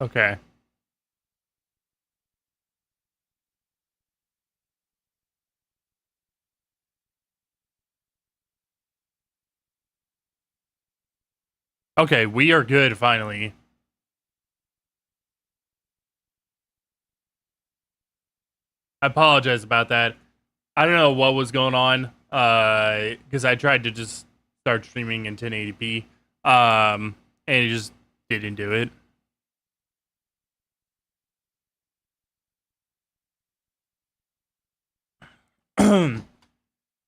Okay. Okay, we are good finally. I apologize about that. I don't know what was going on. Because I tried to just start streaming in 1080p. And it just didn't do it.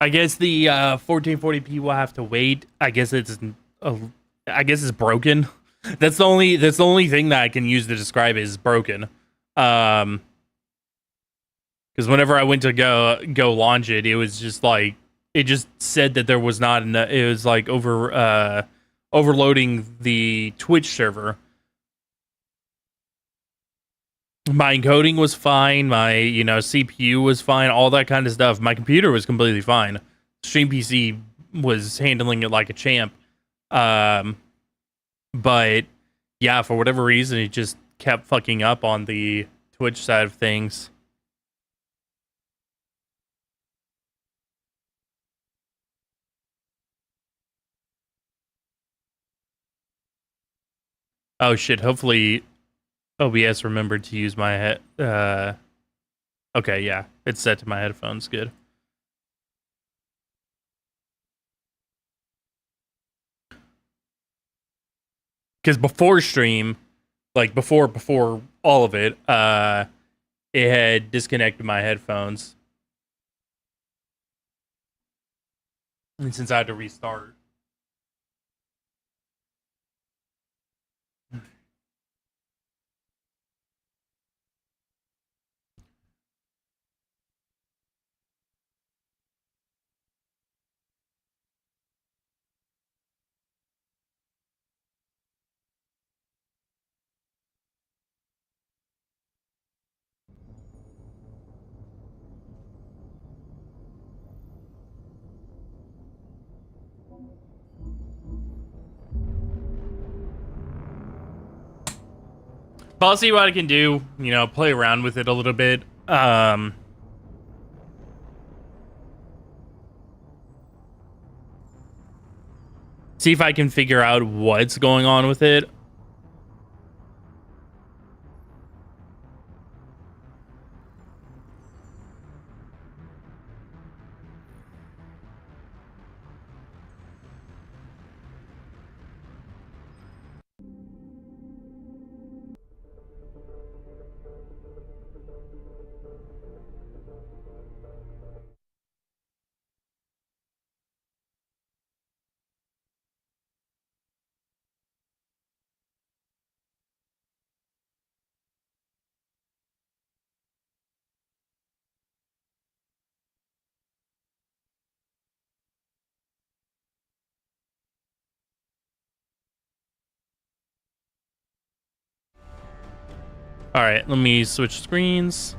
I guess the 1440p will have to wait. I guess it's broken. That's the only thing that I can use to describe it is broken. Because whenever I went to go launch it, it was just like it just said that there was not enough. It was like overloading the Twitch server. My encoding was fine. My CPU was fine. All that kind of stuff. My computer was completely fine. Stream PC was handling it like a champ. But yeah, for whatever reason, it just kept fucking up on the Twitch side of things. Oh shit! Hopefully, OBS remembered to use my head. Okay, yeah, it's set to my headphones. Good. Because before stream, like before all of it, it had disconnected my headphones, and since I had to restart. But I'll see what I can do. Play around with it a little bit. See if I can figure out what's going on with it. All right, let me switch screens.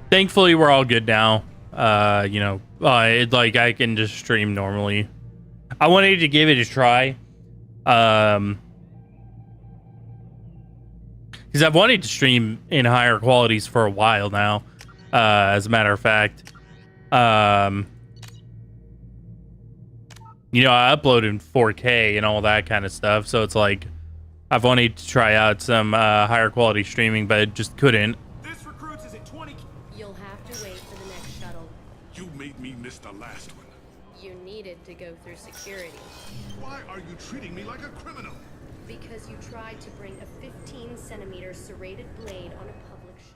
Thankfully, we're all good now. Like I can just stream normally. I wanted to give it a try. Because I've wanted to stream in higher qualities for a while now. As a matter of fact, I upload in 4K and all that kind of stuff. So it's like I've wanted to try out some higher quality streaming, but it just couldn't. This recruits is at 20. You'll have to wait for the next shuttle. You made me miss the last one. You needed to go through security. Why are you treating me like a criminal? Because you tried to bring a 15-centimeter serrated blade on a public shuttle.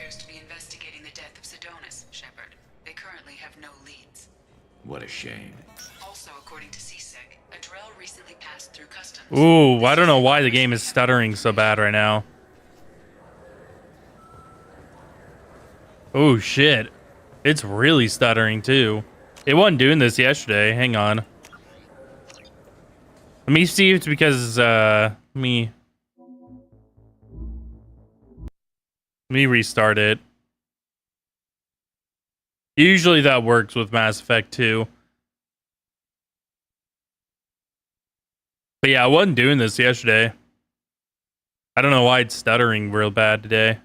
appears to be investigating the death of Sedonis, Shepard. They currently have no leads. What a shame. Also, according to CSEC, a Drell recently passed through customs. Ooh, I don't know why the game is stuttering so bad right now. Oh shit. It's really stuttering too. It wasn't doing this yesterday. Hang on. Let me see if it's because Let me restart it. Usually that works with Mass Effect 2. But yeah, I wasn't doing this yesterday. I don't know why it's stuttering real bad today.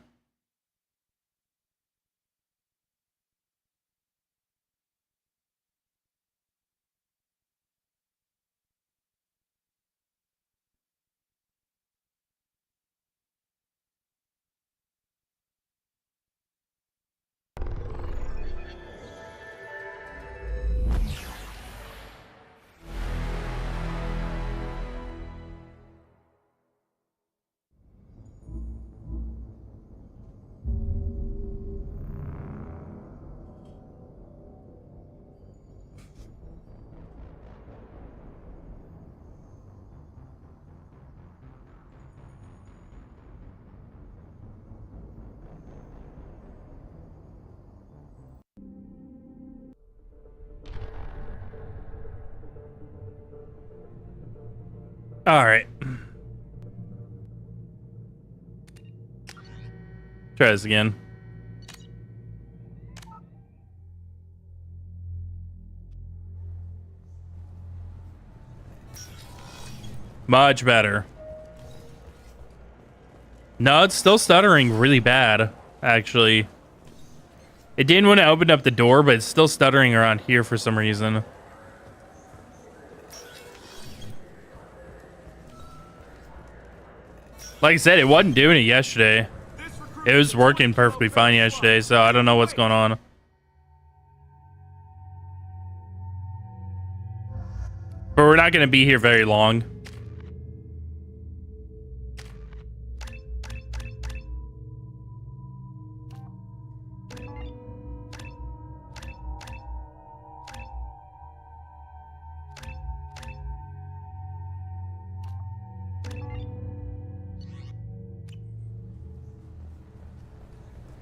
All right. Try this again. Much better. No, it's still stuttering really bad, actually. It didn't when I opened up the door, but it's still stuttering around here for some reason. Like I said, it wasn't doing it yesterday. It was working perfectly fine yesterday, so I don't know what's going on. But we're not going to be here very long.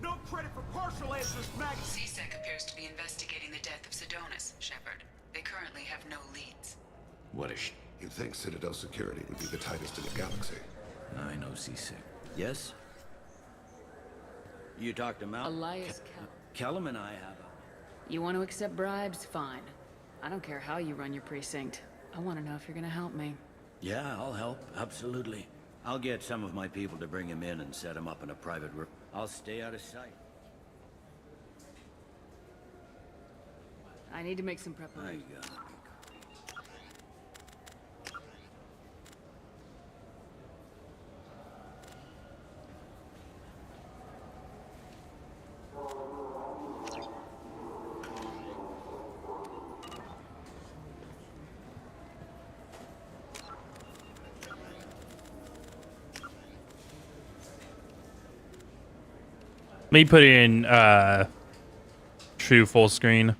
No credit for partial answers, Maggie. CSEC appears to be investigating the death of Sedonis, Shepard. They currently have no leads. What a You'd think Citadel security would be the tightest in the galaxy. I know C6. Yes? You talked him out? Elias Callum and I have You want to accept bribes? Fine. I don't care how you run your precinct. I want to know if you're gonna help me. Yeah, I'll help. Absolutely. I'll get some of my people to bring him in and set him up in a private room. I'll stay out of sight. I need to make some I preparation. got it. Let me put it in true full screen.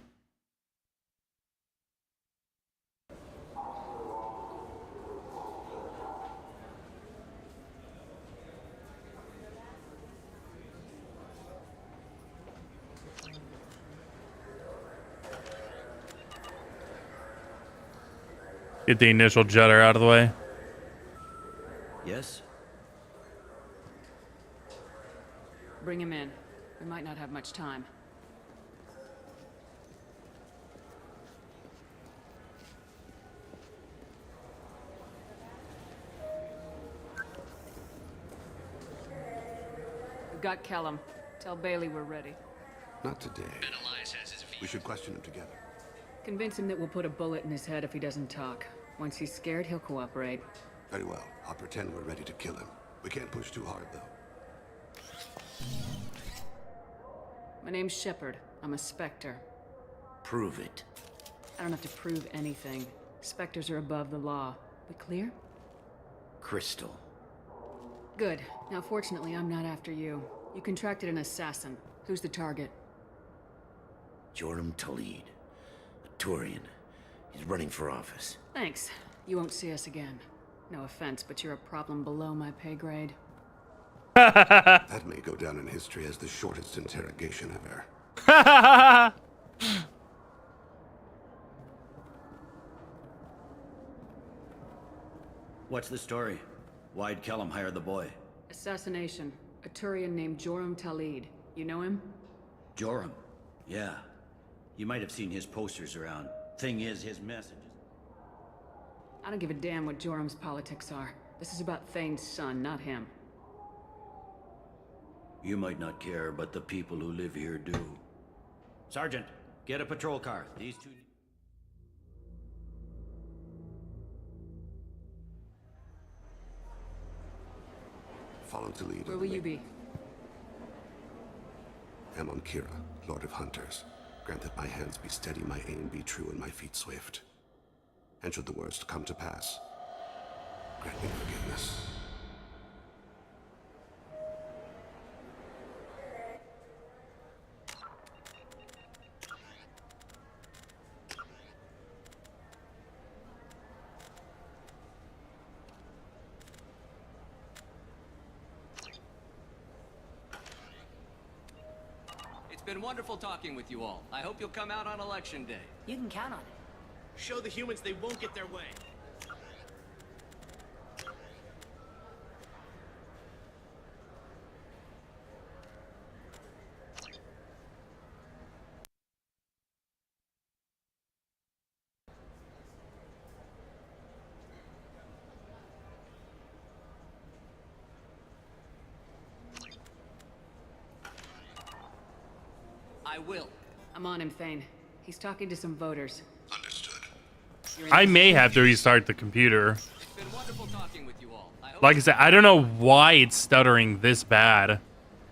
Get the initial judder out of the way. Yes? Bring him in. We might not have much time. We've got Kellum. Tell Bailey we're ready. Not today. We should question him together. Convince him that we'll put a bullet in his head if he doesn't talk. Once he's scared, he'll cooperate. Very well. I'll pretend we're ready to kill him. We can't push too hard, though. My name's Shepard. I'm a Spectre. Prove it. I don't have to prove anything. Spectres are above the law. We clear? Crystal. Good. Now, fortunately, I'm not after you. You contracted an assassin. Who's the target? D00d, a Turian. He's running for office. Thanks. You won't see us again. No offense, but you're a problem below my pay grade. That may go down in history as the shortest interrogation ever. What's the story? Why'd Kellum hire the boy? Assassination. A Turian named D00d. You know him? Joram? Yeah. You might have seen his posters around. Thing is, his messages... I don't give a damn what Joram's politics are. This is about Thane's son, not him. You might not care, but the people who live here do. Sergeant, get a patrol car. These two... Follow to lead. Where will you be? Amon Kira, Lord of Hunters. Grant that my hands be steady, my aim be true, and my feet swift. And should the worst come to pass, grant me forgiveness. It's been wonderful talking with you all. I hope you'll come out on election day. You can count on it. Show the humans they won't get their way. I will. I'm on him, Thane. He's talking to some voters. Understood. I may have to restart the computer. It's been wonderful talking with you all. I hope Like I said, I don't know why it's stuttering this bad.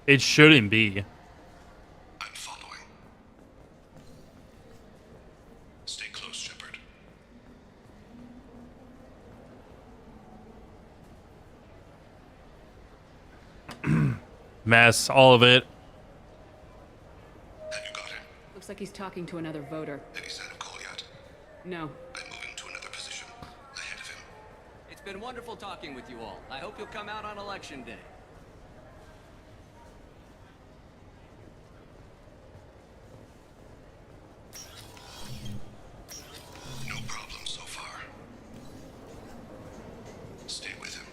It shouldn't be. I'm following. Stay close, Shepard. Mess, all of it. Have you got him? Looks like he's talking to another voter. Any sign of call yet? No. I'm moving to another position. Ahead of him. it's been wonderful talking with you all. I hope you'll come out on election day. No problem so far. Stay with him.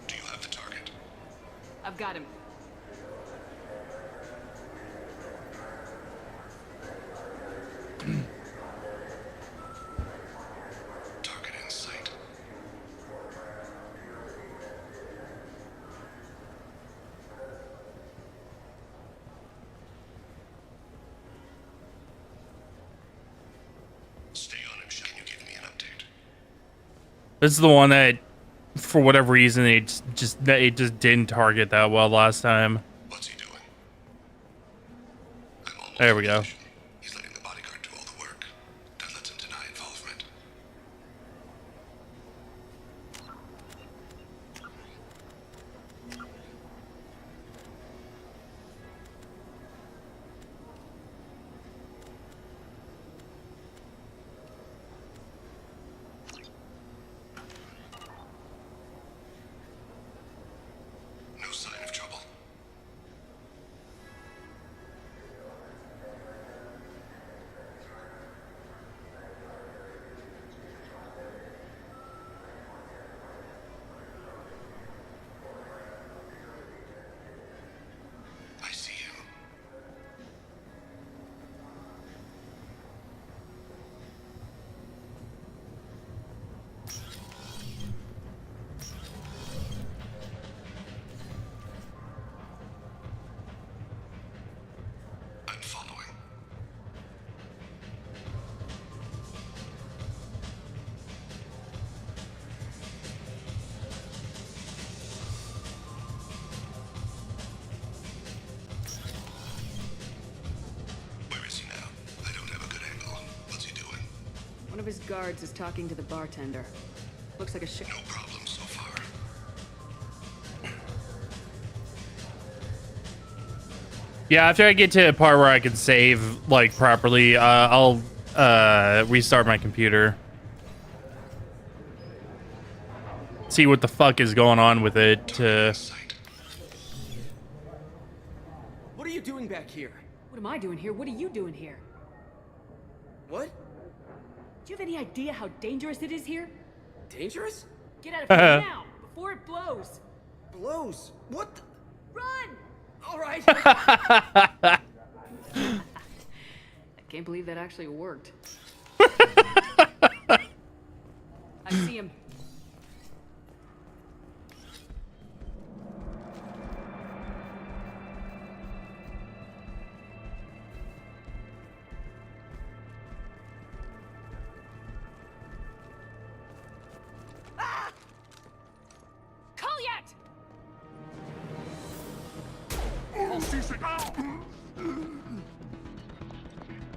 Do you have the target? I've got him. Target in sight. Stay on him. Can you give me an update? This is the one that, for whatever reason, it just didn't target that well last time. What's he doing? I'm almost There we in go. position. He's letting the bodyguard do all the work. That lets him deny involvement. No sign of trouble. One of his guards is talking to the bartender. Looks like a ship. No problem so far. Yeah, after I get to a part where I can save like properly, I'll restart my computer. See what the fuck is going on with it. What are you doing back here? What am I doing here? What are you doing here? What? Do you have any idea how dangerous it is here? Dangerous? Get out of here now, before it blows. Blows? What the? Run! All right. I can't believe that actually worked. I see him.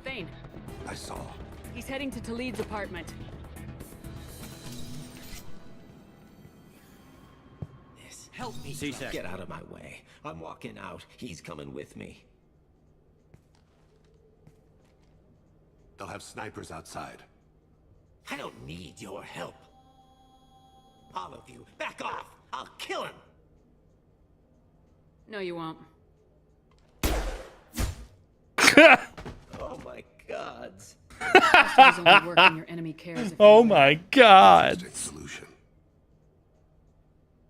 Thane, I saw. he's heading to Talid's apartment. Help me. C-Sec. Get out of my way. I'm walking out. He's coming with me. They'll have snipers outside. I don't need your help. All of you, back off. I'll kill him. No, you won't. Oh my gods. Hostiles only work when your enemy cares. If Oh you my god. Interesting solution.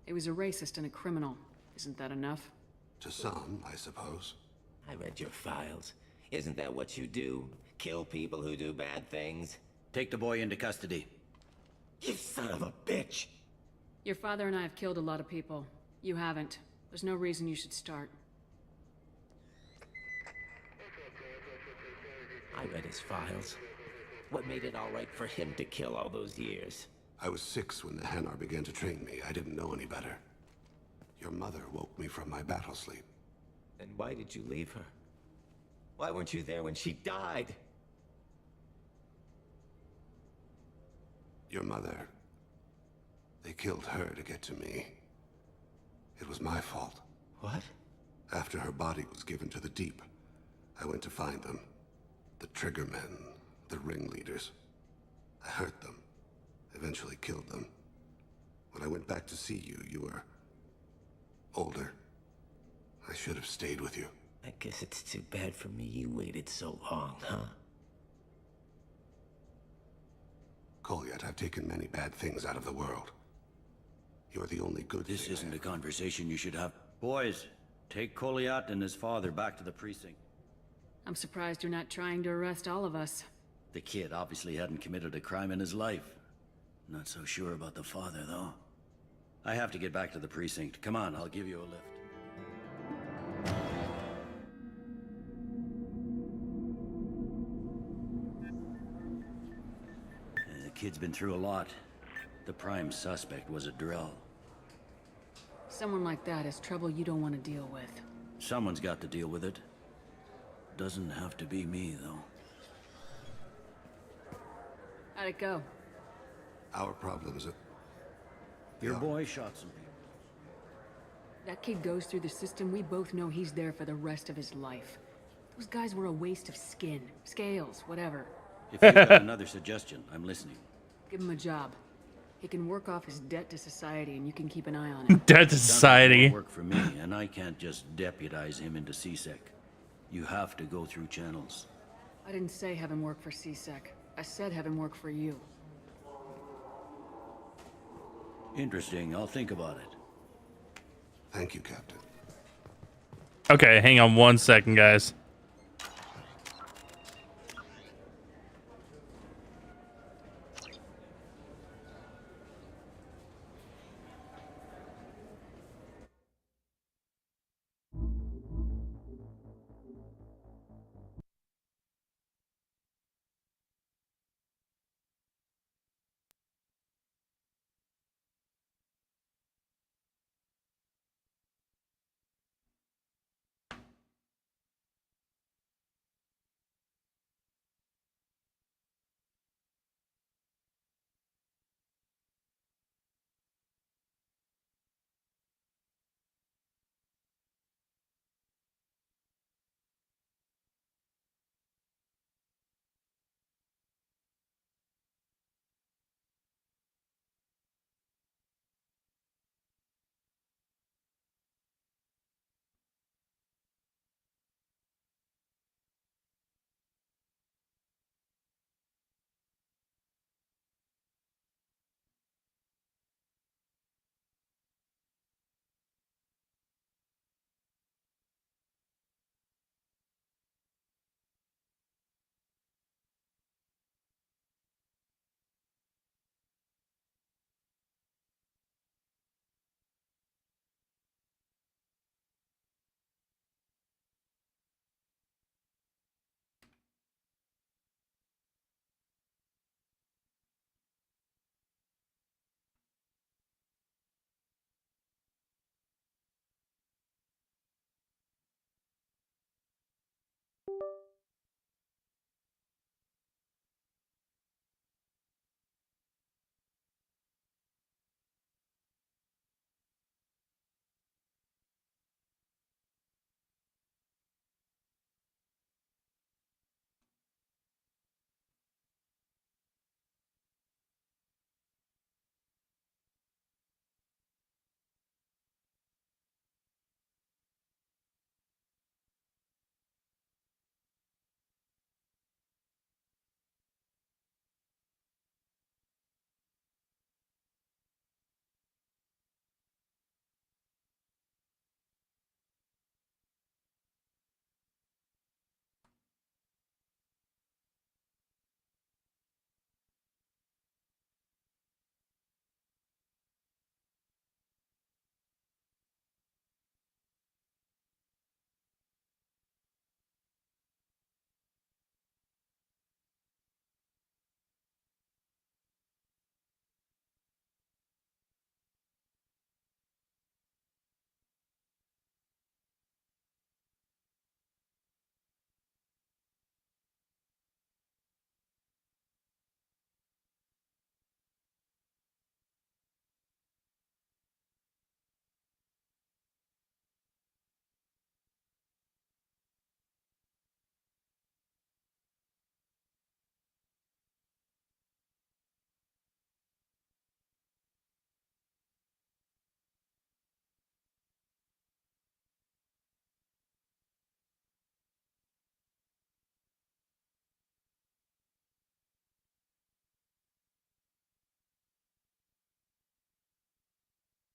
He was a racist and a criminal. Isn't that enough? To some, I suppose. I read your files. Isn't that what you do? Kill people who do bad things? Take the boy into custody. You son of a bitch! Your father and I have killed a lot of people. You haven't. There's no reason you should start. I read his files. What made it all right for him to kill all those years? I was 6 when the Hanar began to train me. I didn't know any better. Your mother woke me from my battle sleep. Then why did you leave her? Why weren't you there when she died? Your mother. They killed her to get to me. It was my fault. What? After her body was given to the Deep, I went to find them. The Triggermen, the ringleaders. I hurt them. Eventually killed them. When I went back to see you, you were older. I should have stayed with you. I guess it's too bad for me you waited so long, huh? Kolyat, I've taken many bad things out of the world. You're the only good This thing isn't I a conversation you should have. Boys, take Kolyat and his father back to the precinct. I'm surprised you're not trying to arrest all of us. The kid obviously hadn't committed a crime in his life. Not so sure about the father, though. I have to get back to the precinct. Come on, I'll give you a lift. The kid's been through a lot. The prime suspect was a drill. Someone like that is trouble you don't want to deal with. Someone's got to deal with it. Doesn't have to be me, though. How'd it go? Our problem is that Your Yeah. boy shot some people. That kid goes through the system, we both know he's there for the rest of his life. Those guys were a waste of skin, scales, whatever. If you've got another suggestion, I'm listening. Give him a job. He can work off his debt to society and you can keep an eye on him. Dead to society. Work for me, and I can't just deputize him into C-Sec. You have to go through channels. I didn't say have him work for C-Sec. I said have him work for you. Interesting. I'll think about it. Thank you, Captain. Okay, hang on 1 second, guys.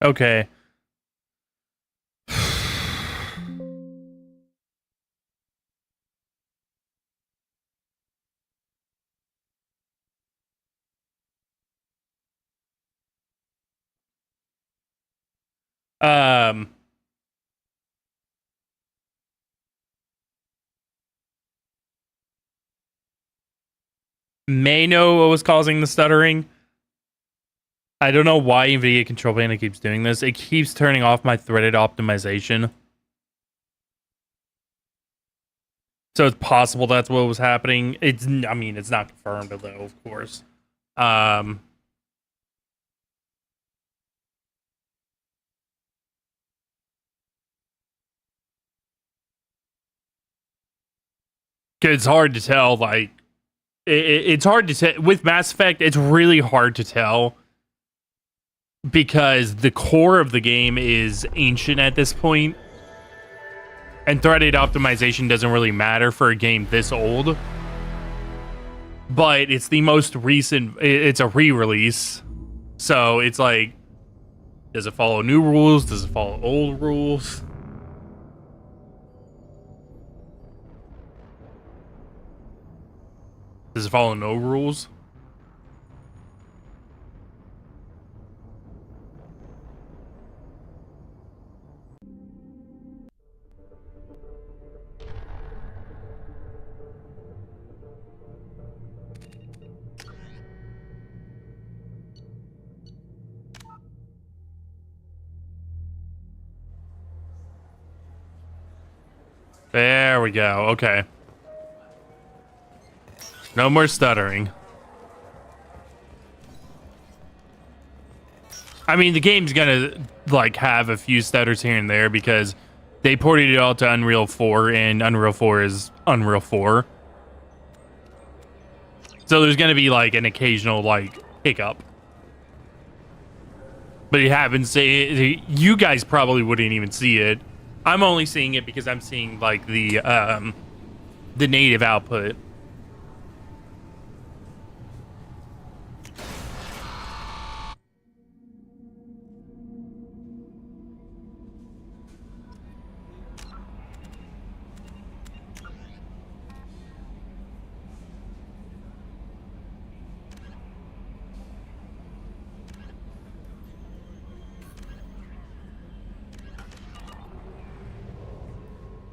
Okay. Um, may know what was causing the stuttering. I don't know why NVIDIA Control Panel keeps doing this. It keeps turning off my threaded optimization. So it's possible that's what was happening. I mean, it's not confirmed though, of course. It's hard to tell, like, it's hard to tell. With Mass Effect, it's really hard to tell because the core of the game is ancient at this point, and threaded optimization doesn't really matter for a game this old. But it's the most recent, it's a re-release, so it's like, does it follow new rules? Does it follow old rules? Does it follow no rules? There we go. Okay. No more stuttering. I mean, the game's gonna, like, have a few stutters here and there because they ported it all to Unreal 4, and Unreal 4 is Unreal 4. So there's gonna be, like, an occasional, like, hiccup. But it happens. You guys probably wouldn't even see it. I'm only seeing it because I'm seeing, like, the native output.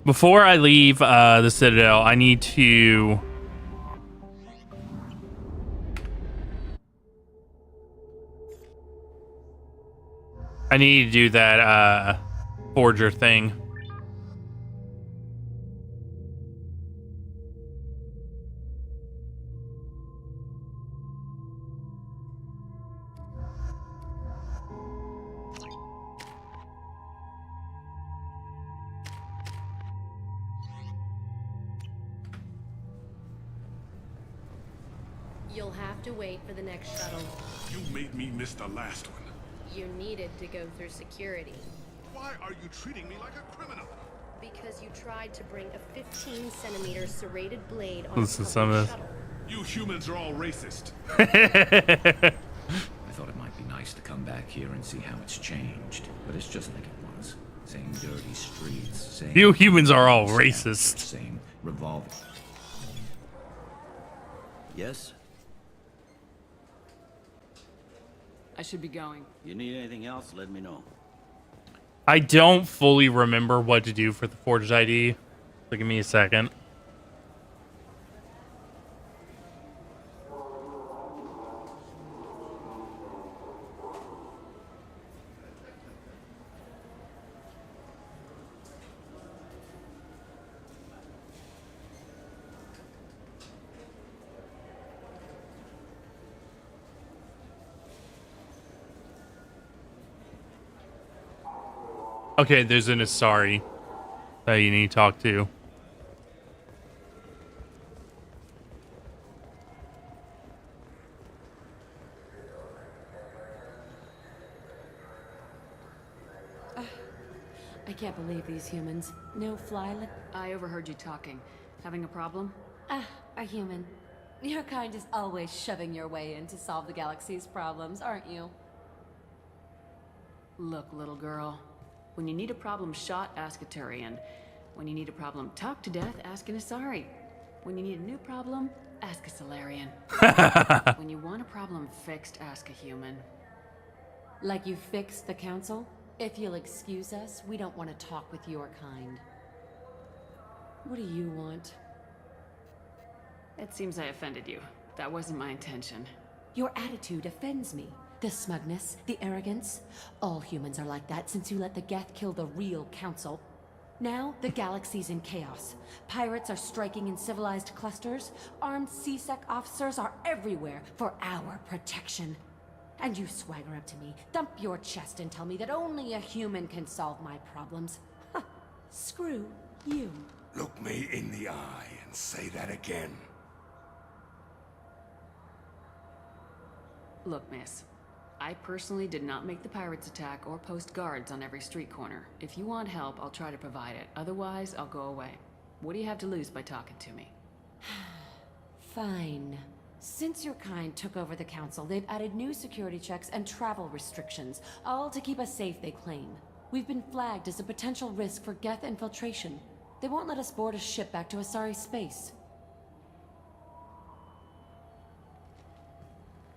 Before I leave the Citadel, I need to... I need to do that forger thing. You'll have to wait for the next shuttle. You made me miss the last one. You needed to go through security. Why are you treating me like a criminal? Because you tried to bring a 15-centimeter serrated blade on Listen a to some of public this. shuttle. You humans are all racist. I thought it might be nice to come back here and see how it's changed, but it's just like it was. Same dirty streets, same... You humans are all same racist. Same revolving... Yes? I should be going. You need anything else, let me know. I don't fully remember what to do for the forged ID. So give me a second. Okay, there's an Asari that you need to talk to. I can't believe these humans. No fly. I overheard you talking. Having a problem? A human. Your kind is always shoving your way in to solve the galaxy's problems, aren't you? Look, little girl. When you need a problem shot, ask a Turian. When you need a problem talked to death, ask an Asari. When you need a new problem, ask a Solarian. When you want a problem fixed, ask a human. Like you fixed the council? If you'll excuse us, we don't want to talk with your kind. What do you want? It seems I offended you. That wasn't my intention. Your attitude offends me. The smugness, the arrogance. All humans are like that since you let the Geth kill the real council. Now, the galaxy's in chaos. Pirates are striking in civilized clusters. Armed C-Sec officers are everywhere for our protection. And you swagger up to me, thump your chest and tell me that only a human can solve my problems. Huh. Screw you. Look me in the eye and say that again. Look, miss. I personally did not make the pirates attack or post guards on every street corner. If you want help, I'll try to provide it. Otherwise, I'll go away. What do you have to lose by talking to me? Fine. Since your kind took over the council, they've added new security checks and travel restrictions, all to keep us safe, they claim. We've been flagged as a potential risk for Geth infiltration. They won't let us board a ship back to Asari space.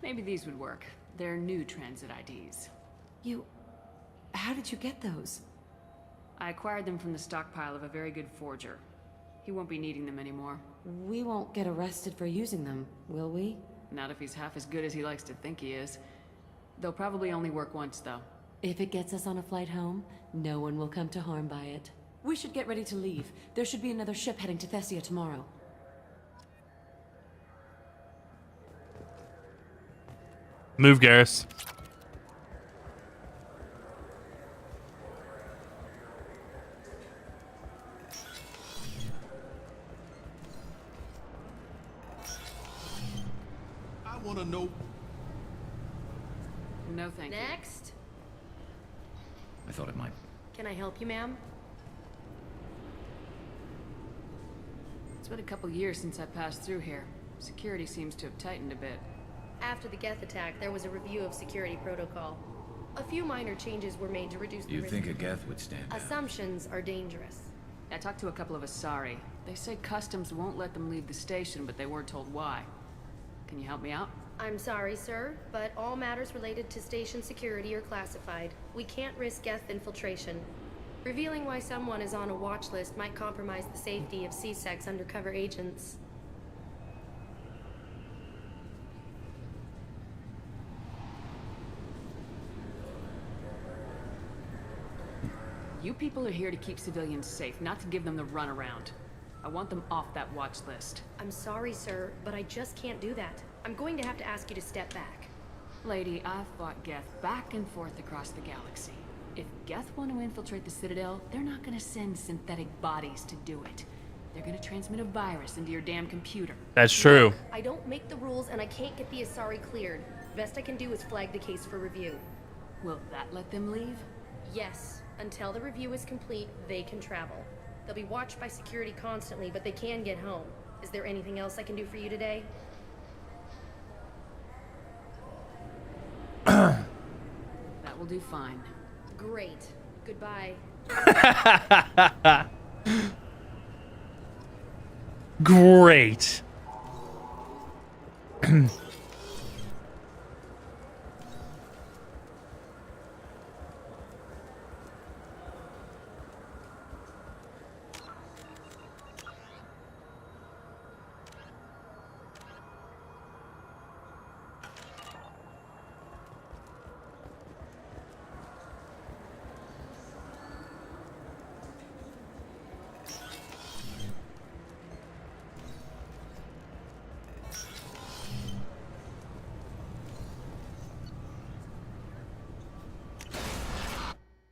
Maybe these would work. They're new transit IDs. How did you get those? I acquired them from the stockpile of a very good forger. He won't be needing them anymore. We won't get arrested for using them, will we? Not if he's half as good as he likes to think he is. They'll probably only work once, though. If it gets us on a flight home, no one will come to harm by it. We should get ready to leave. There should be another ship heading to Thessia tomorrow. Move, Garrus. I want to know. No, thank you. Next. I thought it might. Can I help you, ma'am? It's been a couple years since I passed through here. Security seems to have tightened a bit. After the Geth attack, there was a review of security protocol. A few minor changes were made to reduce the You'd risk. think a Geth would stand out. Assumptions are dangerous. I talked to a couple of Asari. They say customs won't let them leave the station, but they weren't told why. Can you help me out? I'm sorry, sir, but all matters related to station security are classified. We can't risk Geth infiltration. Revealing why someone is on a watch list might compromise the safety of C-Sec's undercover agents. You people are here to keep civilians safe, not to give them the runaround. I want them off that watch list. I'm sorry, sir, but I just can't do that. I'm going to have to ask you to step back. Lady, I've fought Geth back and forth across the galaxy. If Geth want to infiltrate the Citadel, they're not gonna send synthetic bodies to do it. They're gonna transmit a virus into your damn computer. That's true. I don't make the rules and I can't get the Asari cleared. Best I can do is flag the case for review. Will that let them leave? Yes. Until the review is complete, they can travel. They'll be watched by security constantly, but they can get home. Is there anything else I can do for you today? That will do fine. Great. Goodbye. Great.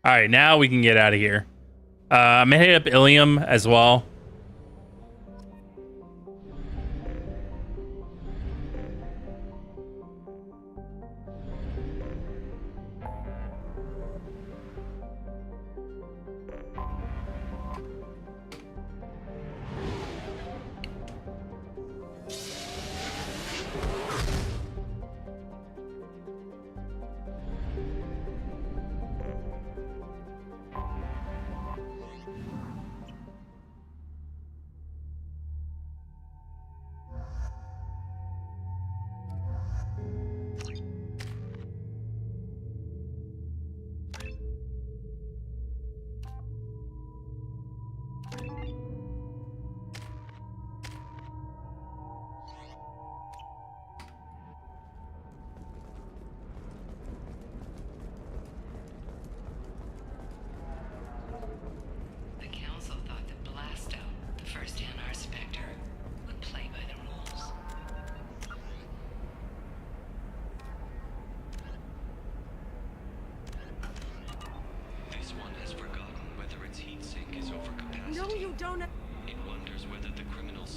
All right, now we can get out of here. I'm gonna hit up Ilium as well.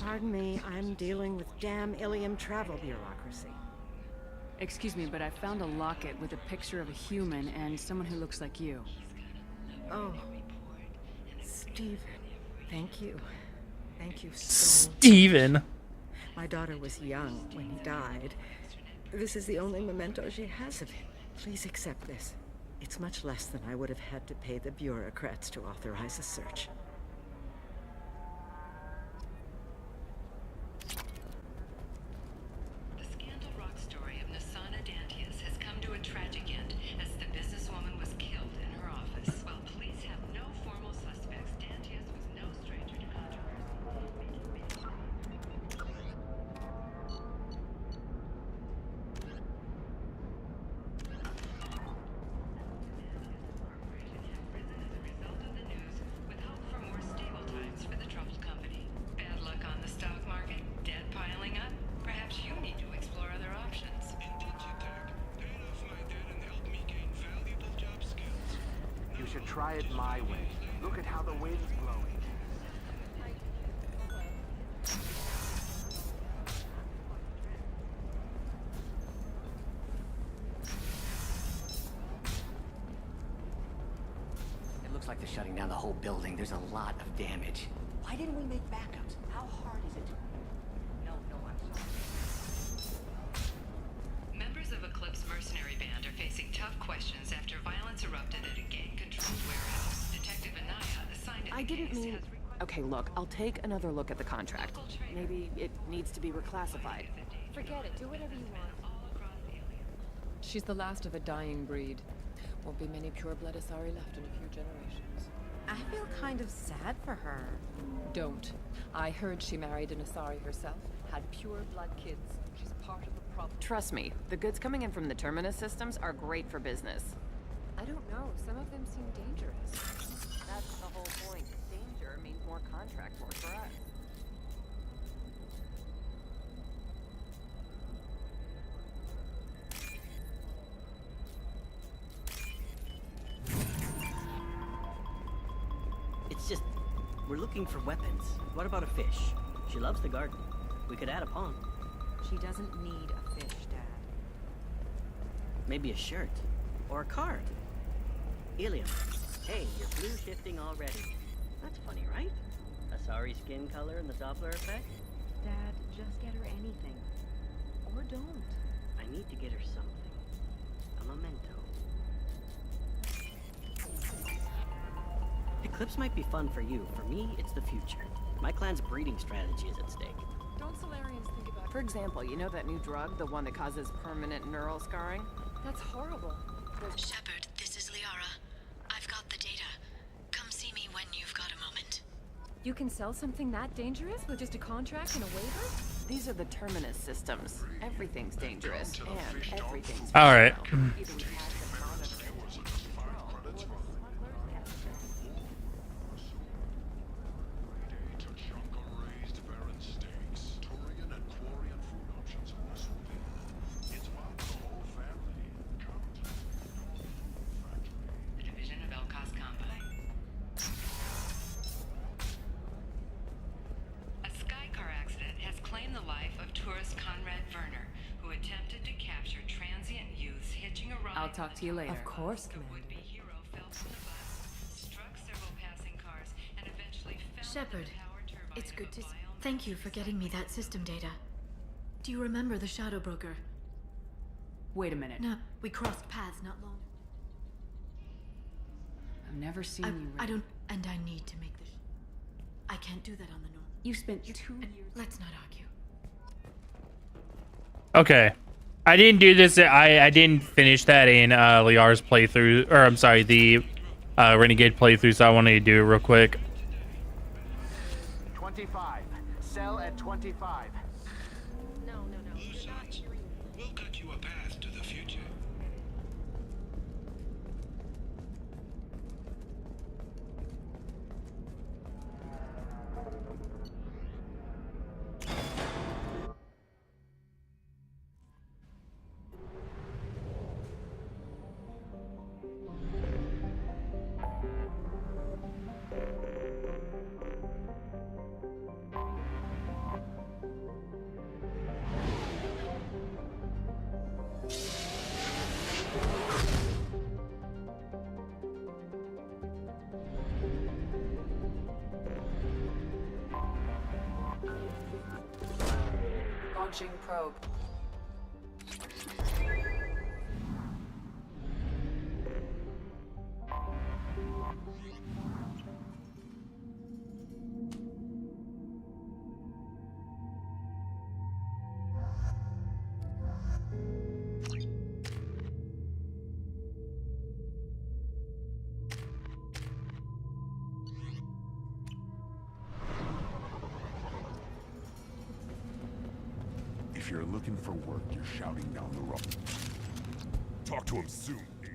Pardon me, I'm dealing with damn Ilium travel bureaucracy. Excuse me, but I found a locket with a picture of a human and someone who looks like you. Oh, Stephen, thank you. Thank you so Steven. My daughter was young when he died. This is the only memento she has of him. Please accept this. It's much less than I would have had to pay the bureaucrats to authorize a search. The scandal rock story of Nasana Dantius has come to a tragic end as the businesswoman was killed in her office. While police have no formal suspects, Dantius was no stranger to controversy. With hope for more stable times for the troubled company. Bad luck on the stock market, debt piling up. Perhaps you need to explore other options. Paid off my debt and helped me gain valuable job skills. You should try it my way. Look at how the wind's blowing. It looks like they're shutting down the whole building. There's a lot of damage. Why didn't we make backups? How hard is it? No, I'm sorry. Members of Eclipse mercenary band are facing tough questions after violence erupted at a gang-controlled warehouse. Detective Anaya, assigned to the I didn't case, mean... has Okay, look, I'll take another look at the contract. Maybe it needs to be reclassified. Forget it. Do whatever you want. all across Alien. She's the last of a dying breed. Won't be many pure-blood Asari left in a few generations. I feel kind of sad for her. Don't. I heard she married an Asari herself, had pure-blood kids. She's part of the problem. Trust me, the goods coming in from the Terminus systems are great for business. I don't know. Some of them seem dangerous. That's the whole point. Danger means more contract work for us. It's just, we're looking for weapons. What about a fish? She loves the garden. We could add a pond. She doesn't need a fish, Dad. Maybe a shirt. Or a card. Ilium. Hey, you're blue shifting already. That's funny, right? Asari skin color and the Doppler effect? Dad, just get her anything. Or don't. I need to get her something. A memento. Eclipse might be fun for you. For me, it's the future. My clan's breeding strategy is at stake. Don't Solarians think about... For example, you know that new drug, the one that causes permanent neural scarring? That's horrible. Shepard, this is Liara. I've got the data. Come see me when you've got a moment. You can sell something that dangerous with just a contract and a waiver? These are the Terminus systems. Everything's dangerous, and everything's... All right. Either we have them monitored or we control, or the smugglers capture. The division of Elkos Combine. A Skycar accident has claimed the life of tourist Conrad Werner, who attempted to capture transient youths hitching a ride. I'll talk to you later. Of course, The Commander. would-be hero fell from the bus, struck several passing cars, and eventually fell Shepard, into the power turbine it's good of to... a biomech Thank you for getting me that system data. Do you remember the Shadow Broker? Wait a minute. No, we crossed paths not long. I've never seen you... I don't... And I need to make this... I can't do that on the norm. You spent 2 years... Let's not argue. Okay. I didn't do this. I didn't finish that in Liar's playthrough, or I'm sorry, the Renegade playthrough, so I wanted to do it real quick. 25. Sell at 25. No. We'll cut you a path to the future. Launching probe. If you're looking for work, you're shouting down the road. Talk to him soon, Neil.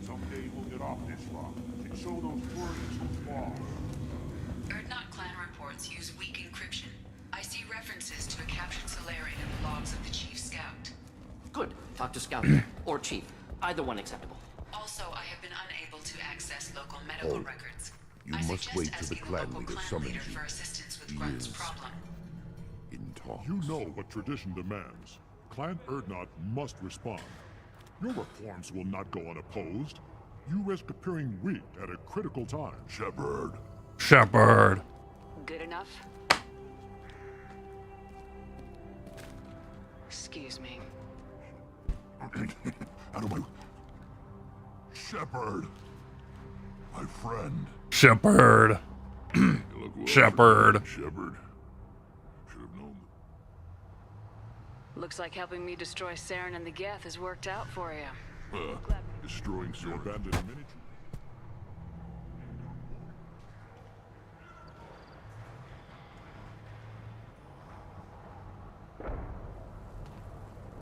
Someday we'll get off this rock and show those tourists who's boss. Erdnot clan reports use weak encryption. I see references to a captured Solarian in the logs of the Chief Scout. Good. Talk to Scout or Chief. Either one acceptable. Also, I have been unable to access local medical records. You I must suggest wait till the asking clan local leader clan summons leader you. for assistance with He Grunt's is problem. in talks. You know what tradition demands. Clan Erdnot must respond. Your reforms will not go unopposed. You risk appearing weak at a critical time. Shepard. Shepard. Good enough? Excuse me. Out of my... Shepard. My friend. Shepard. You look well Shepard. prepared, Shepard. Should have known. Looks like helping me destroy Saren and the Geth has worked out for you. Destroying You Saren. abandoned miniature.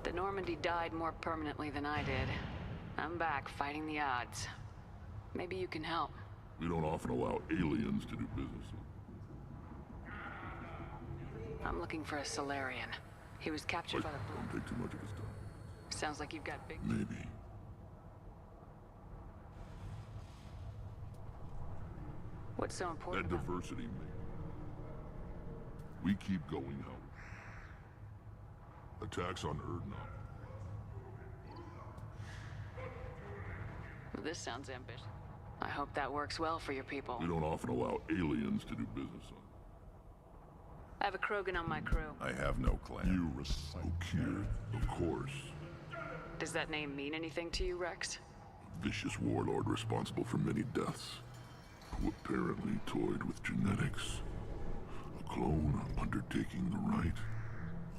The Normandy died more permanently than I did. I'm back fighting the odds. Maybe you can help. We don't often allow aliens to do business. I'm looking for a Solarian. He was captured by the Don't take too much of his time. Sounds like you've got big... Maybe. What's so important That about... diversity, mate. We keep going out. Attacks on Erdnot. This sounds ambitious. I hope that works well for your people. We don't often allow aliens to do business on. I have a Krogan on my crew. I have no clan. You recite. Okir, of course. Does that name mean anything to you, Rex? Vicious warlord responsible for many deaths. Who apparently toyed with genetics. A clone undertaking the right.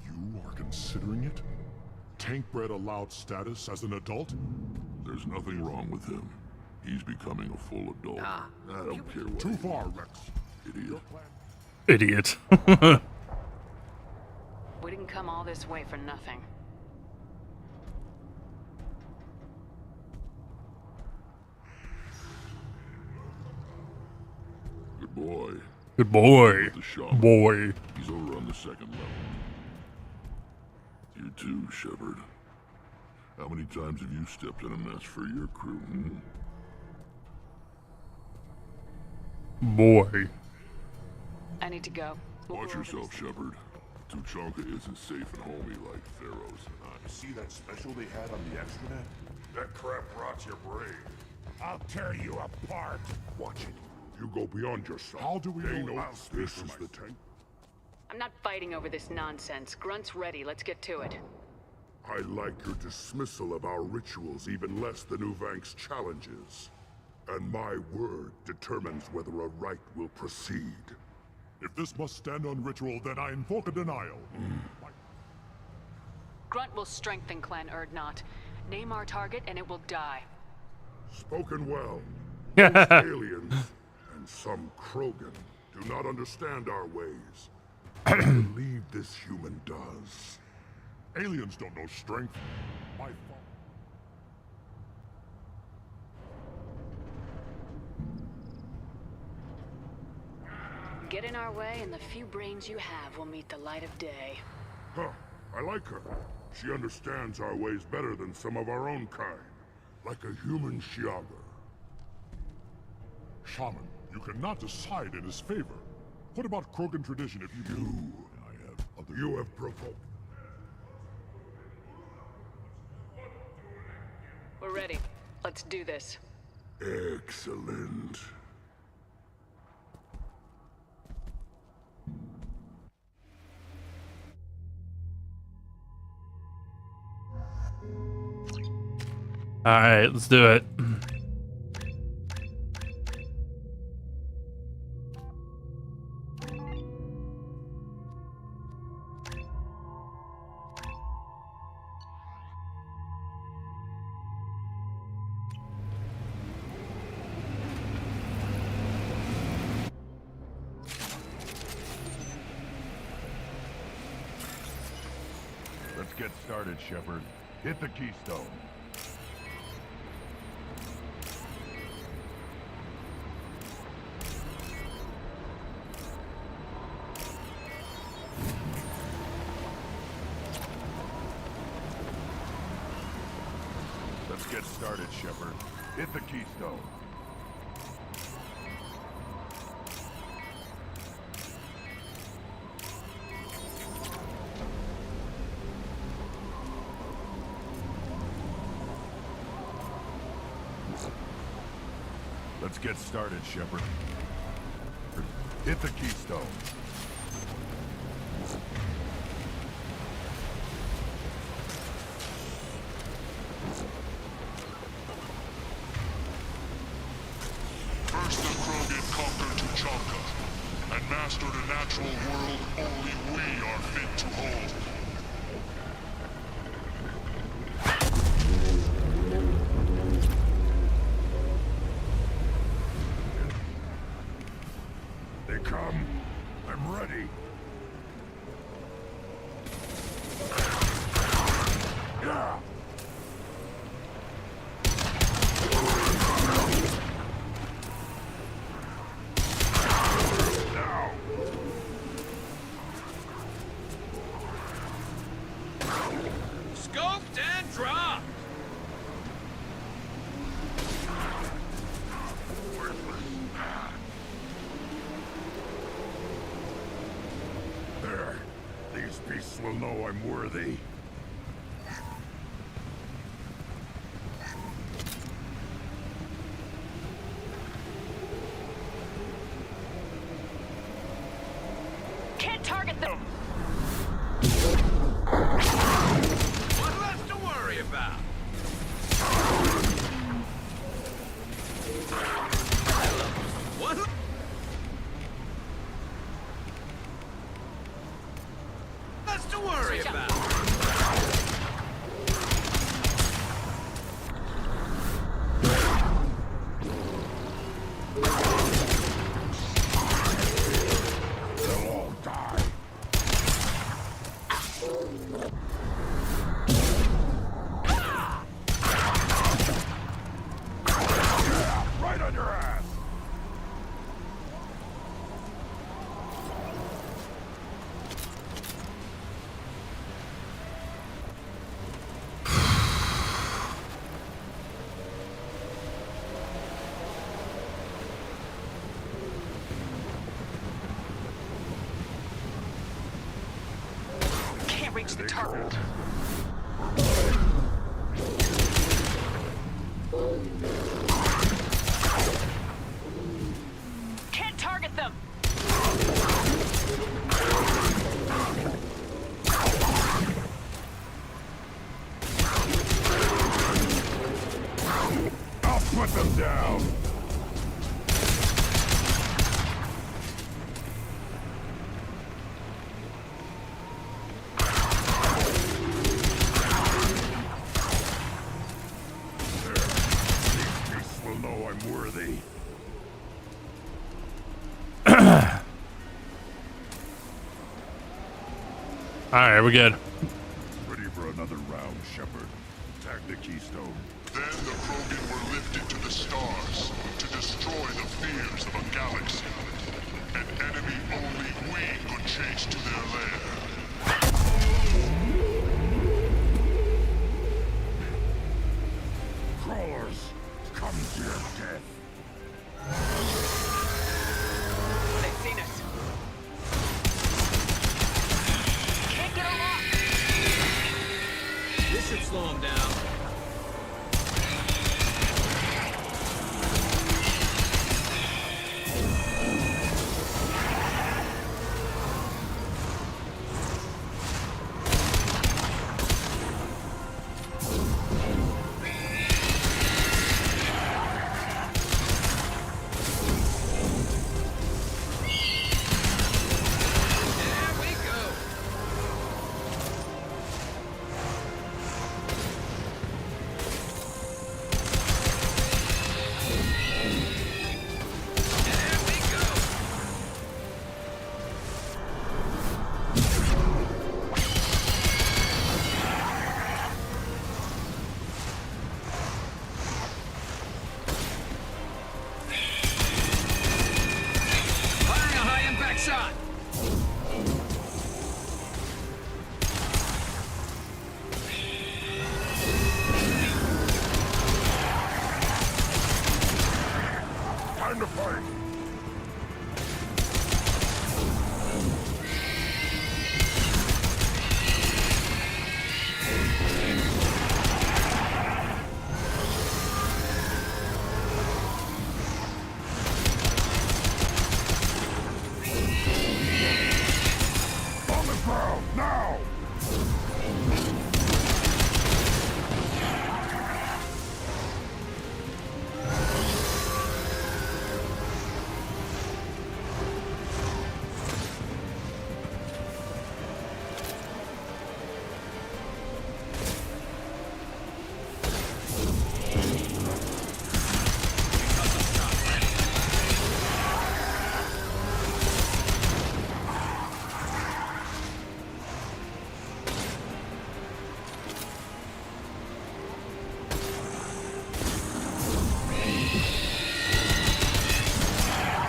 You are considering it? Tankbred allowed status as an adult? There's nothing wrong with him. He's becoming a full adult. I don't care what. Too far, Rex. Idiot. Idiot. We didn't come all this way for nothing. Good boy. Good boy. The shaman. Boy. He's over on the second level. You too, Shepard. How many times have you stepped in a mess for your crew, Boy. I need to go. Watch yourself, Shepard. Tuchanka isn't safe and homey like Pharaoh's. See that special they had on the extranet? That crap rots your brain. I'll tear you apart. Watch it. You go beyond yourself. How do we know this is the tank? I'm not fighting over this nonsense. Grunt's ready. Let's get to it. I like your dismissal of our rituals even less than Uvank's challenges. And my word determines whether a rite will proceed. If this must stand on ritual, then I invoke a denial. Grunt will strengthen Clan Erdnot. Name our target and it will die. Spoken well. Most aliens and some Krogan do not understand our ways. I believe this human does. Aliens don't know strength. My fault. Get in our way and the few brains you have will meet the light of day. Huh. I like her. She understands our ways better than some of our own kind. Like a human Shiaga. Shaman, You cannot decide in his favor. What about Krogan tradition if you do? I have other... You have provoked. We're ready. Let's do this. Excellent. All right, let's do it. Let's get started, Shepard. Hit the keystone. Let's get started, Shepard. Hit the keystone. Let's get started, Shepard. Hit the keystone. First the Krogan conquered Tuchanka, and mastered a natural world only we are fit to hold. They come. I'm ready. Yeah. Scoped and dropped! There. These beasts will know I'm worthy. Can't target them! What left to worry about? What? Less to worry about. They'll all die. Right on your ass. Can't reach the target. Can't target them! I'll put them down. These beasts will know I'm worthy. All right, we're good. Ready for another round, Shepard. Tag the keystone. Then the Krogan were lifted to the stars to destroy the fears of a galaxy. An enemy only we could chase to their lair. Crawlers, come to your death. shot! Time to fight! On the ground, now!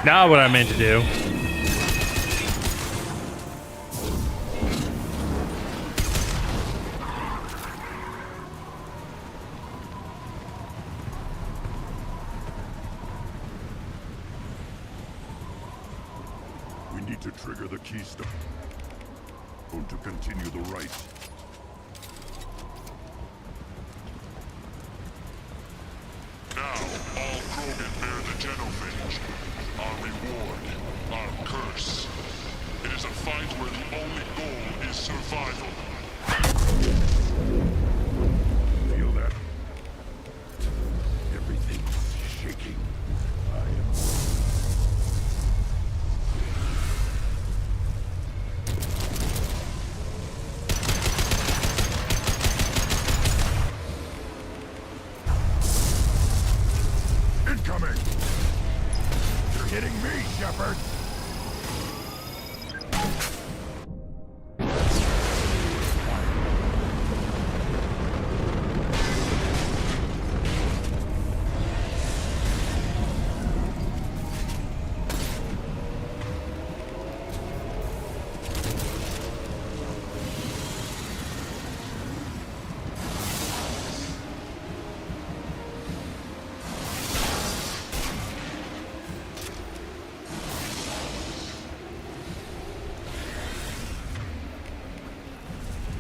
Not what I meant to do. We need to trigger the keystone to continue the right. Now, all Krogan bear the genophage. Our reward, our curse. It is a fight where the only goal is survival. Feel that? Everything's shaking. I am... Incoming! You're hitting me, Shepard!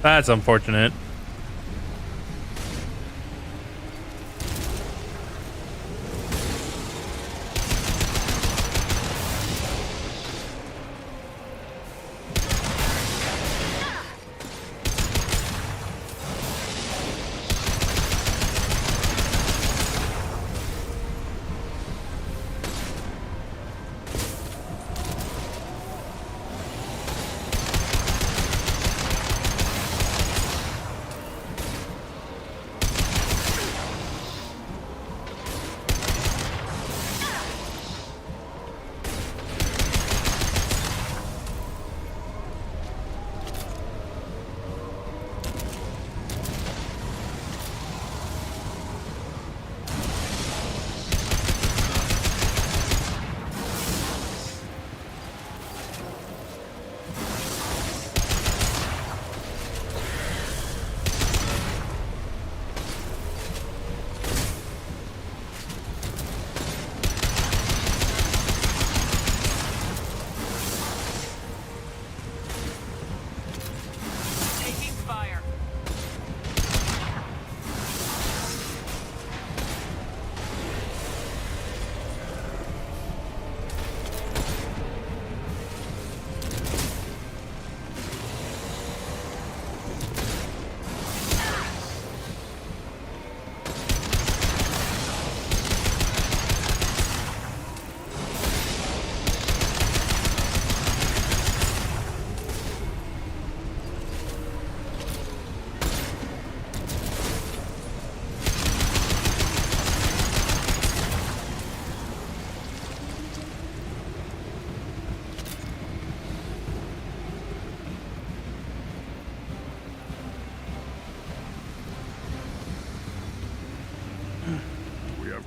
That's unfortunate.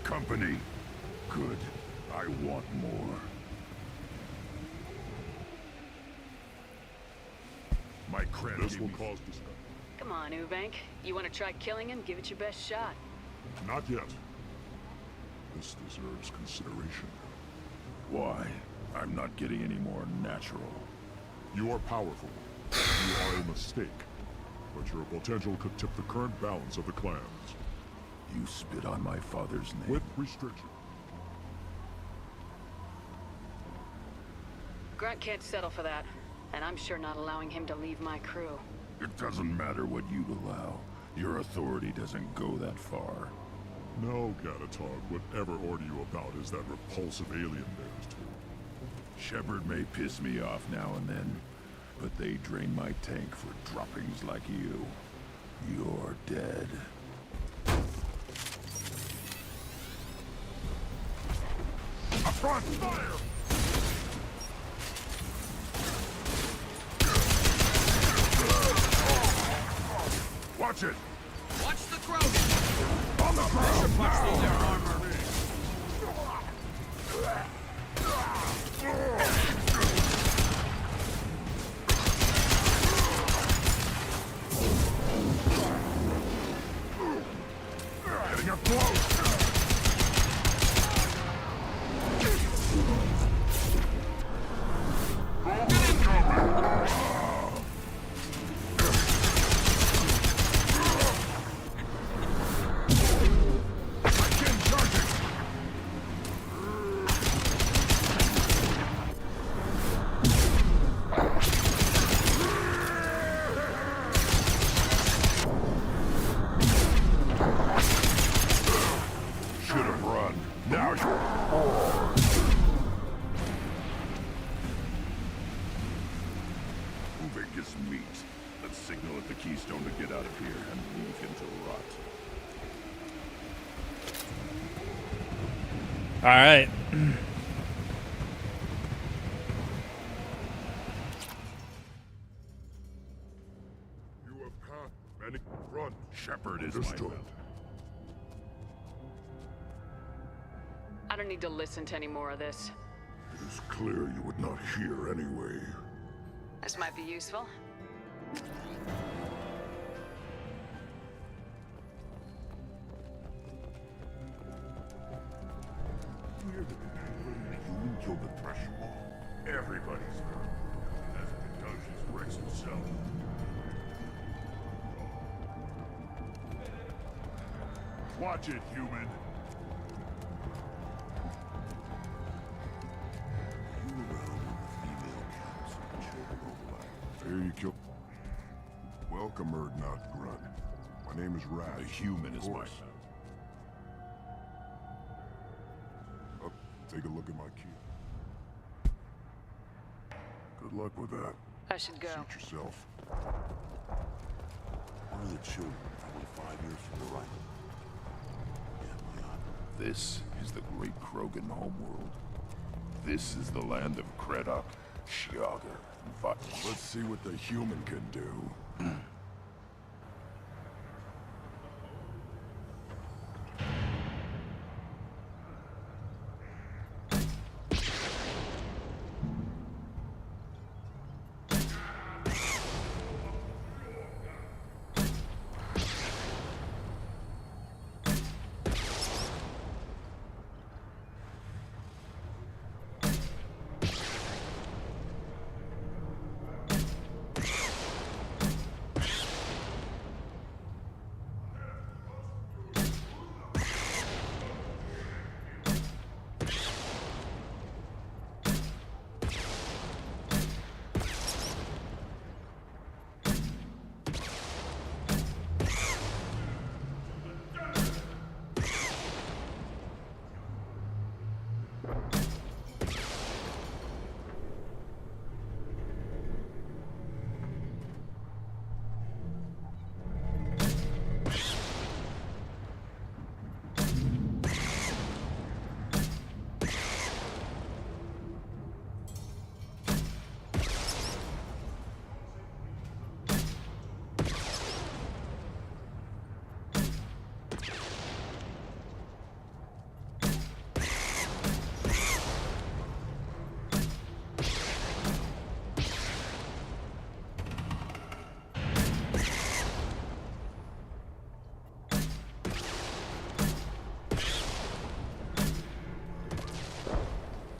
Company. Good. I want more. This will cause discussion. Come on, Eubank. You want to try killing him? Give it your best shot. Not yet. This deserves consideration. Why? I'm not getting any more natural. You are powerful. You are a mistake. But your potential could tip the current balance of the clans. You spit on my father's name. With restriction. Grunt can't settle for that. And I'm sure not allowing him to leave my crew. It doesn't matter what you allow. Your authority doesn't go that far. No, Gatatog. Whatever order you about is that repulsive alien bears too. Shepard may piss me off now and then, but they drain my tank for droppings like you. You're dead. Up front, fire! Watch it! Watch the Krogan! On the ground! Watch their armor. Getting up close! All right. You have passed many front. Shepard is Understood. my man. I don't need to listen to any more of this. It is clear you would not hear anyway. This might be useful. Human killed the Thresher Wall. Everybody's hurt. That's because he's Rex himself. Watch it, human. You around when the female cows and children overlap. There you kill. Welcome, not Grunt. My name is Raz. A human is my man. Oh, take a look at my key. Good luck with that. I should go. Suit yourself. One of the children, probably 5 years from the right. Yeah, my honor. This is the great Krogan homeworld. This is the land of Kredok, Shiagar, and Vat. Let's see what the human can do.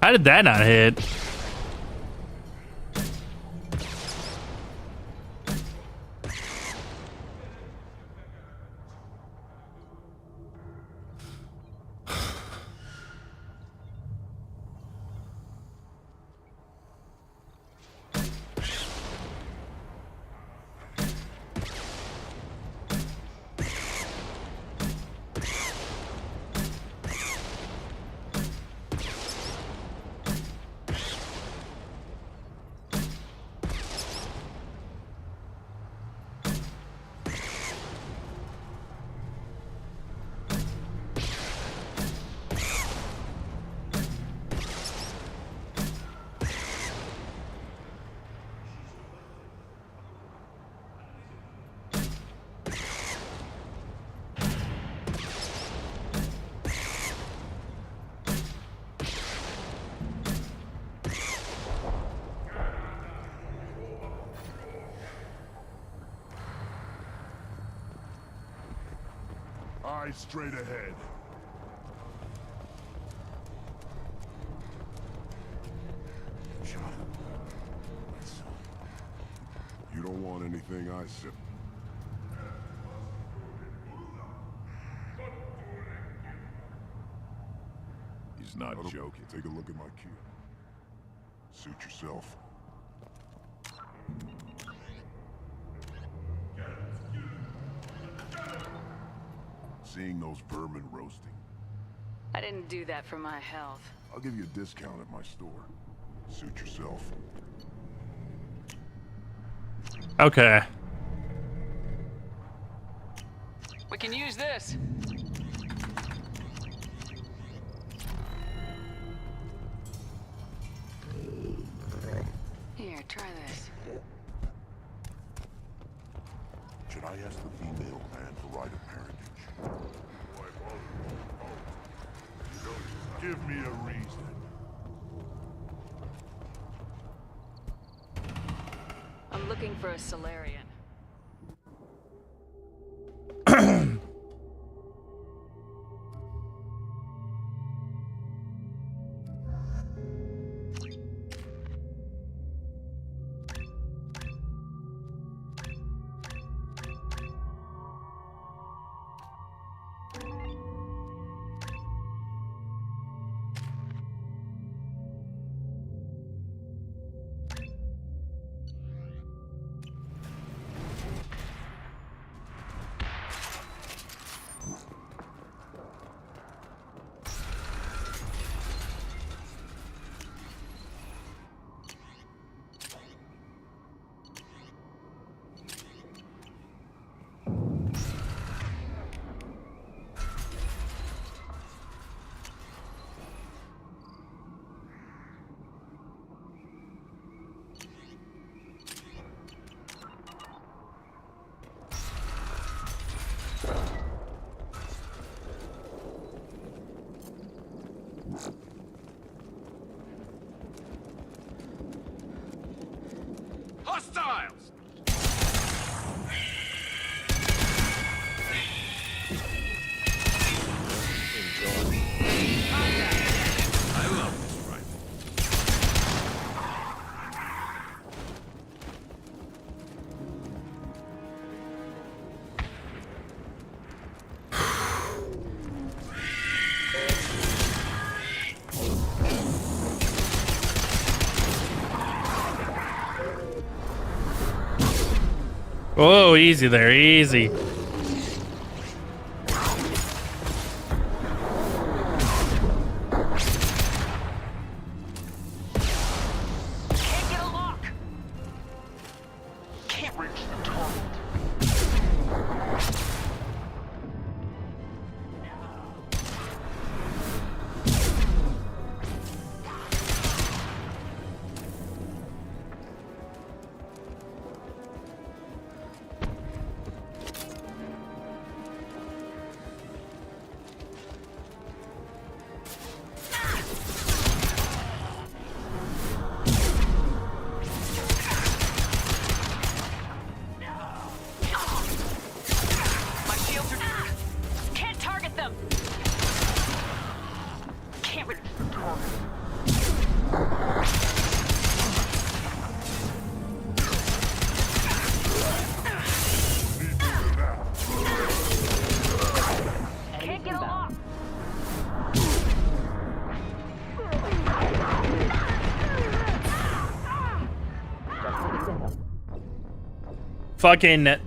How did that not hit? Eyes straight ahead. Shut up. You don't want anything I said. He's not joking. Take a look at my kid. Suit yourself. Seeing those vermin roasting. I didn't do that for my health. I'll give you a discount at my store. Suit yourself. Okay. We can use this. Here, try this. Should I ask the female man for right of parentage? Give me a reason. I'm looking for a Solarian. Hostiles! I love this rifle. Whoa, easy there, easy. Can't get a lock. Can't reach the target.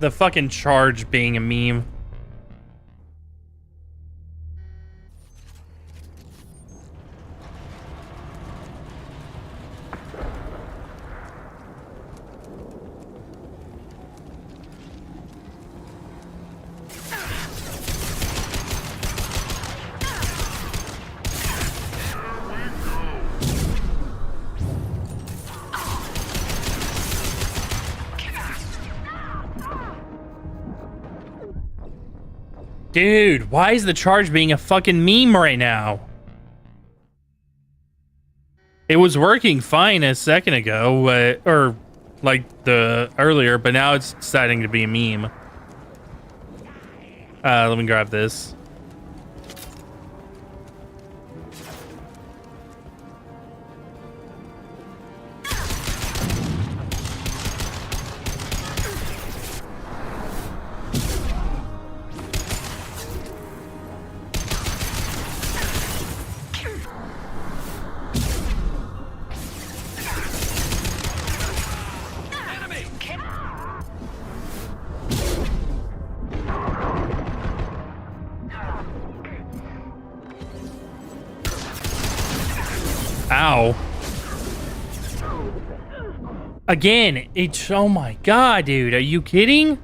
The fucking charge being a meme. Dude, why is the charge being a fucking meme right now? It was working fine a second ago, or like the earlier, but now it's deciding to be a meme. Let me grab this. Ow. Again, it's, oh my god, dude, are you kidding?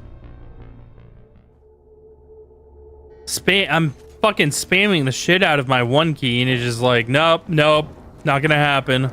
I'm fucking spamming the shit out of my one key and it's just like, nope, not gonna happen.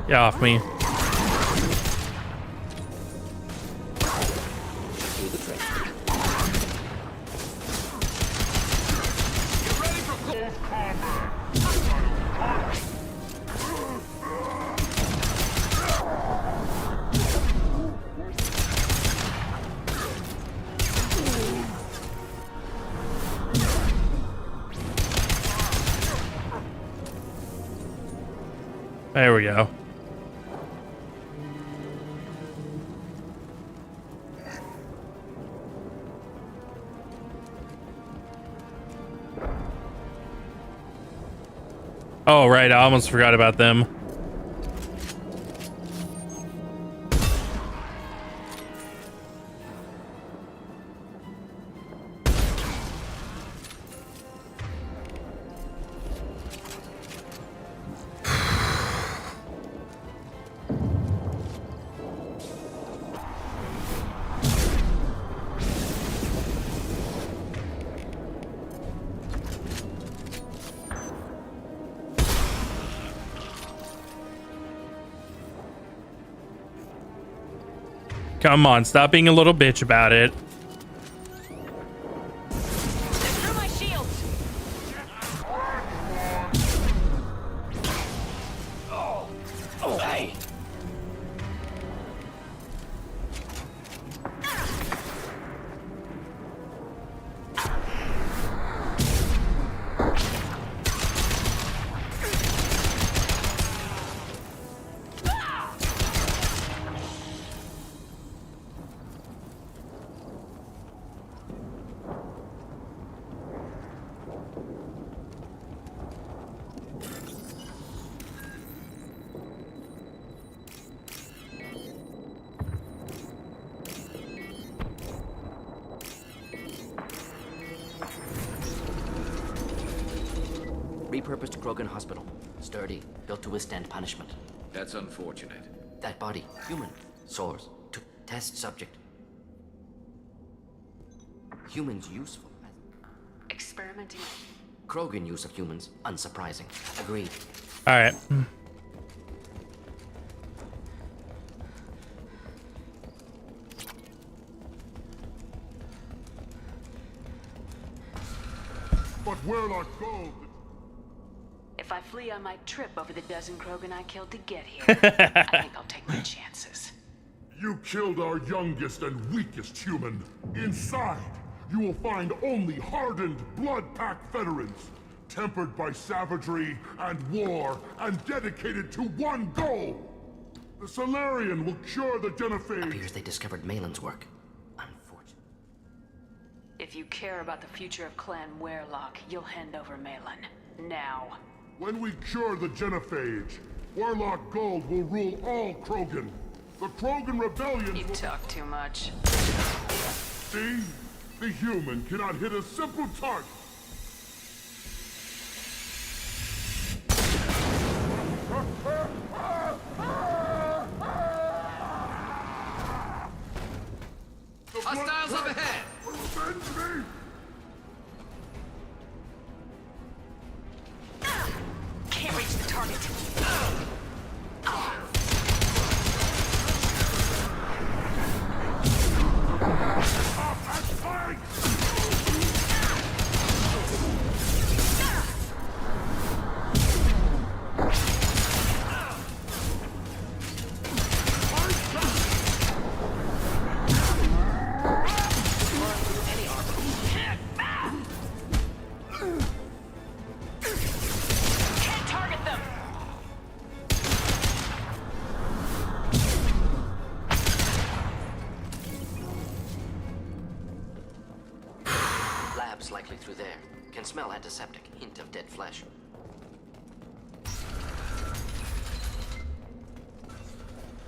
Get off me. There we go. Oh, right. I almost forgot about them. Come on, stop being a little bitch about it. Repurposed Krogan Hospital. Sturdy, built to withstand punishment. That's unfortunate. That body, human. Source, to test subject. Humans useful. Experimenting. Krogan use of humans, unsurprising. Agreed. All right. But where'll I go? If I flea, I might trip over the dozen Krogan I killed to get here. I think I'll take my chances. You killed our youngest and weakest human. Inside, you will find only hardened, blood-packed veterans, tempered by savagery and war, and dedicated to one goal. The Solarian will cure the genophage. Appears they discovered Malin's work. If you care about the future of Clan Werelock, you'll hand over Malin. Now. When we cure the genophage, Warlock Gold will rule all Krogan. The Krogan rebellion. You talk too much. See? The human cannot hit a simple target. Hostiles up ahead! Avenge me! Can't reach the target. Likely through there. Can smell antiseptic. Hint of dead flesh.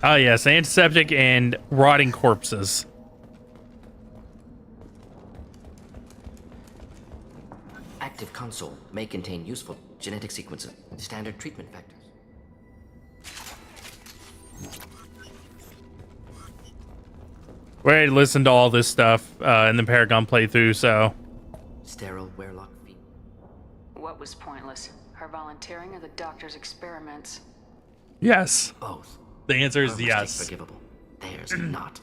Oh yes, antiseptic and rotting corpses. Active console may contain useful genetic sequences. Standard treatment vectors. We already listened to all this stuff in the Paragon playthrough, so... Sterile Werelock feet. What was pointless? Her volunteering or the doctor's experiments? Yes. Both. The answer is Her yes. forgivable. Theirs not.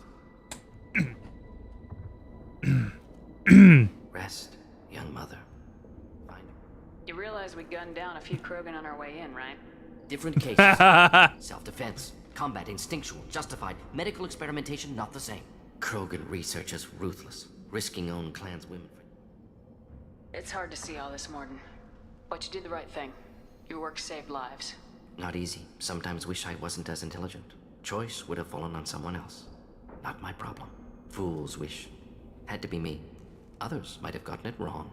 Rest, young mother. Find her. You realize we gunned down a few Krogan on our way in, right? Different cases. Self-defense, combat, instinctual, justified. Medical experimentation, not the same. Krogan researchers ruthless, risking own clan's women for... It's hard to see all this, Morden. But you did the right thing. Your work saved lives. Not easy. Sometimes wish I wasn't as intelligent. Choice would have fallen on someone else. Not my problem. Fool's wish. Had to be me. Others might have gotten it wrong.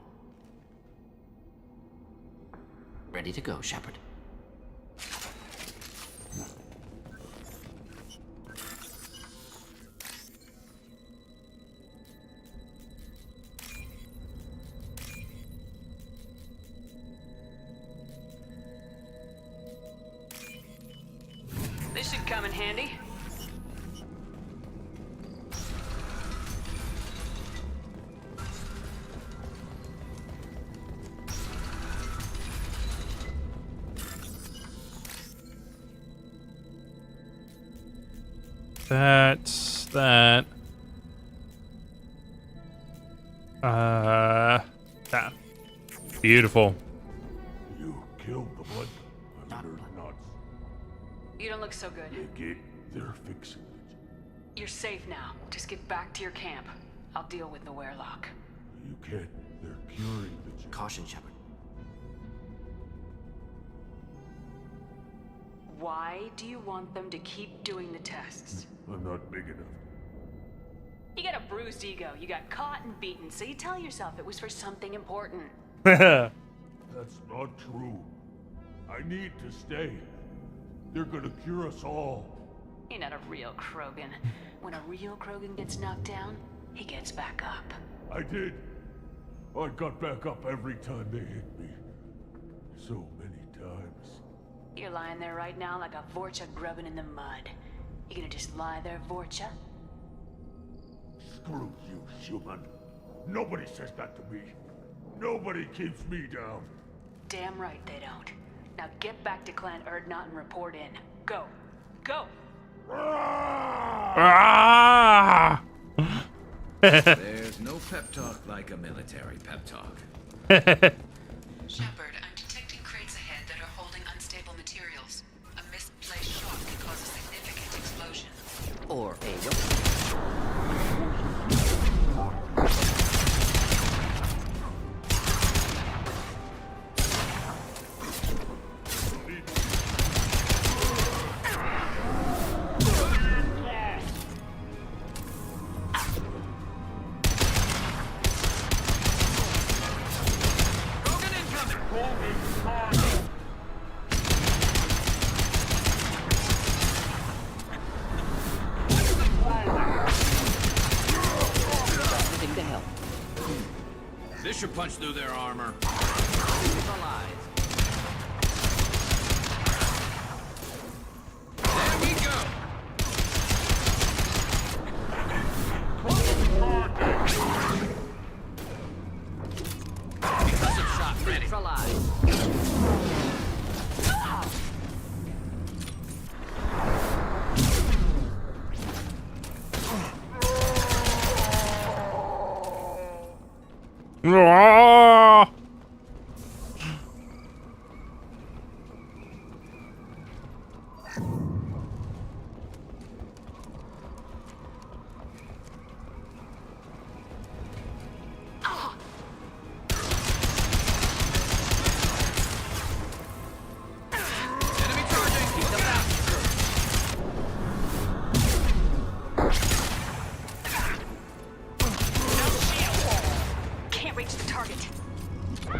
Ready to go, Shepard. This should come in handy. That's that. That. Beautiful. You killed the blood. Not. You don't look so good. They're fixing it. You're safe now. Just get back to your camp. I'll deal with the Werelock. You can't. They're curing the... Caution, Shepard. Why do you want them to keep doing the tests? I'm not big enough. You got a bruised ego. You got caught and beaten, so you tell yourself it was for something important. That's not true. I need to stay. They're gonna cure us all. You're not a real Krogan. When a real Krogan gets knocked down, he gets back up. I did. I got back up every time they hit me. So many times. You're lying there right now like a Vorcha grubbing in the mud. You gonna just lie there, Vorcha? Screw you, human. Nobody says that to me. Nobody keeps me down. Damn right they don't. Now get back to Clan Erdnot and report in. Go. Go! Ah! There's no pep talk like a military pep talk. Shepard, I'm detecting crates ahead that are holding Or a This should punch through their armor. There we go. Concussive shot ready. Ah! Enemy charging. Keep them out. Can't reach the target.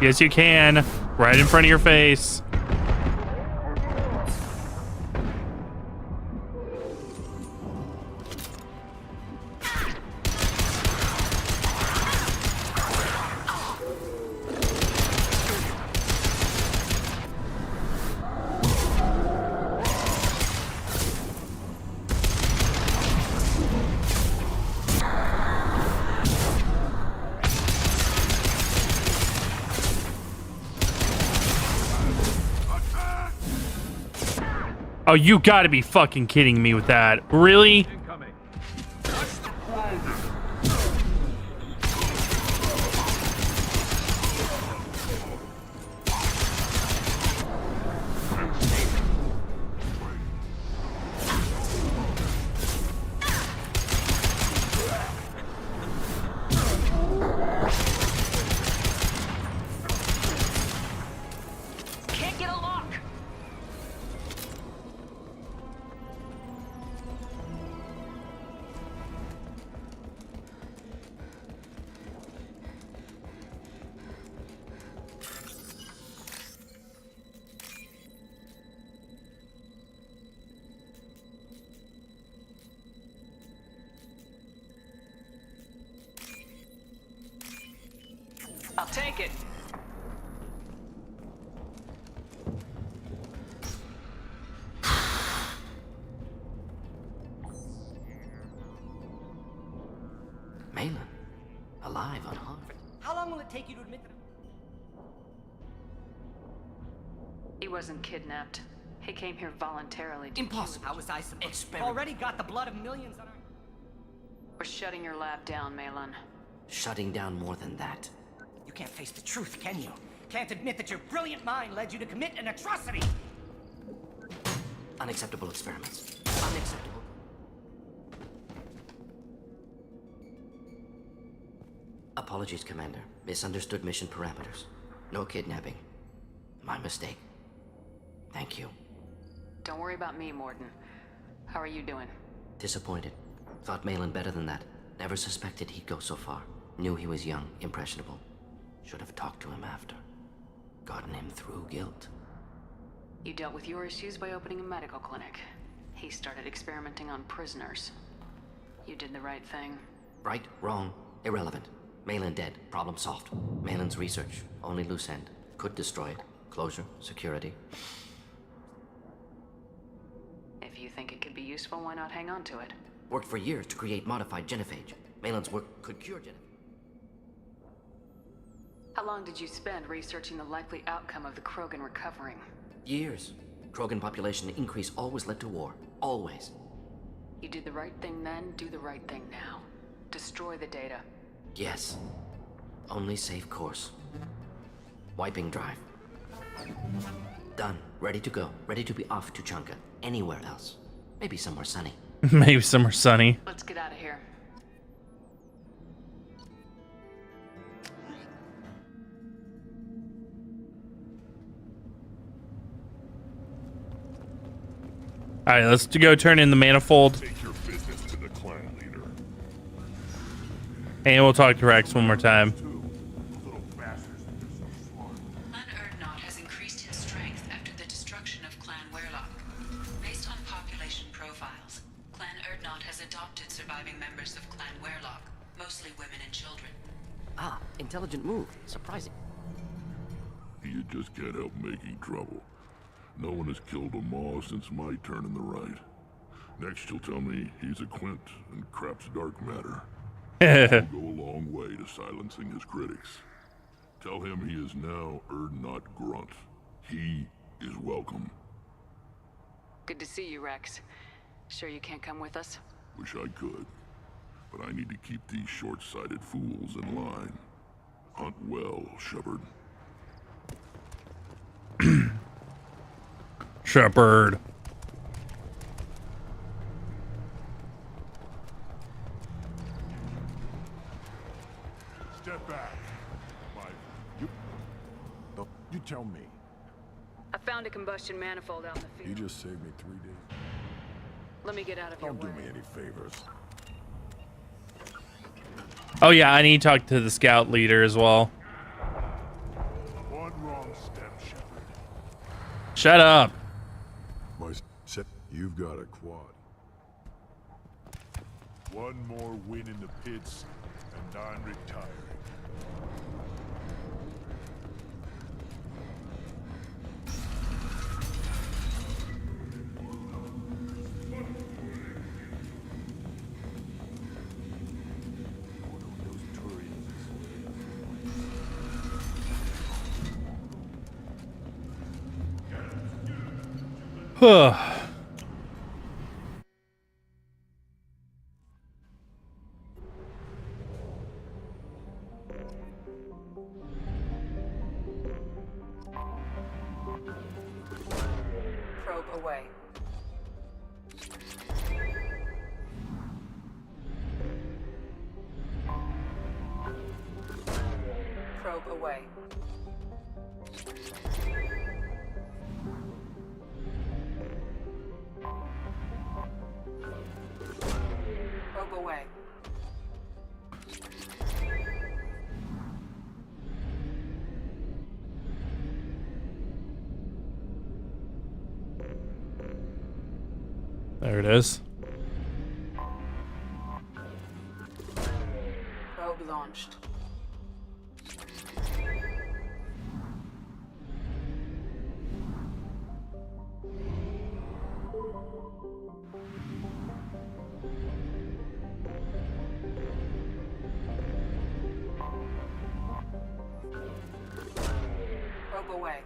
Yes, you can. Right in front of your face. Oh, you gotta be fucking kidding me with that. Really? Can't get a lock. I'll take it. Malin, alive, unharmed. How long will it take you to admit that? He wasn't kidnapped. He came here voluntarily. Impossible. How was I supposed to? Already got the blood of millions on our... We're shutting your lab down, Malin. Shutting down more than that. You can't face the truth, can you? Can't admit that your brilliant mind led you to commit an atrocity! Unacceptable experiments. Unacceptable. Apologies, Commander. Misunderstood mission parameters. No kidnapping. My mistake. Thank you. Don't worry about me, Morden. How are you doing? Disappointed. Thought Malin better than that. Never suspected he'd go so far. Knew he was young, impressionable. Should have talked to him after. Gotten him through guilt. You dealt with your issues by opening a medical clinic. He started experimenting on prisoners. You did the right thing. Right, wrong, irrelevant. Malin dead, problem solved. Malin's research, only loose end. Could destroy it. Closure, security. If you think it could be useful, why not hang on to it? Worked for years to create modified genophage. Malin's work could cure genophage. How long did you spend researching the likely outcome of the Krogan recovering? Years. Krogan population increase always led to war. Always. You did the right thing then, do the right thing now. Destroy the data. Yes. Only safe course. Wiping drive. Done. Ready to go. Ready to be off to Chanka. Anywhere else. Maybe somewhere sunny. Maybe somewhere sunny. Let's get out of here. All right, let's go turn in the manifold. Take your business to the clan leader. And we'll talk to Rex one more time. Clan Erdnot has increased in strength after the destruction of Clan Werlock. Based on population profiles, Clan Erdnot has adopted surviving members of Clan Werlock, mostly women and children. Ah, intelligent move. Surprising. You just can't help making trouble. No one has killed a Maw since my turn in the right. Next you'll tell me he's a Quint and crap's dark matter. Will go a long way to silencing his critics. Tell him he is now Erdnot Grunt. He is welcome. Good to see you, Rex. Sure you can't come with us? Wish I could, but I need to keep these short-sighted fools in line. Hunt well, Shepard. Shepard. Step back. You tell me. I found a combustion manifold out in the You field. just saved me 3 days. Let me get out of your Don't do way. me any favors. Oh yeah, I need to talk to the scout leader as well. One wrong step, Shepard. Shut up. You've got a quad. One more win in the pits, and I'm retiring. Probe away. Probe away. Probe away. There it is. Probe launched. Probe away.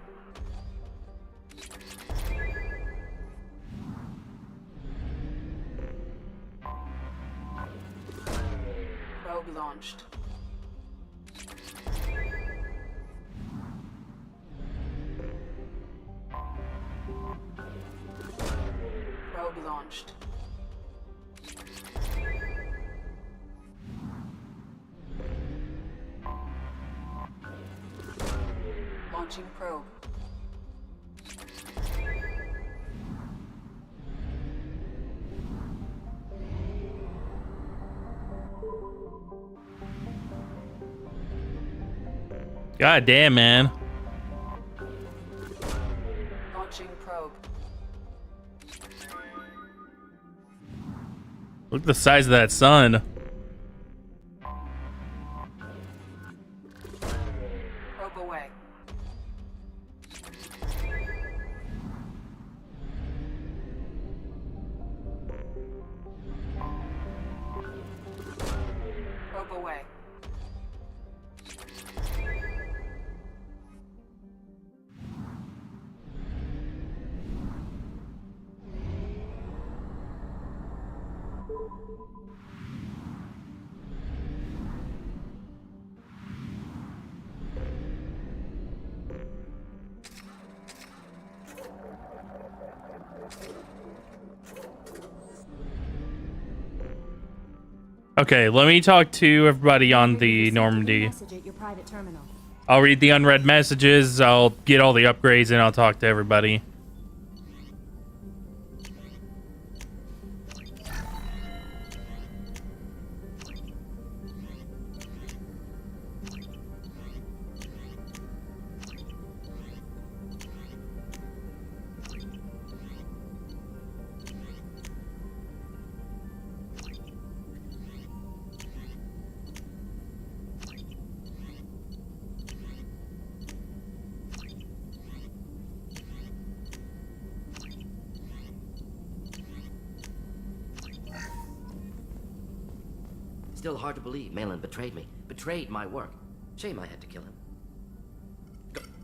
Probe launched. Probe launched. Launching probe. God damn, man. Launching probe. Look at the size of that sun. Probe away. Probe away. Okay, let me talk to everybody on the Normandy. I'll read the unread messages, I'll get all the upgrades, and I'll talk to everybody. Still hard to believe Malin betrayed me. Betrayed my work. Shame I had to kill him.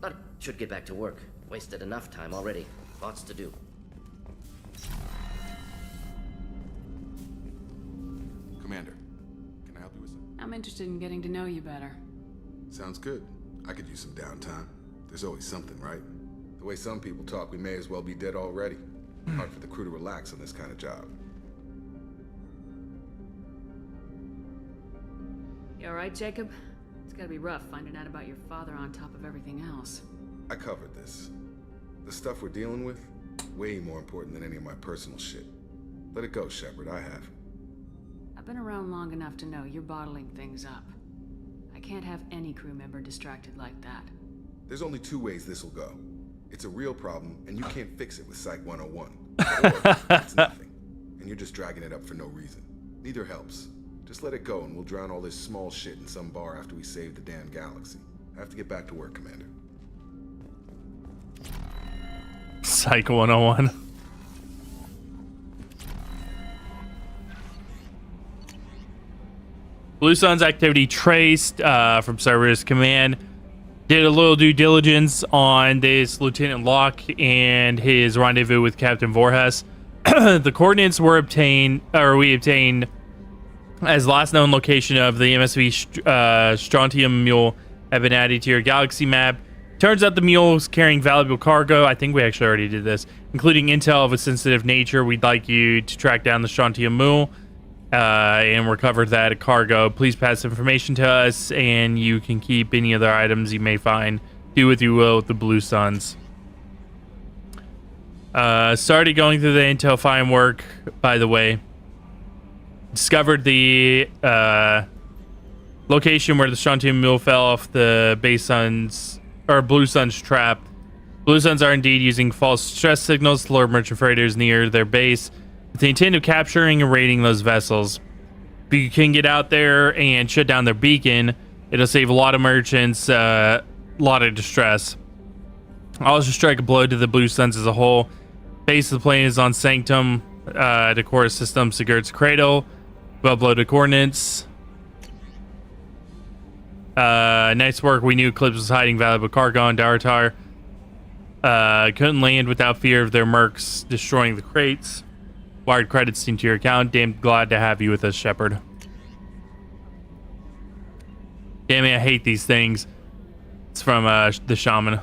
But should get back to work. Wasted enough time already. Lots to do. Commander, can I help you with something? I'm interested in getting to know you better. Sounds good. I could use some downtime. There's always something, right? The way some people talk, we may as well be dead already. Hard for the crew to relax on this kind of job. You alright, Jacob? It's gotta be rough finding out about your father on top of everything else. I covered this. The stuff we're dealing with, way more important than any of my personal shit. Let it go, Shepard, I have. I've been around long enough to know you're bottling things up. I can't have any crew member distracted like that. There's only two ways this will go. It's a real problem, and you can't fix it with Psych 101. Or it's nothing, and you're just dragging it up for no reason. Neither helps. Just let it go, and we'll drown all this small shit in some bar after we save the damn galaxy. I have to get back to work, Commander. Psych 101. Blue Sun's activity traced from Cerberus Command. Did a little due diligence on this Lieutenant Locke and his rendezvous with Captain Voorhis. The coordinates were obtained, or we obtained, as last known location of the MSV Strontium Mule have been added to your galaxy map. Turns out the mule is carrying valuable cargo. I think we actually already did this, including intel of a sensitive nature. We'd like you to track down the Strontium Mule and recover that cargo. Please pass information to us, and you can keep any other items you may find. Do what you will with the Blue Suns. Started going through the intel fine work, by the way. Discovered the location where the Strontium Mule fell off the base sun's, or Blue Sun's trap. Blue Suns are indeed using false stress signals to lure merchant freighters near their base with the intent of capturing and raiding those vessels. If you can get out there and shut down their beacon, it'll save a lot of merchants, a lot of distress. I'll also strike a blow to the Blue Suns as a whole. Base of the plane is on Sanctum, Decora System, Sigurd's Cradle. Uploaded coordinates. Nice work. We knew Eclipse was hiding valuable cargo on Daratar. Couldn't land without fear of their mercs destroying the crates. Wired credits into your account. Damn glad to have you with us, Shepard. Damn it, I hate these things. It's from the shaman.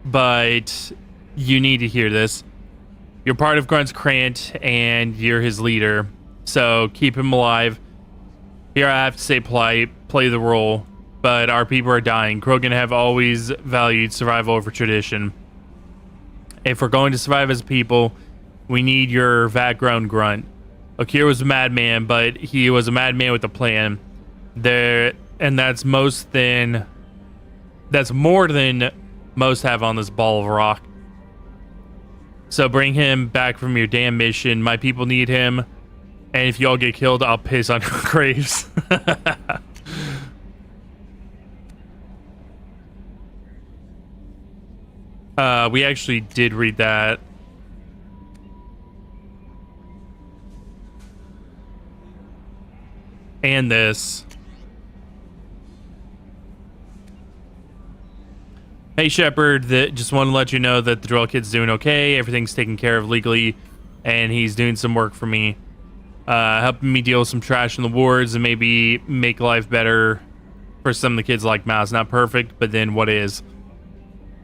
But you need to hear this. You're part of Grunt's Krant, and you're his leader. So keep him alive. Here I have to say polite, play the role, but our people are dying. Krogan have always valued survival over tradition. If we're going to survive as a people, we need your vat-grown Grunt. Okir was a madman, but he was a madman with a plan. That's more than most have on this ball of rock. So bring him back from your damn mission. My people need him. And if y'all get killed, I'll piss on your graves. We actually did read that. And this. Hey, Shepard, just want to let you know that the Drill Kid's doing okay. Everything's taken care of legally, and he's doing some work for me. Helping me deal with some trash in the wards and maybe make life better for some of the kids like Mouse. Not perfect, but then what is?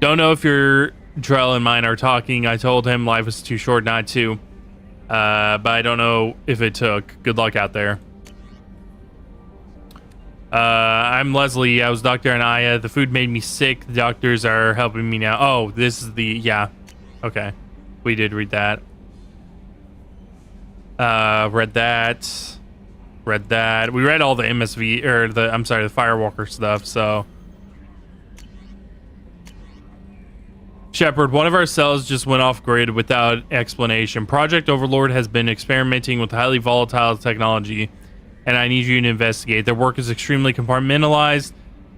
Don't know if your Drell and mine are talking. I told him life was too short not to. But I don't know if it took. Good luck out there. I'm Leslie. I was Dr. Anaya. The food made me sick. The doctors are helping me now. Oh, this is the... Yeah. Okay. We did read that. Read that. Read that. We read all the MSV... Or the... I'm sorry, the Firewalker stuff, so... Shepard, one of our cells just went off grid without explanation. Project Overlord has been experimenting with highly volatile technology, and I need you to investigate. Their work is extremely compartmentalized,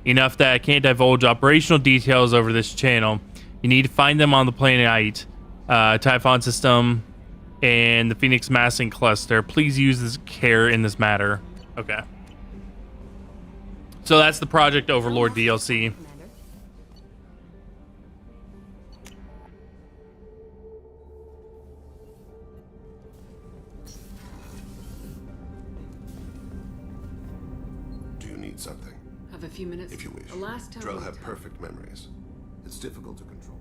enough that I can't divulge operational details over this channel. You need to find them on the planet Typhon system and the Phoenix Massing Cluster. Please use this care in this matter. Okay. So that's the Project Overlord DLC. Something. Have a few minutes. If you wish. The last time Drell have perfect memories. It's difficult to control.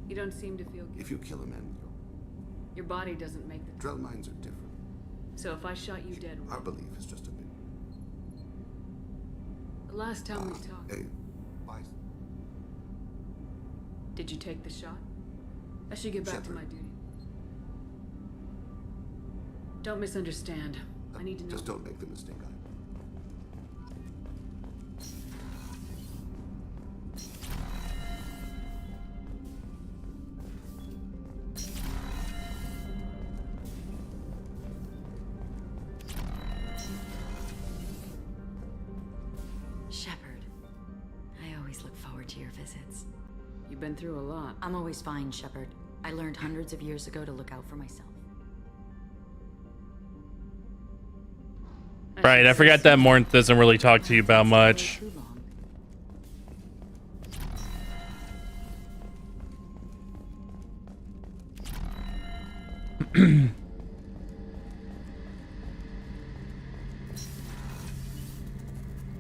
You don't seem to feel good. If you kill a man, your body doesn't make the... Drell minds are different. So if I shot you dead... Our belief is just a bit... The last time we talked... Hey, did you take the shot? I should get back to my duty. Don't misunderstand. I need to know. Just don't make the mistake Shepard, I always look forward to your visits. You've been through a lot. I'm always fine, Shepard. I learned hundreds of years ago to look out for myself. Right, I forgot that Morn doesn't really talk to you about much.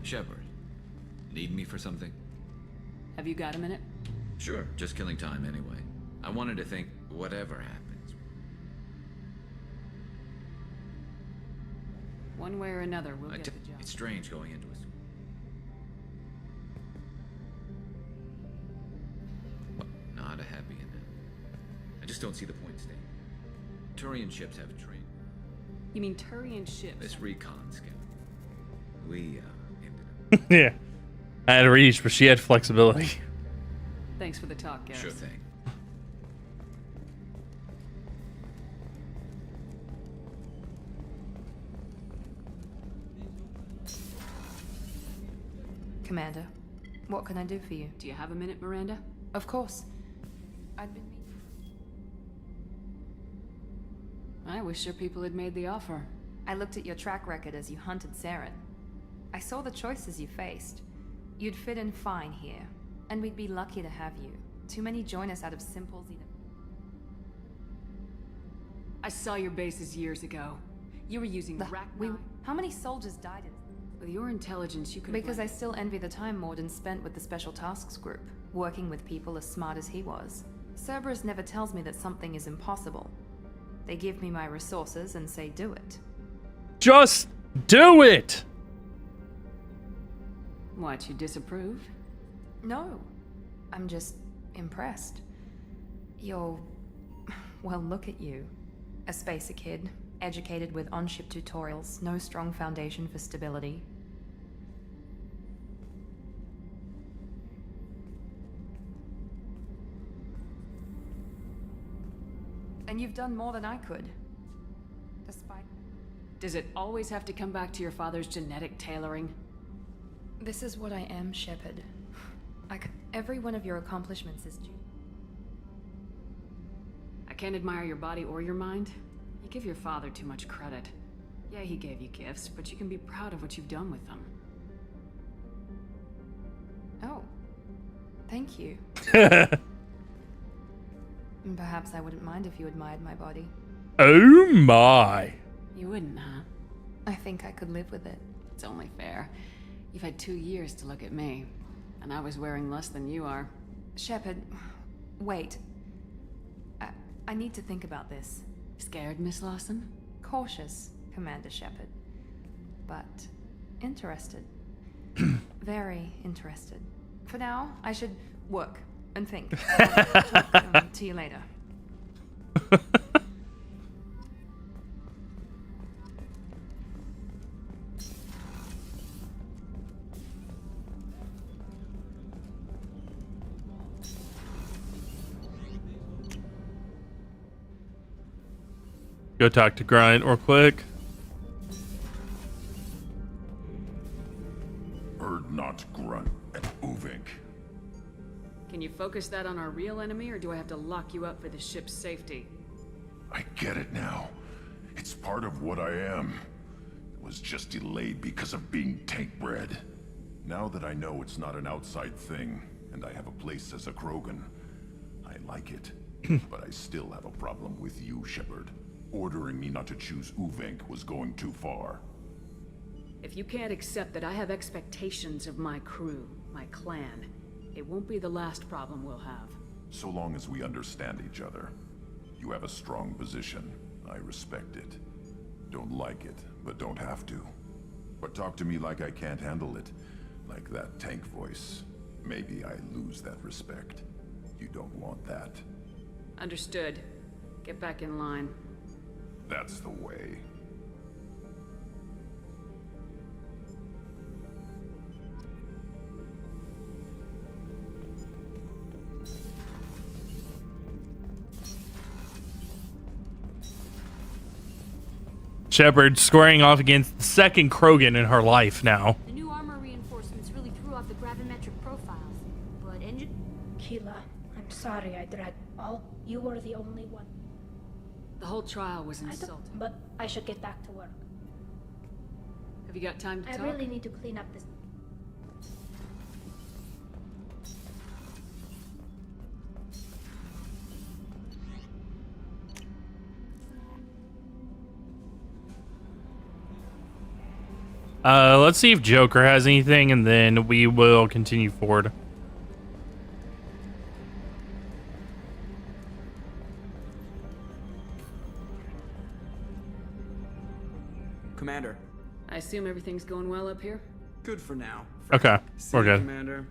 Shepard, need me for something? Have you got a minute? Sure, just killing time anyway. I wanted to think, whatever happens. One way or another, we'll get the job. It's strange going into a... Well, not a happy ending. I just don't see the point staying. Turian ships have trained. You mean Turian ships? This recon scout. We, Yeah. I had reach, but she had flexibility. Thanks for the talk, Garrus. Sure thing. Commander, what can I do for you? Do you have a minute, Miranda? Of course. I'd been... I wish your people had made the offer. I looked at your track record as you hunted Saren. I saw the choices you faced. You'd fit in fine here, and we'd be lucky to have you. Too many join us out of simples either. I saw your bases years ago. You were using How many soldiers died in... With your intelligence, you could... Because I still envy the time Morden spent with the Special Tasks Group, working with people as smart as he was. Cerberus never tells me that something is impossible. They give me my resources and say do it. Just do it! What, you disapprove? No. I'm just impressed. You're... Well, look at you. A spacer kid, educated with on-ship tutorials, no strong foundation for stability. And you've done more than I could. Despite... Does it always have to come back to your father's genetic tailoring? This is what I am, Shepard. Every one of your accomplishments is due. I can't admire your body or your mind. You give your father too much credit. Yeah, he gave you gifts, but you can be proud of what you've done with them. Oh. Thank you. Perhaps I wouldn't mind if you admired my body. Oh my. You wouldn't, huh? I think I could live with it. It's only fair. You've had 2 years to look at me, and I was wearing less than you are. Shepard, wait. I need to think about this. Scared, Miss Lawson? Cautious. Commander Shepard. But interested. Very interested. For now, I should work and think. I'll talk to you later. Go talk to Grind real quick. Not Grunt and Uvink. Can you focus that on our real enemy, or do I have to lock you up for the ship's safety? I get it now. It's part of what I am. It was just delayed because of being tank bred. Now that I know it's not an outside thing, and I have a place as a Krogan, I like it. But I still have a problem with you, Shepard. Ordering me not to choose Uvink was going too far. If you can't accept that I have expectations of my crew, my clan, it won't be the last problem we'll have. So long as we understand each other. You have a strong position. I respect it. Don't like it, but don't have to. But talk to me like I can't handle it. Like that tank voice. Maybe I lose that respect. You don't want that. Understood. Get back in line. That's the way. Shepard squaring off against the second Krogan in her life now. The new armor reinforcements really threw off the gravimetric profiles, but engine... Keela, I'm sorry I dread all. You were the only one. The whole trial was insulting. But I should get back to work. Have you got time to I talk? really need to clean up this... Let's see if Joker has anything, and then we will continue forward. Commander. I assume everything's going well up here? Good for now. Okay, See we're you, good. Commander.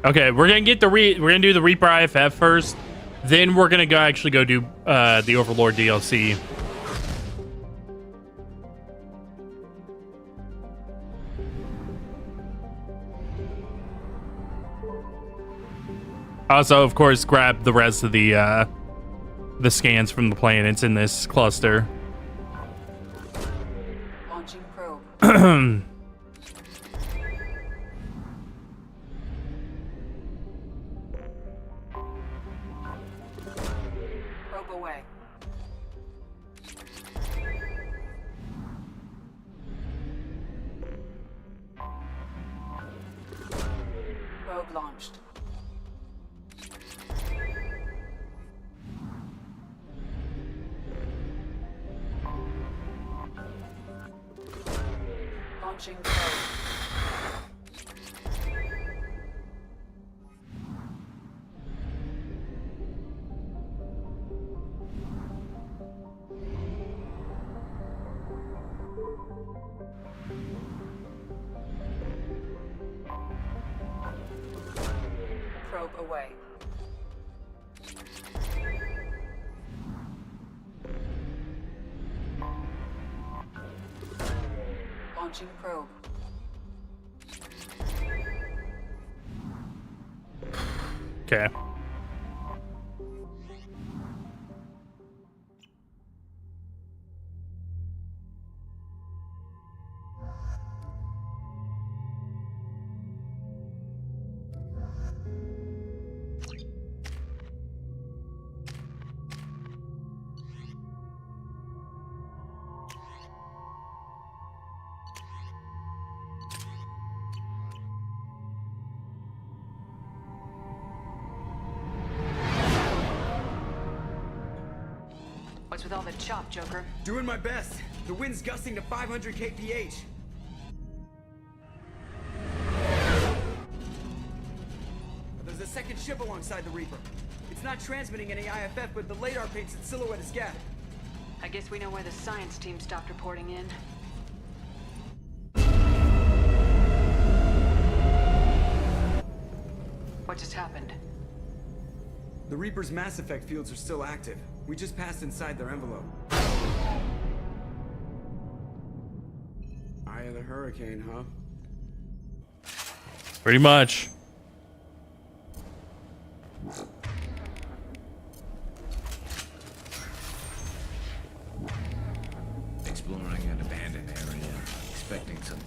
Okay, we're gonna get we're gonna do the Reaper IFF first, then we're gonna actually go do the Overlord DLC. Also, of course, grab the rest of the scans from the planets in this cluster. Launching probe. Probe away. Probe launched. Launching probe. Probe away. Launching probe. Okay. with all the chop, Joker? Doing my best. The wind's gusting to 500 kph. There's a second ship alongside the Reaper. It's not transmitting any IFF, but the radar paints its silhouette as Geth. I guess we know why the science team stopped reporting in. What just happened? The Reaper's Mass Effect fields are still active. We just passed inside their envelope. Eye of the Hurricane, huh? Pretty much. Exploring an abandoned area, expecting something.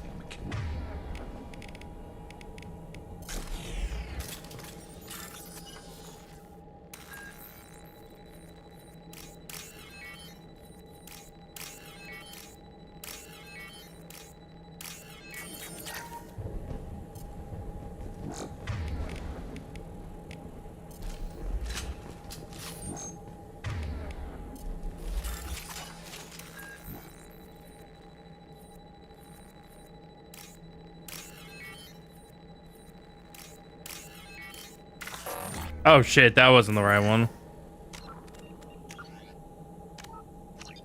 Oh shit, that wasn't the right one.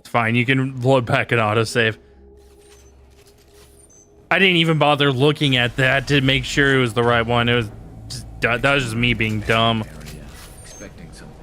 It's fine, you can load back an autosave. I didn't even bother looking at that to make sure it was the right one. It was just, that was just me being dumb. Expecting something.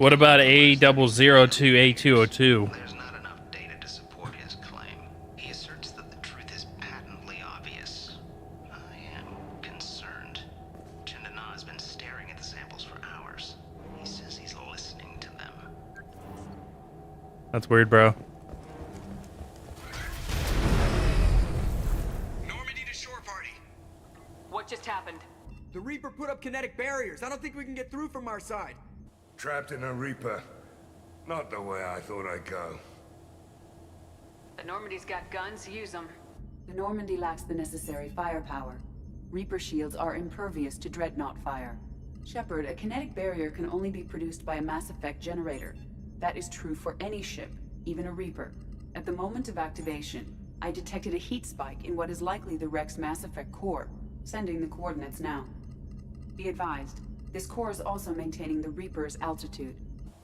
What about A00d to A202? There's not enough data to support his claim. He asserts that the truth is patently obvious. I am concerned. Chandana has been staring at the samples for hours. He says he's listening to them. That's weird, bro. Normandy to shore party. What just happened? The Reaper put up kinetic barriers. I don't think we can get through from our side. Trapped in a Reaper. Not the way I thought I'd go. The Normandy's got guns, use them. The Normandy lacks the necessary firepower. Reaper shields are impervious to dreadnought fire. Shepard, a kinetic barrier can only be produced by a Mass Effect generator. That is true for any ship, even a Reaper. At the moment of activation, I detected a heat spike in what is likely the Wreck's Mass Effect core, sending the coordinates now. Be advised, this core is also maintaining the Reaper's altitude.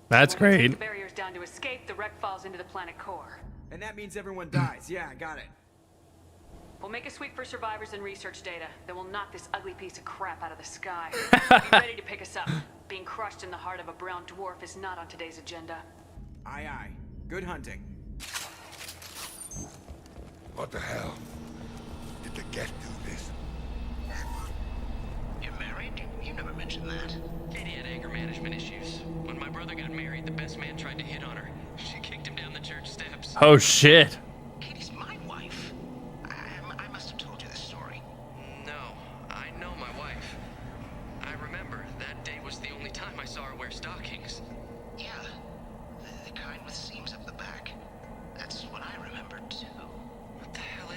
That's When we take great. the barriers down to escape, the wreck falls into the planet core. And that means everyone dies. Yeah, I got it. We'll make a sweep for survivors and research data. Then we'll knock this ugly piece of crap out of the sky. Be ready to pick us up. Being crushed in the heart of a brown dwarf is not on today's agenda. Aye, aye. Good hunting. What the hell? Did the Geth do this? You're married? You never mentioned that. Katie had anger management issues. When my brother got married, the best man tried to hit on her. She kicked him down the church steps. Oh shit. Katie's my wife. I must have told you this story. No, I know my wife. I remember that day was the only time I saw her wear stockings. Yeah, the kind with seams up the back. That's what I remember too. What the hell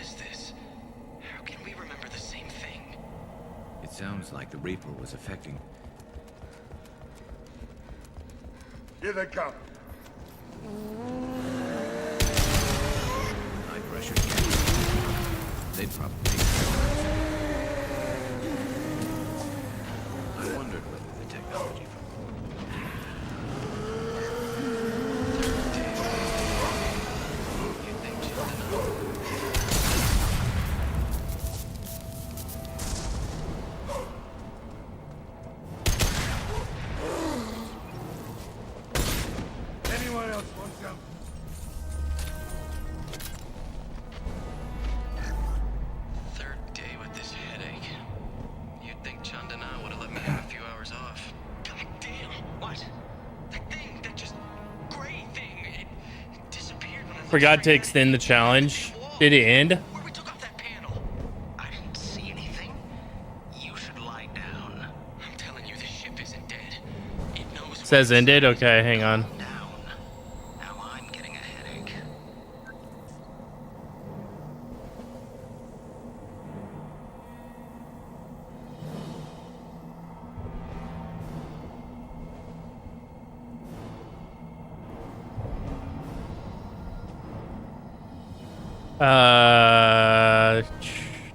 It sounds like the Reaper was affecting... Here they come. High pressure cannon. They'd probably... I wondered whether the technology from... Anyone else want some? Third day with this headache. You'd think Chandana would have let me have a few hours off. God damn! What? That thing, that just gray thing, it disappeared when I Forgot to extend the challenge. Did it end? I didn't see anything. You should lie down. I'm telling you, this ship isn't dead. It knows. Says ended? Okay, hang on. Now I'm getting a headache.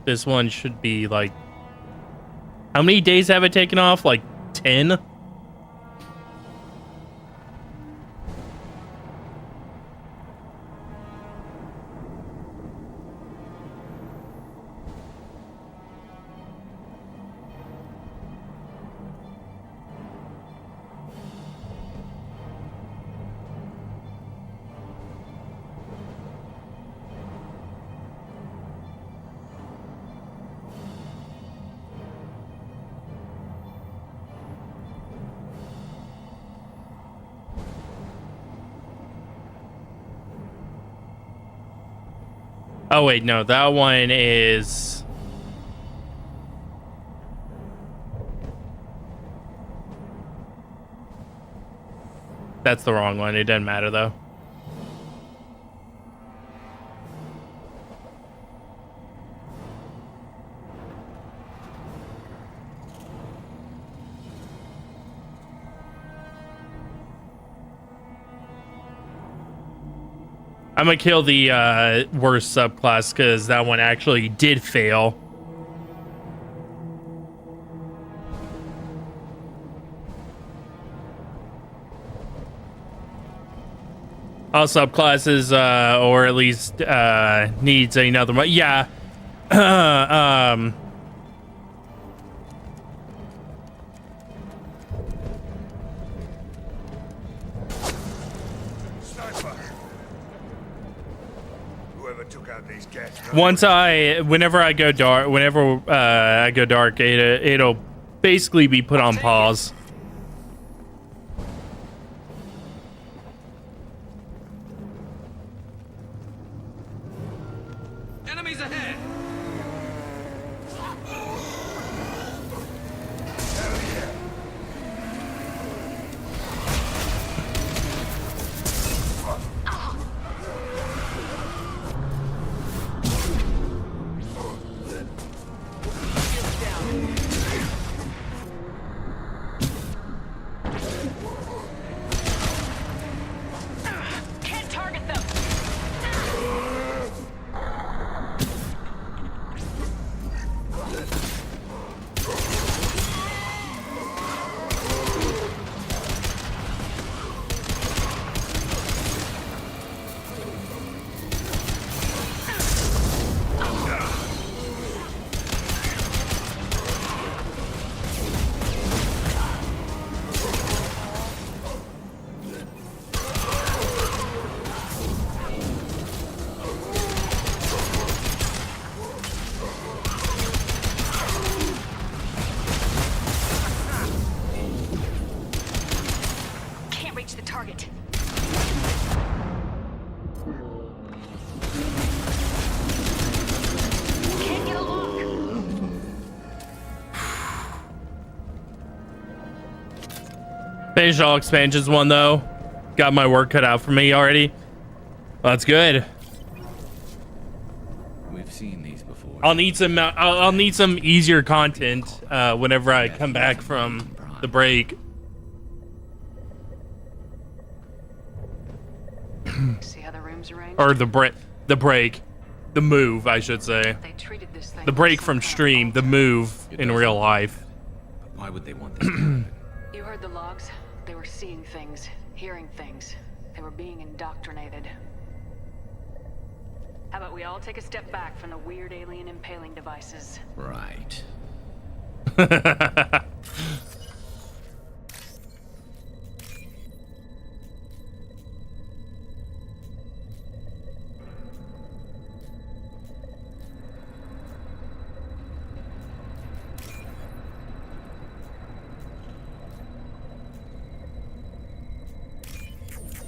This one should be like... How many days have I taken off? Like 10? Oh wait, no, that one is... That's the wrong one. It doesn't matter though. I'm gonna kill the worst subclass because that one actually did fail. All subclasses, or at least needs another one. Yeah. Whenever I go dark, it'll basically be put on pause. Enemies ahead! Can't target them! Can't reach the target. Can't get a lock. Finished all expansions one though. Got my work cut out for me already. Well, that's good. We've seen these before. I'll need some easier content whenever I come back from the break. See how the room's arranged? Or the break. The move, I should say. They treated this thing The break from stream, the move in real life. Why would they want this to happen? You heard the logs. They were seeing things, hearing things. They were being indoctrinated. How about we all take a step back from the weird alien impaling devices? Right.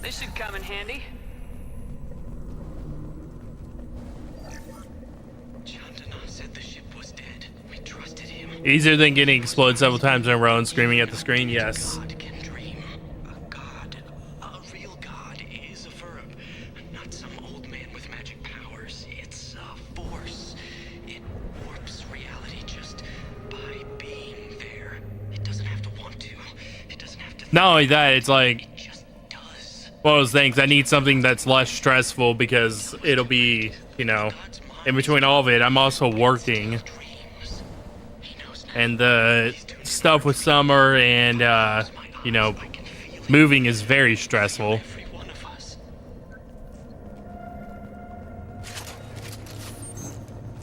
This should come in handy. Chandana said the ship was dead. We trusted him. Easier than getting exploded several times in a row and screaming at the screen, yes. A real god is a verb, not some old man with magic powers. It's a force. It warps reality just by being there. It doesn't have to want to. It doesn't have to. Not only that, it's like one of those things. I need something that's less stressful because it'll be, you know, in between all of it, I'm also working. And the stuff with Summer and, you know, moving is very stressful.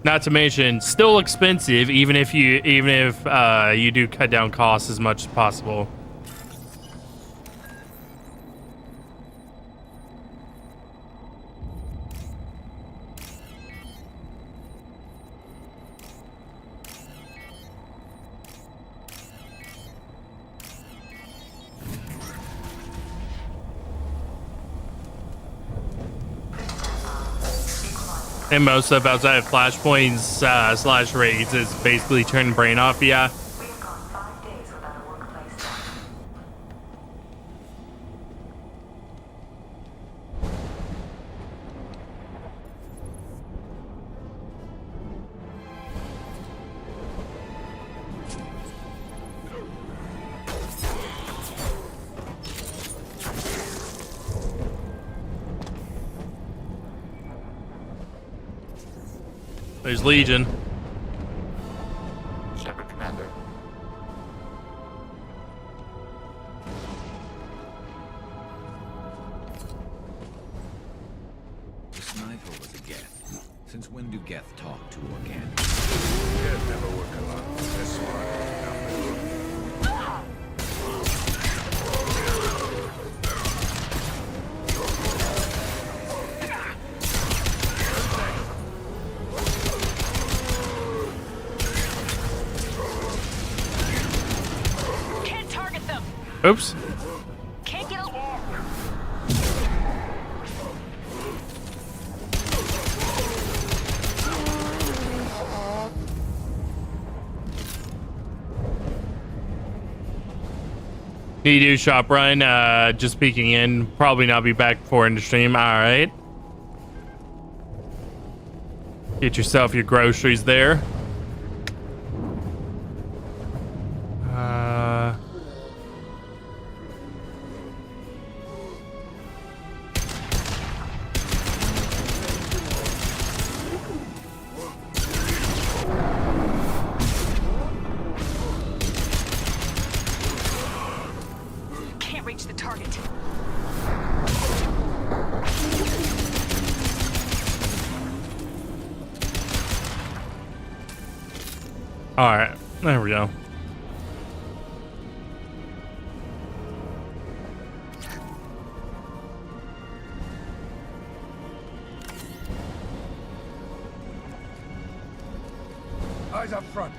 Not to mention, still expensive, even if you do cut down costs as much as possible. And most stuff outside of flashpoints slash raids is basically turning brain off, yeah. There's Legion. Shepard, Commander. The sniper was a Geth. Since when do Geth talk to organic? Geth never work alone. They're smart. Oops. Can't get along. You do shop run, just peeking in, probably not be back before in the stream. Alright. Get yourself your groceries there. Alright, there we go. Eyes up front.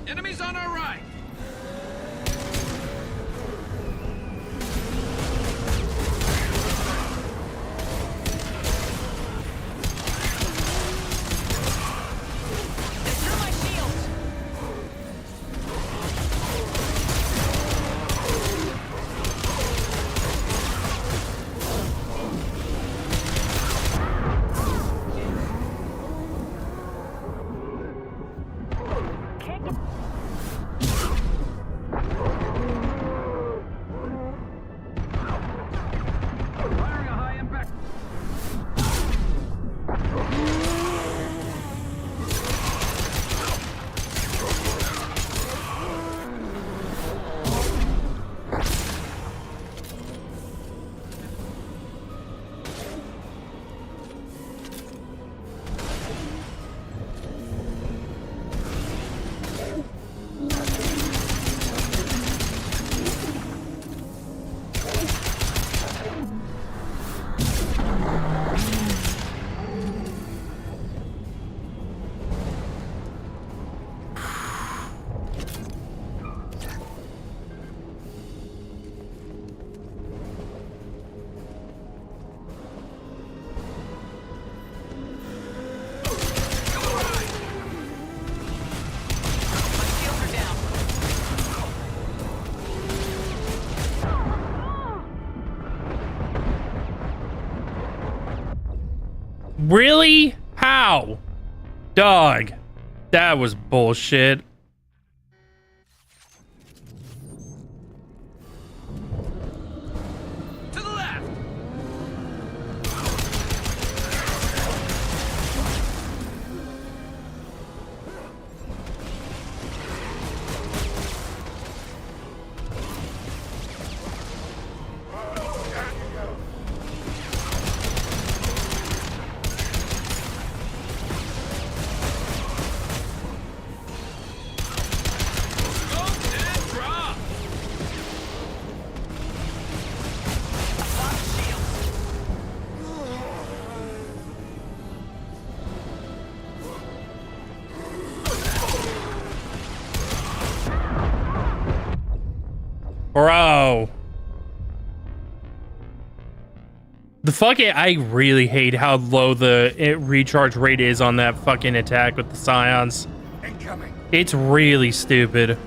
Enemies on our right! Really? How? Dog. That was bullshit. To the left! Bro. The fucking, I really hate how low the recharge rate is on that fucking attack with the scions. Incoming. It's really stupid.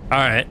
All right.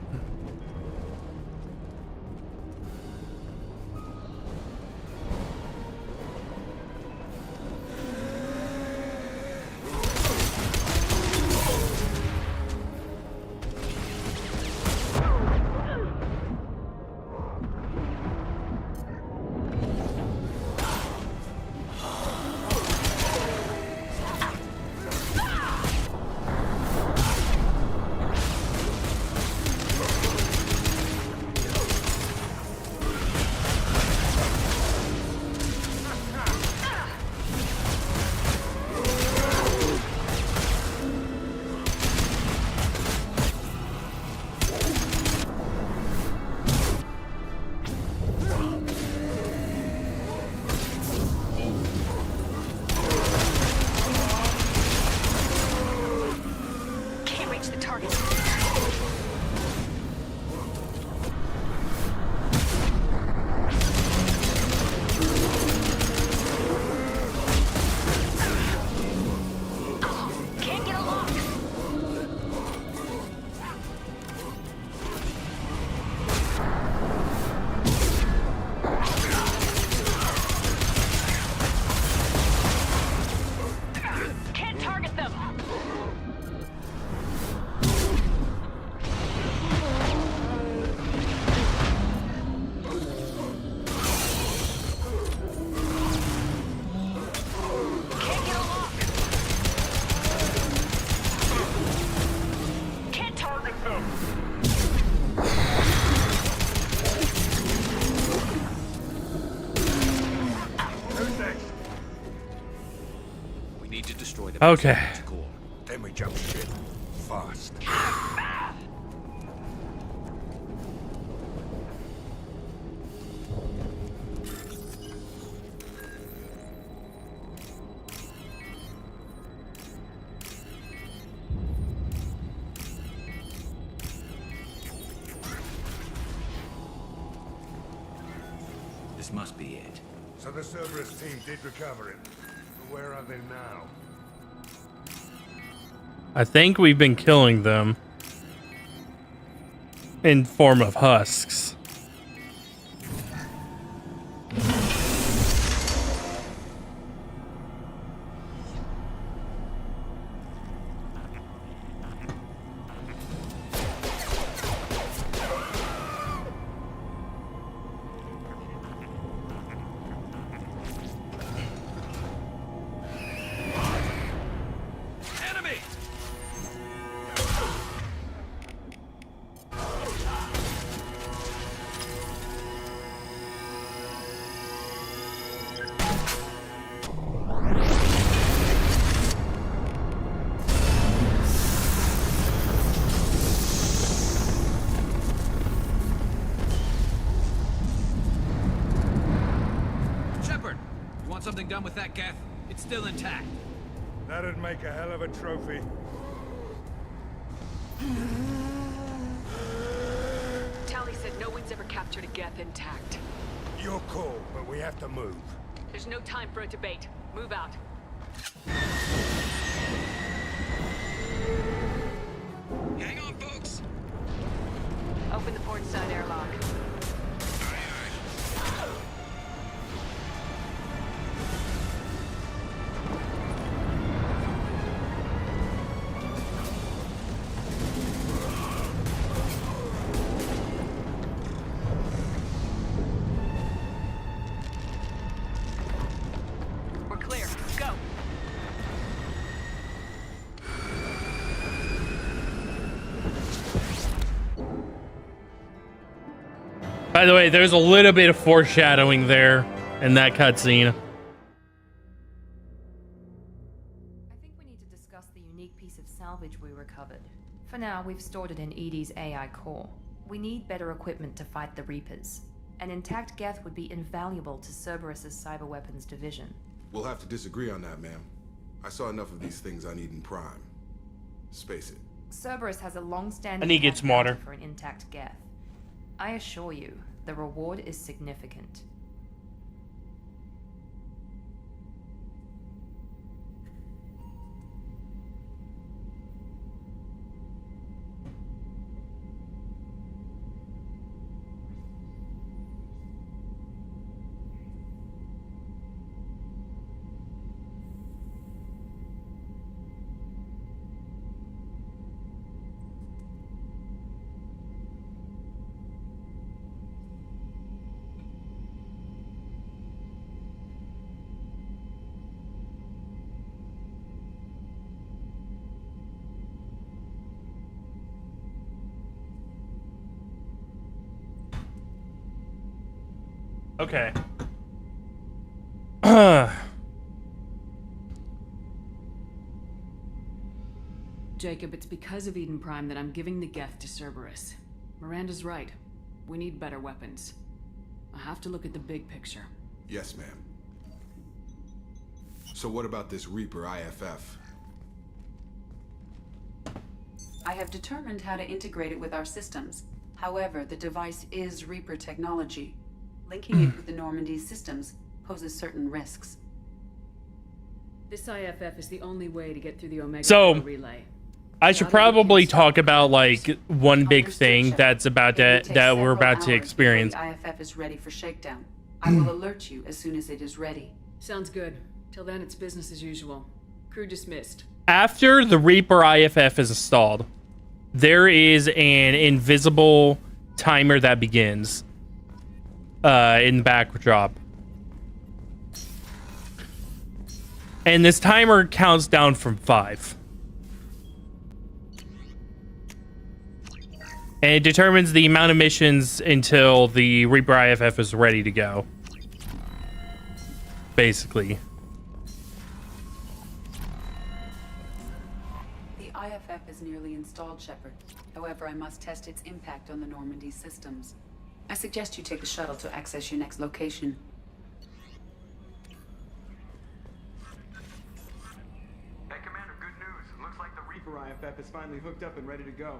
Need to destroy the Okay. core. Then we jump ship. Fast. This must be it. So the Cerberus team did recover him. But where are they now? I think we've been killing them in form of husks. Something done with that geth? It's still intact. That'd make a hell of a trophy. Tally said no one's ever captured a geth intact. Your call, but we have to move. There's no time for a debate. Move out. Hang on, folks. Open the port side airlock. We're clear. Go. By the way, there's a little bit of foreshadowing there in that cutscene. I think we need to discuss the unique piece of salvage we recovered. For now, we've stored it in EDI's AI core. We need better equipment to fight the Reapers. An intact geth would be invaluable to Cerberus's cyber weapons division. We'll have to disagree on that, ma'am. I saw enough of these things on Eden Prime. Space it. Cerberus has a long-standing I need to get cash smarter. bounty for an intact geth. I assure you, the reward is significant. Okay. Jacob, it's because of Eden Prime that I'm giving the geth to Cerberus. Miranda's right. We need better weapons. I have to look at the big picture. Yes, ma'am. So what about this Reaper IFF? I have determined how to integrate it with our systems. However, the device is Reaper technology. Linking it with the Normandy's systems poses certain risks. This IFF is the only way to get through the Omega So, relay. I should probably talk about like one big thing that's about to that we're about to experience. The IFF is ready for shakedown. I will alert you as soon as it is ready. Sounds good. Till then, it's business as usual. Crew dismissed. After the Reaper IFF is installed, there is an invisible timer that begins in the backdrop. And this timer counts down from 5. And it determines the amount of missions until the Reaper IFF is ready to go. Basically. is nearly installed, Shepard. However, I must test its impact on the Normandy systems. I suggest you take the shuttle to access your next location. Hey, Commander, good news. It looks like the Reaper IFF is finally hooked up and ready to go.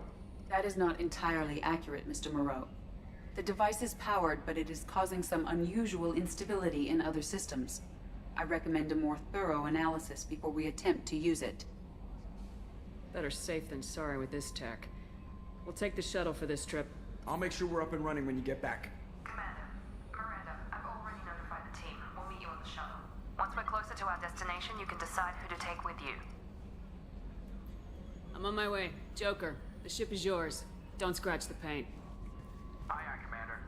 That is not entirely accurate, Mr. Moreau. The device is powered, but it is causing some unusual instability in other systems. I recommend a more thorough analysis before we attempt to use it. Better safe than sorry with this tech. We'll take the shuttle for this trip. I'll make sure we're up and running when you get back. Commander, Miranda, I've already notified the team. We'll meet you on the shuttle. Once we're closer to our destination, you can decide who to take with you. I'm on my way. Joker, the ship is yours. Don't scratch the paint. Aye, aye, Commander.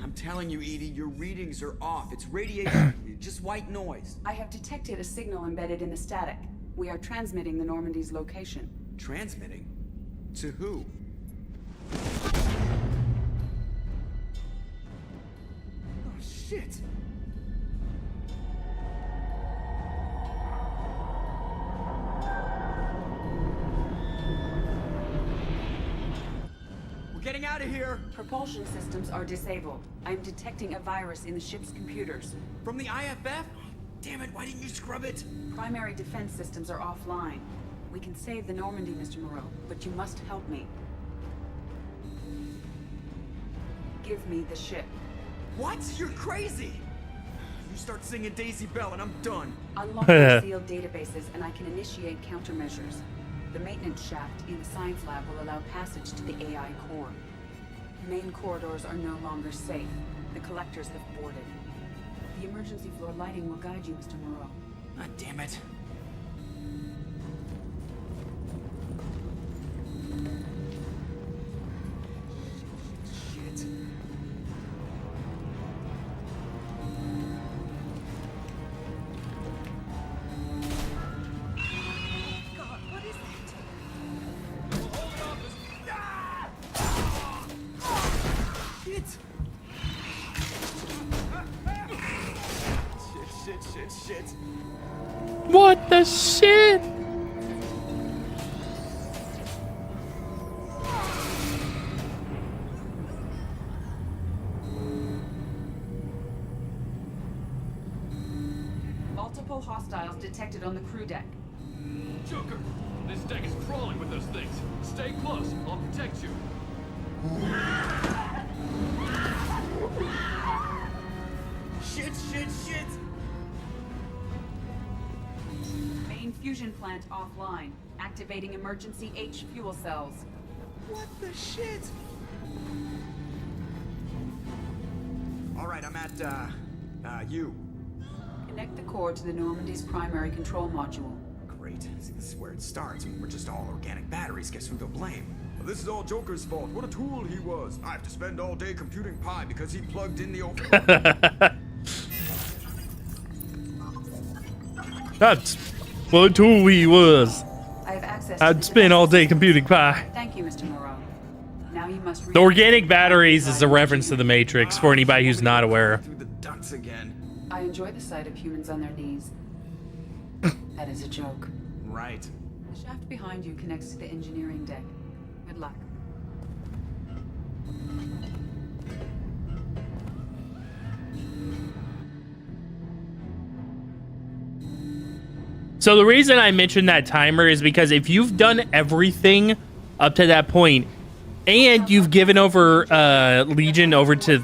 I'm telling you, Edie, your readings are off. It's radiation, just white noise. I have detected a signal embedded in the static. We are transmitting the Normandy's location. Transmitting? To who? Oh, shit! We're getting out of here! Propulsion systems are disabled. I am detecting a virus in the ship's computers. From the IFF? Damn it, why didn't you scrub it? Primary defense systems are offline. We can save the Normandy, Mr. Moreau, but you must help me. Give me the ship. What? You're crazy! You start singing Daisy Bell and I'm done. Unlock the sealed databases and I can initiate countermeasures. The maintenance shaft in the science lab will allow passage to the AI core. Main corridors are no longer safe. The collectors have boarded. The emergency floor lighting will guide you, Mr. Moreau. God damn it. Shit. God, what is that? Shit! Shit. What the shit? Multiple hostiles detected on the crew deck. Joker, this deck is crawling with those things. Stay close. I'll protect you. Shit! Main fusion plant offline. Activating emergency H fuel cells. What the shit? Alright, I'm at, you. Connect the core to the Normandy's primary control module. Great. See, this is where it starts. I mean, we're just all organic batteries. Guess who they'll blame? Well, this is all Joker's fault. What a tool he was. I have to spend all day computing pi because he plugged in the That's what a tool he was. I have access I'd spend all day computing pi. Thank you, Mr. Moreau. Now you must The organic batteries is a reference to the Matrix for anybody who's not aware. through the ducts again. I enjoy the sight of humans on their knees. That is a joke. Right. The shaft behind you connects to the engineering deck. Good luck. So the reason I mentioned that timer is because if you've done everything up to that point, and you've given over Legion over to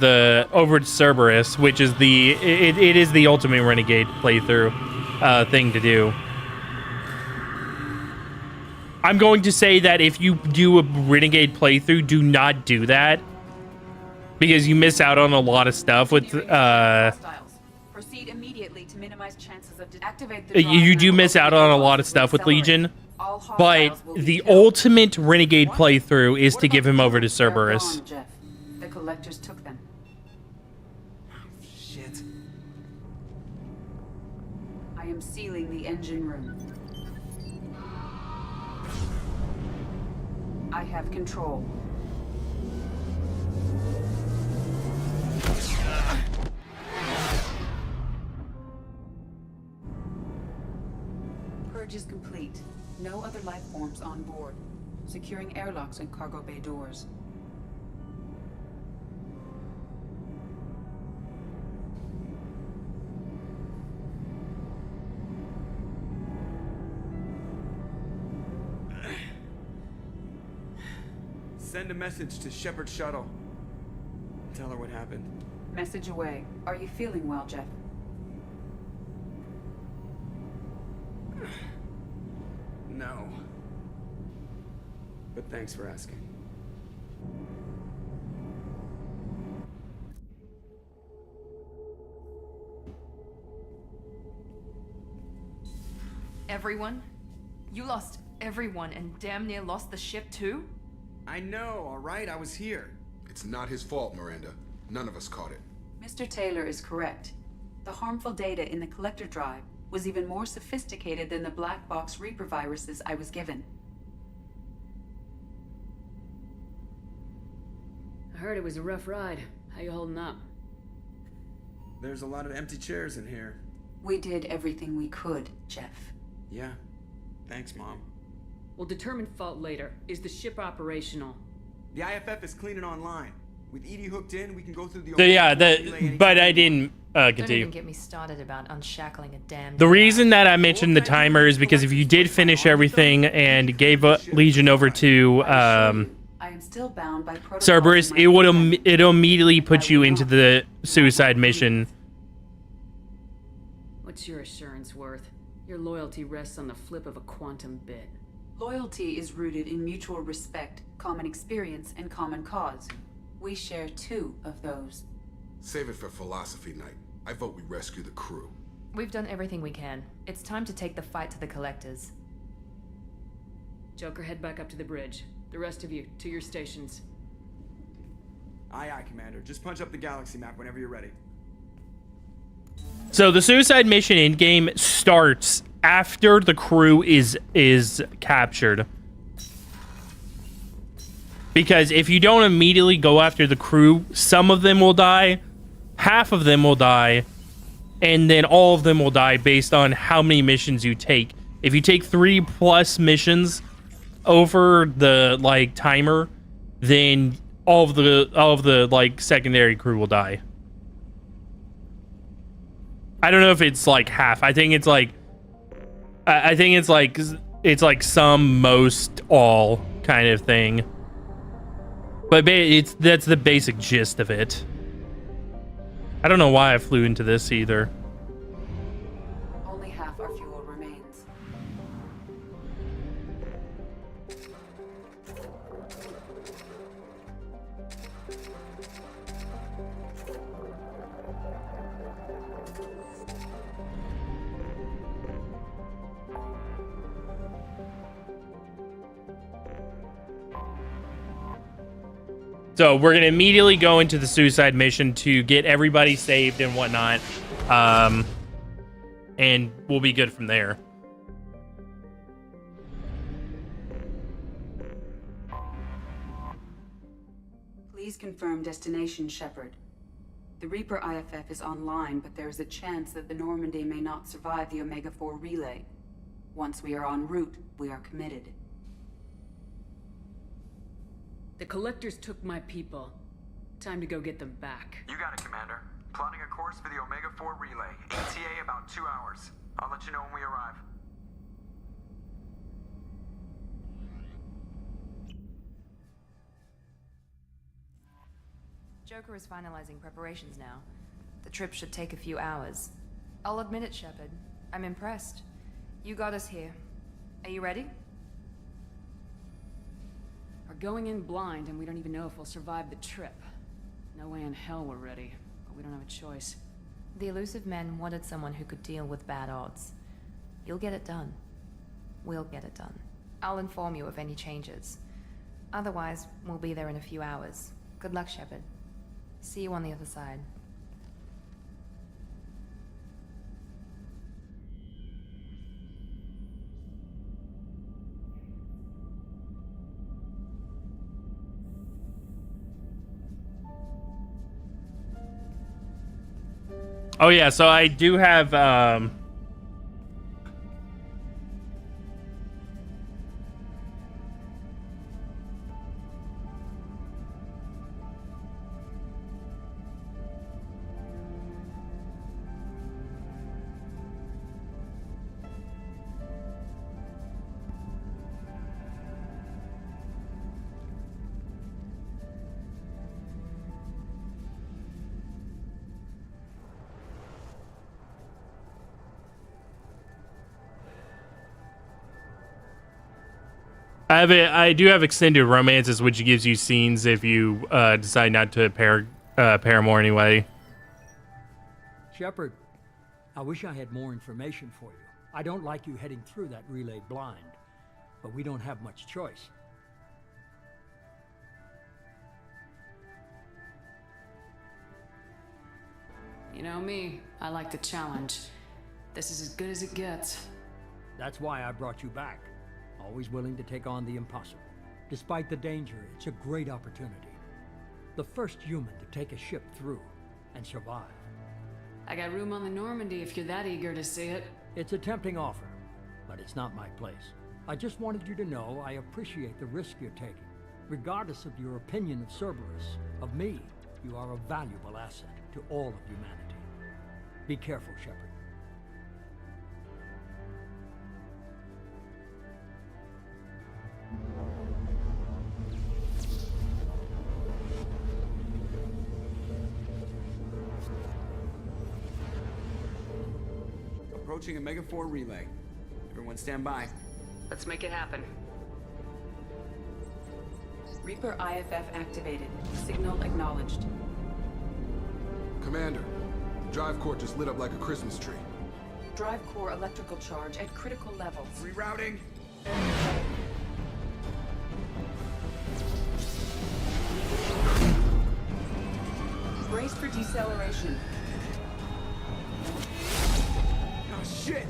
Cerberus, which is it is the ultimate Renegade playthrough thing to do. I'm going to say that if you do a Renegade playthrough, do not do that. Because you miss out on a lot of stuff with, Proceed immediately to minimize chances of activate the you do miss out on a lot of stuff with Legion. But the ultimate Renegade playthrough is to give him over to Cerberus. Jeff. The collectors took them. Shit. I am sealing the engine room. I have control. Purge is complete. No other life forms on board. Securing airlocks and cargo bay doors. Send a message to Shepard Shuttle. Tell her what happened. Message away. Are you feeling well, Jeff? No. But thanks for asking. Everyone? You lost everyone and damn near lost the ship too? I know, alright? I was here. It's not his fault, Miranda. None of us caught it. Mr. Taylor is correct. The harmful data in the collector drive was even more sophisticated than the black box Reaper viruses I was given. I heard it was a rough ride. How you holding up? There's a lot of empty chairs in here. We did everything we could, Jeff. Yeah. Thanks, Mom. We'll determine fault later. Is the ship operational? The IFF is clean and online. With EDI hooked in, we can go through the... But I didn't Don't continue. even get me started about unshackling a damn... The reason that I mentioned the timer is because if you did finish everything and gave Legion over to I am still bound by protocol. Cerberus, it'll immediately put you into the suicide mission. What's your assurance worth? Your loyalty rests on the flip of a quantum bit. Loyalty is rooted in mutual respect, common experience, and common cause. We share two of those. Save it for philosophy night. I vote we rescue the crew. We've done everything we can. It's time to take the fight to the collectors. Joker, head back up to the bridge. The rest of you, to your stations. Aye, aye, Commander. Just punch up the galaxy map whenever you're ready. So the suicide mission in game starts after the crew is captured. Because if you don't immediately go after the crew, some of them will die, half of them will die, and then all of them will die based on how many missions you take. If you take 3+ missions over the timer, then all of the secondary crew will die. I don't know if it's half. I think it's like some, most, all kind of thing. But that's the basic gist of it. I don't know why I flew into this either. Only half our fuel remains. So we're gonna immediately go into the suicide mission to get everybody saved and whatnot, and we'll be good from there. Please confirm destination, Shepard. The Reaper IFF is online, but there is a chance that the Normandy may not survive the Omega-4 relay. Once we are en route, we are committed. The collectors took my people. Time to go get them back. You got it, Commander. Plotting a course for the Omega-4 relay. ETA about 2 hours. I'll let you know when we arrive. Joker is finalizing preparations now. The trip should take a few hours. I'll admit it, Shepard. I'm impressed. You got us here. Are you ready? We're going in blind, and we don't even know if we'll survive the trip. No way in hell we're ready, but we don't have a choice. The elusive men wanted someone who could deal with bad odds. You'll get it done. We'll get it done. I'll inform you of any changes. Otherwise, we'll be there in a few hours. Good luck, Shepard. See you on the other side. Oh yeah, so I do have I do have extended romances, which gives you scenes if you decide not to pair more anyway. Shepard, I wish I had more information for you. I don't like you heading through that relay blind, but we don't have much choice. You know me, I like the challenge. This is as good as it gets. That's why I brought you back. Always willing to take on the impossible. Despite the danger, it's a great opportunity. The first human to take a ship through and survive. I got room on the Normandy if you're that eager to see it. It's a tempting offer, but it's not my place. I just wanted you to know I appreciate the risk you're taking. Regardless of your opinion of Cerberus, of me, you are a valuable asset to all of humanity. Be careful, Shepard. Approaching Omega 4 relay. Everyone stand by. Let's make it happen. Reaper IFF activated. Signal acknowledged. Commander, the drive core just lit up like a Christmas tree. Drive core electrical charge at critical levels. Rerouting. Brace for deceleration. Oh, shit!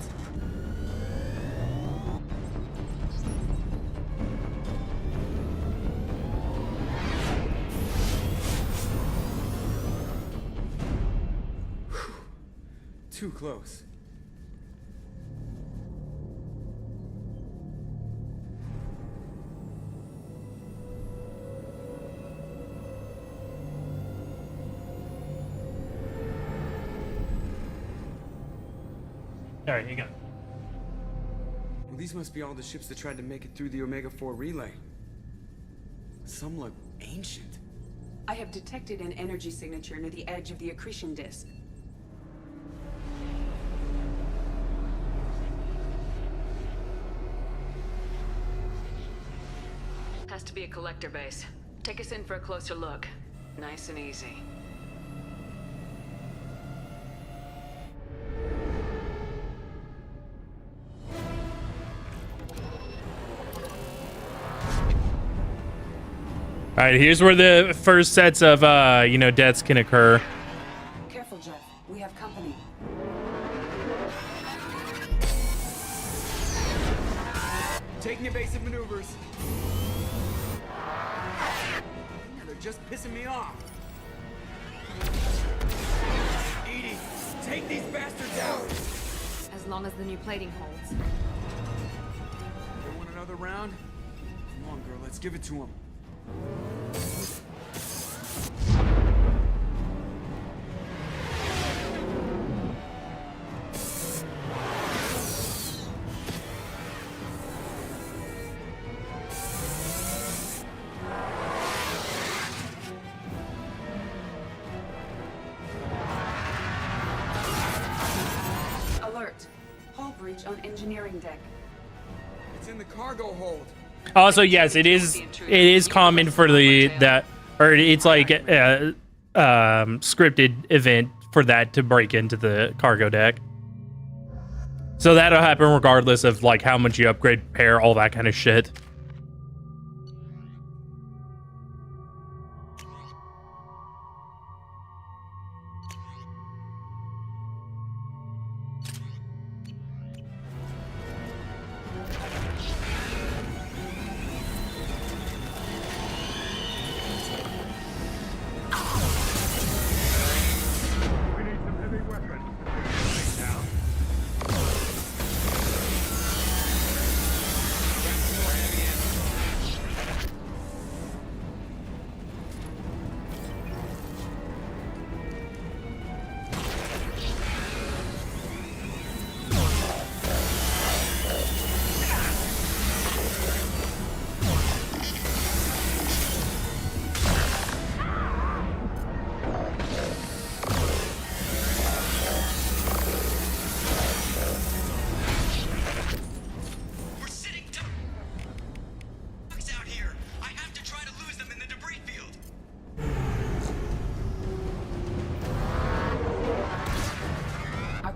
Too close. All right, you go. Well, these must be all the ships that tried to make it through the Omega 4 relay. Some look ancient. I have detected an energy signature near the edge of the accretion disk. Has to be a collector base. Take us in for a closer look. Nice and easy. All right, here's where the first sets of deaths can occur. Careful, Jeff. We have company. Taking evasive maneuvers. They're just pissing me off. Edie, take these bastards out. As long as the new plating holds. You want another round? Come on, girl. Let's give it to him. Alert. Hull breach on engineering deck. It's in the cargo hold. Also, yes, it is common for it's like scripted event for that to break into the cargo deck. So that'll happen regardless of like how much you upgrade repair, all that kind of shit.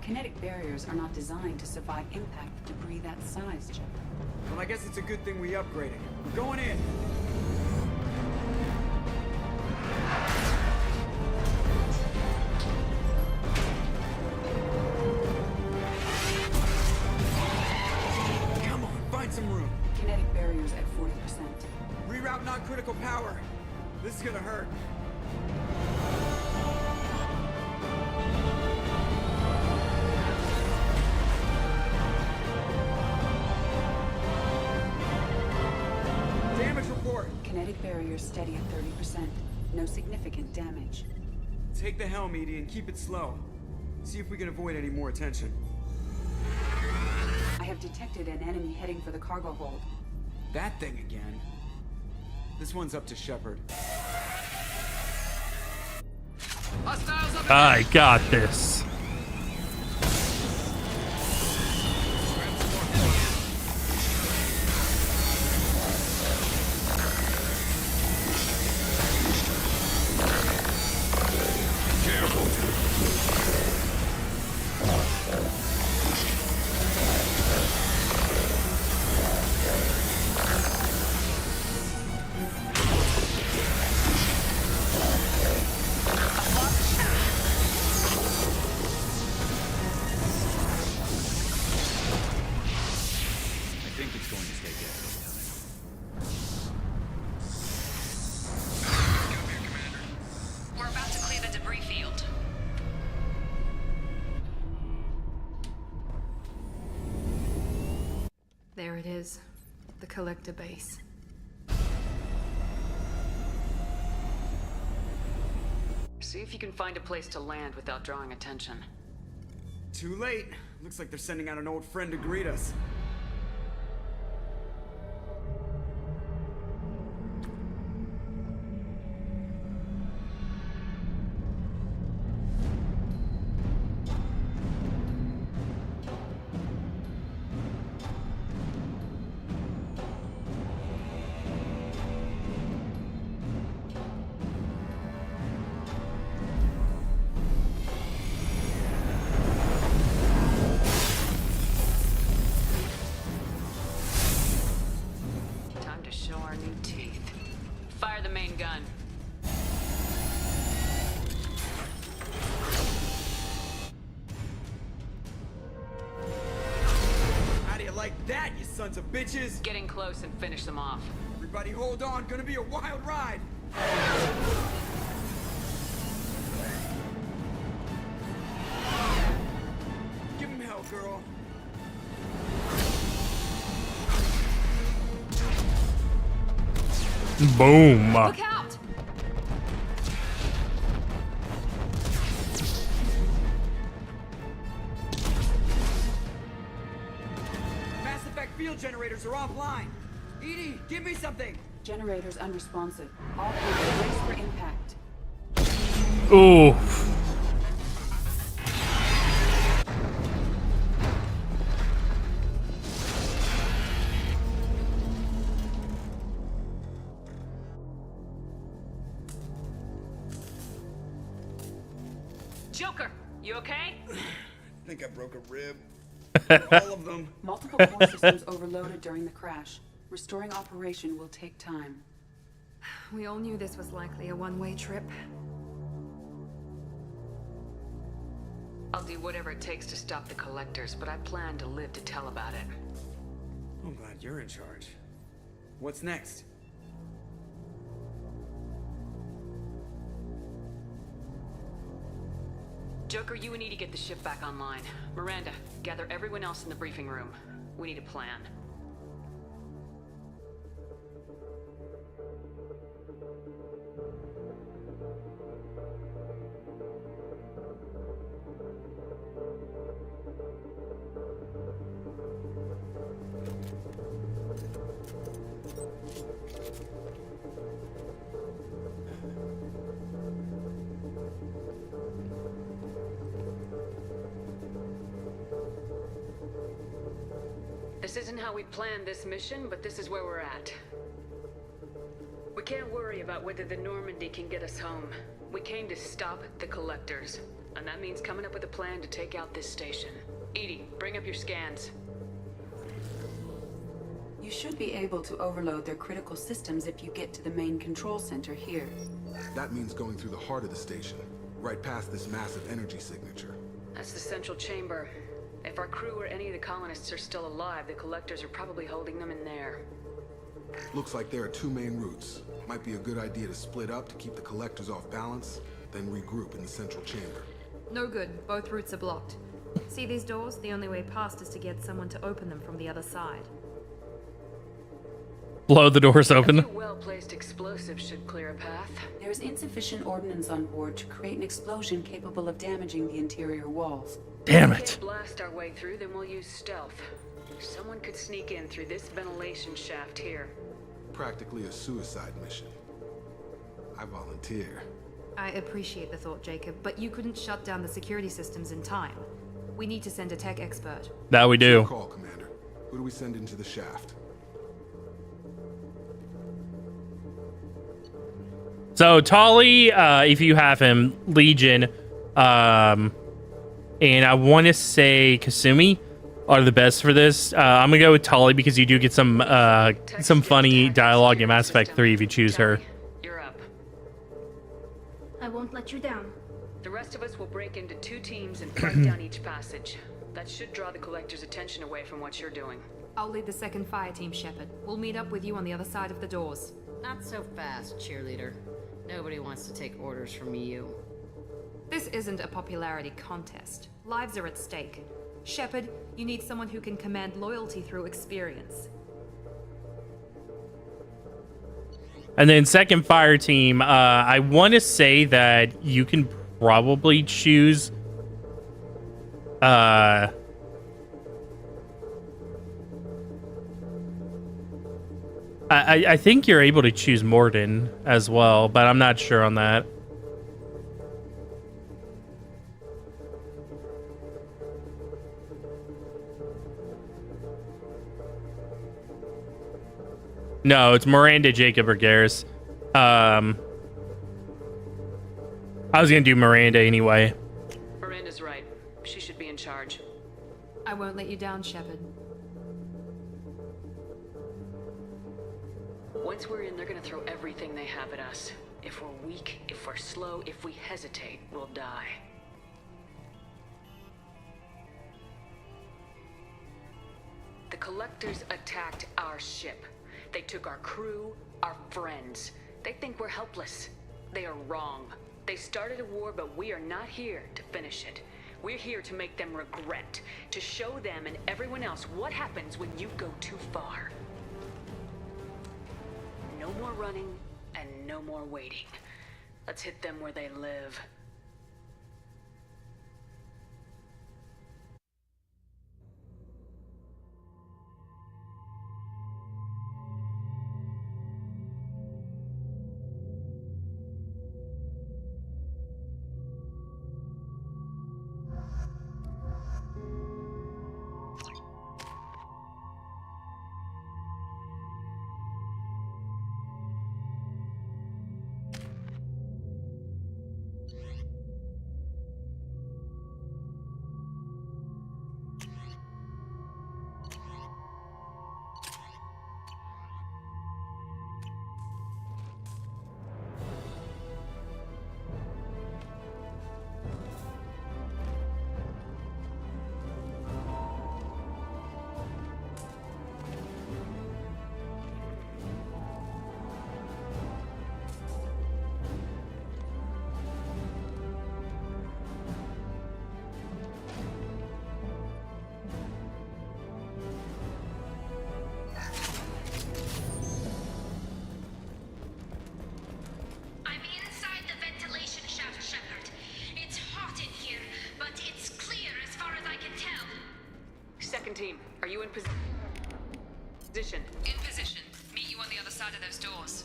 Kinetic barriers are not designed to survive impact with debris that size, Jeff. Well, I guess it's a good thing we upgraded. We're going in. Come on, find some room. Kinetic barriers at 40%. Reroute non-critical power. This is gonna hurt. Kinetic barrier steady at 30%. No significant damage. Take the helm, Edie, and keep it slow. See if we can avoid any more attention. I have detected an enemy heading for the cargo hold. That thing again. This one's up to Shepard. I got this. There it is, the collector base. See if you can find a place to land without drawing attention. Too late. Looks like they're sending out an old friend to greet us. Fire the main gun. How do you like that, you sons of bitches? Get in close and finish them off. Everybody hold on, gonna be a wild ride. Give him hell, girl. Boom. Look out! Mass effect field generators are offline. Edie, give me something. Generators unresponsive. All planes brace for impact. Ooh. Joker, you okay? I think I broke a rib. All of them. Multiple core systems overloaded during the crash. Restoring operation will take time. We all knew this was likely a one-way trip. I'll do whatever it takes to stop the collectors, but I plan to live to tell about it. I'm glad you're in charge. What's next? Joker, you need to get the ship back online. Miranda, gather everyone else in the briefing room. We need a plan. This isn't how we planned this mission, but this is where we're at. We can't worry about whether the Normandy can get us home. We came to stop the collectors, and that means coming up with a plan to take out this station. Edie, bring up your scans. You should be able to overload their critical systems if you get to the main control center here. That means going through the heart of the station, right past this massive energy signature. That's the central chamber. If our crew or any of the colonists are still alive, the collectors are probably holding them in there. Looks like there are two main routes. Might be a good idea to split up to keep the collectors off balance, then regroup in the central chamber. No good. Both routes are blocked. See these doors? The only way past is to get someone to open them from the other side. Blow the doors open. A few well-placed explosives should clear a path. There is insufficient ordnance on board to create an explosion capable of damaging the interior walls. Damn If we it. can't blast our way through, then we'll use stealth. Someone could sneak in through this ventilation shaft here. Practically a suicide mission. I volunteer. I appreciate the thought, Jacob, but you couldn't shut down the security systems in time. We need to send a tech expert. That we do. Good call, Commander. Who do we send into the shaft? So Tali, if you have him, Legion, and I want to say Kasumi are the best for this. I'm gonna go with Tali because you do get some funny dialogue in Mass Effect 3 if you choose her. You're up. I won't let you down. The rest of us will break into two teams and fight down each passage. That should draw the collector's attention away from what you're doing. I'll lead the second fire team, Shepard. We'll meet up with you on the other side of the doors. Not so fast, cheerleader. Nobody wants to take orders from you. This isn't a popularity contest. Lives are at stake. Shepard, you need someone who can command loyalty through experience. And then second fire team, I want to say that you can probably choose I think you're able to choose Morden as well, but I'm not sure on that. No, it's Miranda, Jacob, or Garrus. I was gonna do Miranda anyway. Miranda's right. She should be in charge. I won't let you down, Shepard. Once we're in, they're gonna throw everything they have at us. If we're weak, if we're slow, if we hesitate, we'll die. The collectors attacked our ship. They took our crew, our friends. They think we're helpless. They are wrong. They started a war, but we are not here to finish it. We're here to make them regret, to show them and everyone else what happens when you go too far. No more running, and no more waiting. Let's hit them where they live. Position. In position. Meet you on the other side of those doors.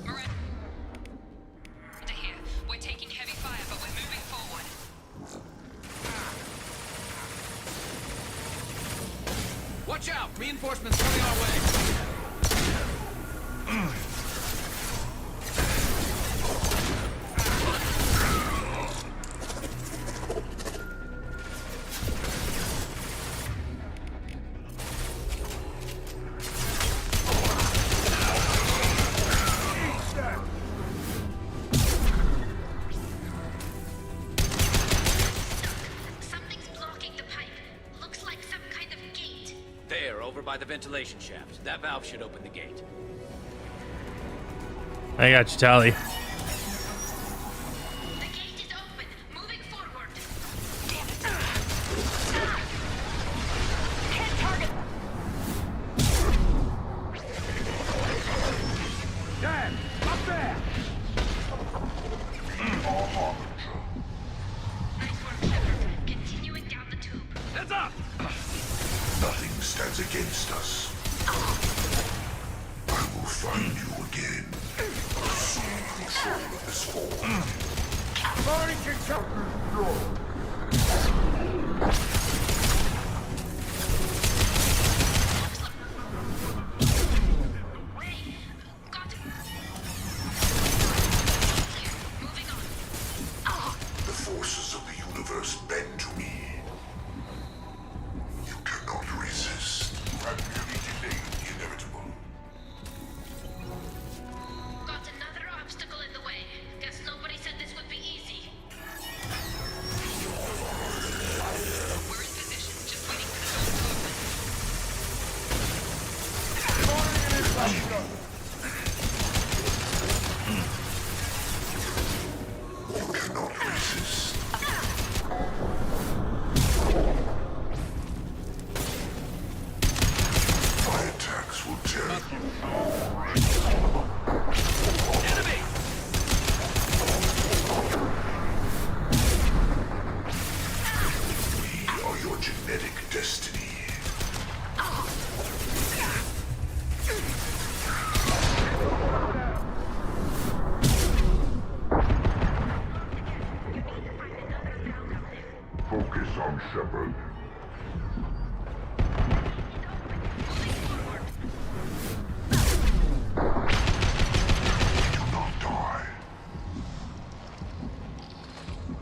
Miranda here. We're taking heavy fire, but we're moving forward. Watch out! Reinforcements coming our way! By the ventilation shaft. That valve should open the gate. I got you, Tally. The gate is open. Moving forward. Damn it. Can't target. Dan, up there! Nice work, Shepard. Continuing down the tube. Heads up! Nothing stands against us. I will find you again. Assume control of this form. Authority control. The forces of the universe bend to me. You cannot resist. You have merely delayed the inevitable. Got another obstacle in the way. Guess nobody said this would be easy. We're in position, just waiting for the door to open. You cannot resist. My attacks will tear you. Enemy! We are your genetic destiny. Focus on Shepard. Do not die.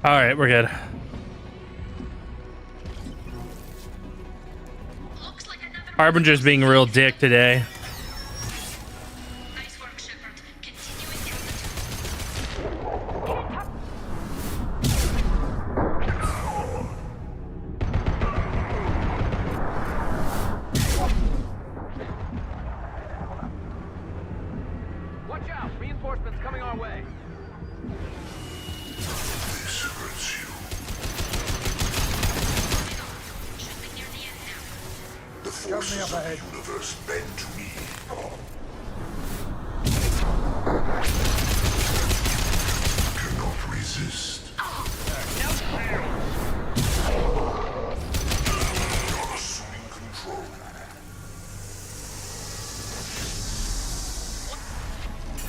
All right, we're good. Harbinger's being a real dick today. Nice work, Shepard. Continuing down the tube. Watch out! Reinforcements coming our way. This hurts you. Should be near the end now. The forces of the universe bend to me. Cannot resist. You're assuming control.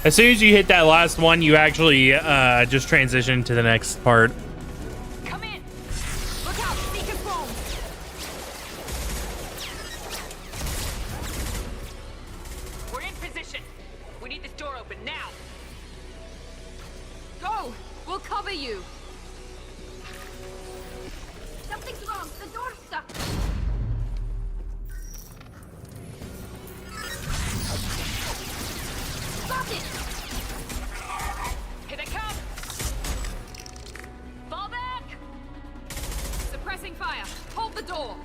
As soon as you hit that last one, you actually just transition to the next part. Come in. Look out, Seeker's phone. We're in position. We need this door open now. Go! We'll cover you. Something's wrong. The door's stuck. Got it. Here they come! Fall back! Suppressing fire. Hold the door.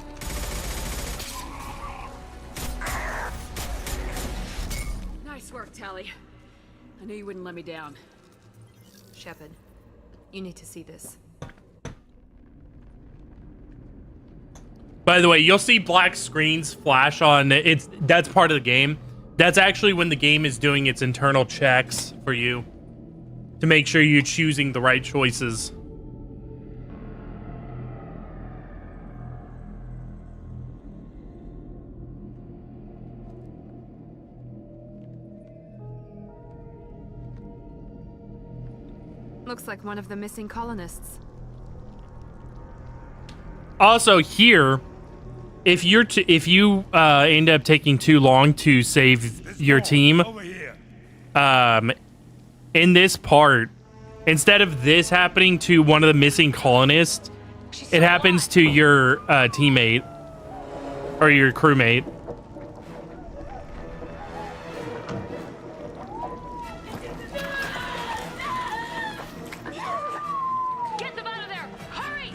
Nice work, Tally. I knew you wouldn't let me down. Shepard, you need to see this. By the way, you'll see black screens flash on that's part of the game. That's actually when the game is doing its internal checks for you to make sure you're choosing the right choices. Looks like one of the missing colonists. Also, here, if you end up taking too long to save your team, in this part, instead of this happening to one of the missing colonists, it happens to your teammate or your crewmate. Get them out of there! Hurry!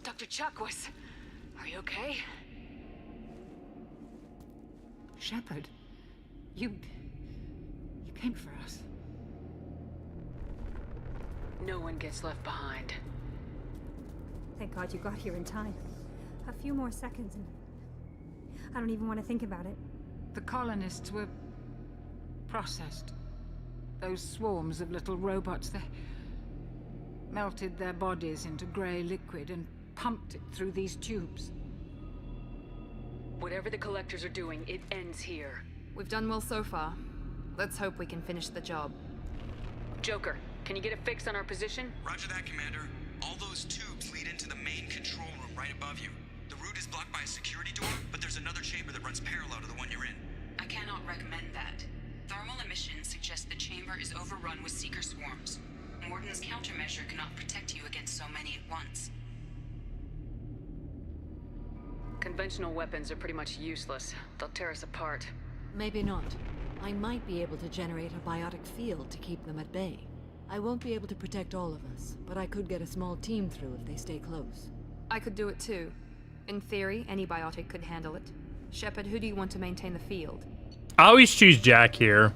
Dr. Chuckwith, are you okay? Shepard, you came for us. No one gets left behind. Thank God you got here in time. A few more seconds and I don't even want to think about it. The colonists were processed. Those swarms of little robots, they melted their bodies into grey liquid and pumped it through these tubes. Whatever the collectors are doing, it ends here. We've done well so far. Let's hope we can finish the job. Joker, can you get a fix on our position? Roger that, Commander. All those tubes lead into the main control room right above you. The route is blocked by a security door, but there's another chamber that runs parallel to the one you're in. I cannot recommend that. Thermal emissions suggest the chamber is overrun with seeker swarms. Morden's countermeasure cannot protect you against so many at once. Conventional weapons are pretty much useless. They'll tear us apart. Maybe not. I might be able to generate a biotic field to keep them at bay. I won't be able to protect all of us, but I could get a small team through if they stay close. I could do it too. In theory, any biotic could handle it. Shepard, who do you want to maintain the field? I always choose Jack here.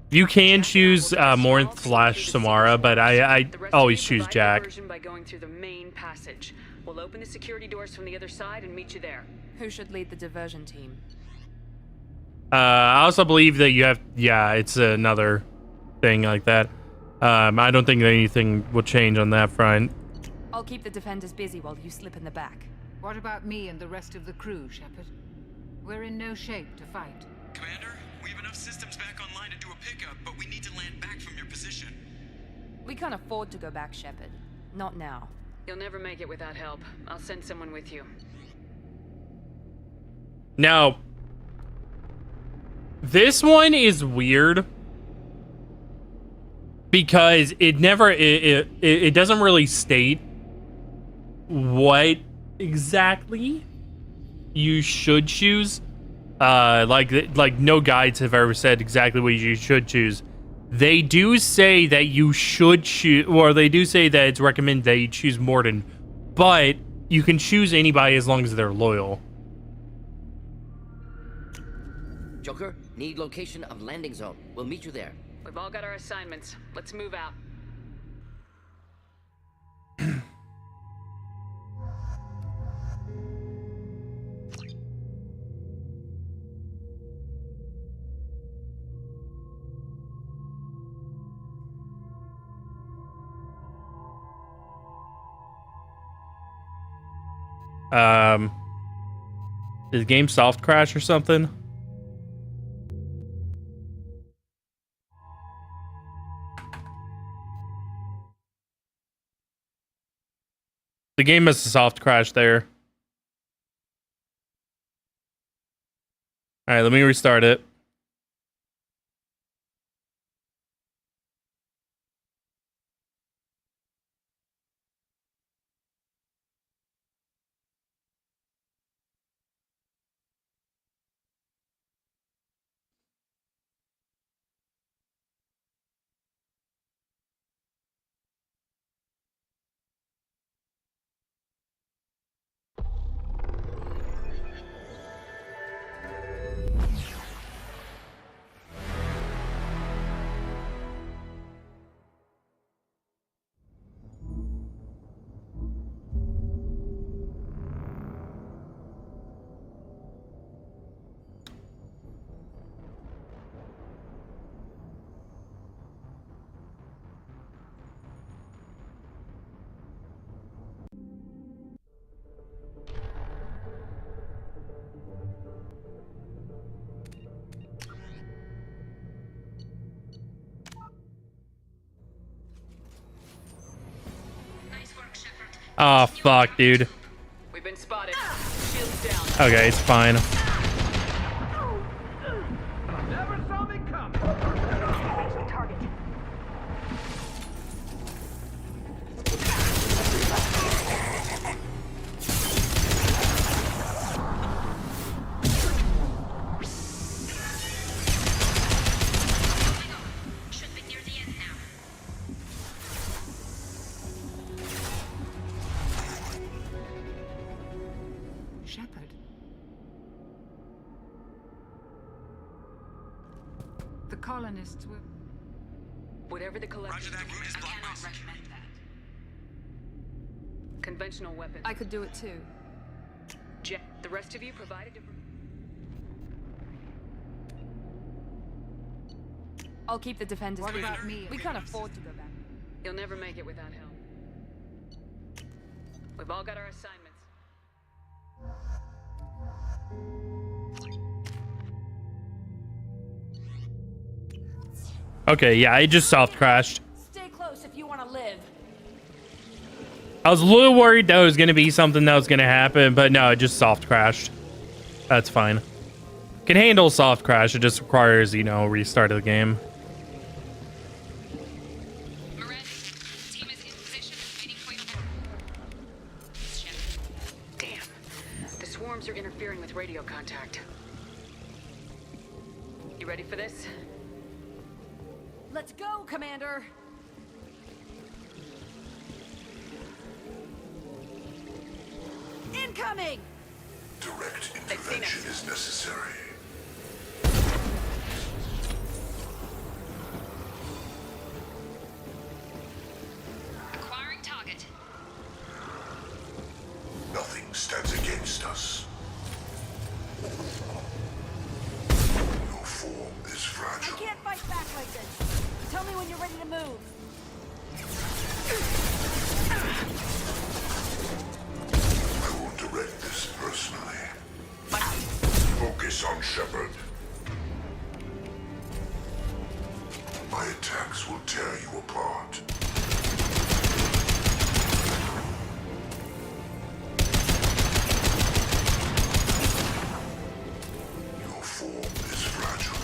You can choose Morinth / Samara, but I always choose Jack. By going through the main passage. We'll open the security doors from the other side and meet you there. Who should lead the diversion team? I also believe that you have... Yeah, it's another thing like that. I don't think that anything will change on that front. I'll keep the defenders busy while you slip in the back. What about me and the rest of the crew, Shepard? We're in no shape to fight. Commander, we have enough systems back online to do a pickup, but we need to land back from your position. We can't afford to go back, Shepard. Not now. You'll never make it without help. I'll send someone with you. Now, this one is weird because it never it doesn't really state what exactly you should choose. Like no guides have ever said exactly what you should choose. They do say that you should choose, or they do say that it's recommended that you choose Morden, but you can choose anybody as long as they're loyal. Joker, need location of landing zone. We'll meet you there. We've all got our assignments. Let's move out. Did the game soft crash or something? The game must have soft crashed there. Alright, let me restart it. Oh, fuck, dude. We've been spotted. Shields down. Okay, it's fine. Never saw me coming. Target. Should be near the end now. Shepard. The colonists were... Whatever the collective... Roger that, room is I blocked by cannot recommend that. Conventional weapons. I could do it too. The rest of you provide a different... I'll keep the defenders What busy. about me? We can't afford to go back. You'll never make it without help. We've all got our assignments. Okay, yeah, I just soft crashed. Stay close if you want to live. I was a little worried that was going to be something that was going to happen, but no, it just soft crashed. That's fine. Can handle soft crash. It just requires, you know, restart of the game. Damn. The swarms are interfering with radio contact. You ready for this? Let's go, Commander. Incoming! Direct intervention is necessary. Acquiring target. Nothing stands against us. Your form is I fragile. can't fight back like this. Tell me when you're ready to move. I will direct this personally. Focus on Shepard. My attacks will tear you apart. Your form is fragile.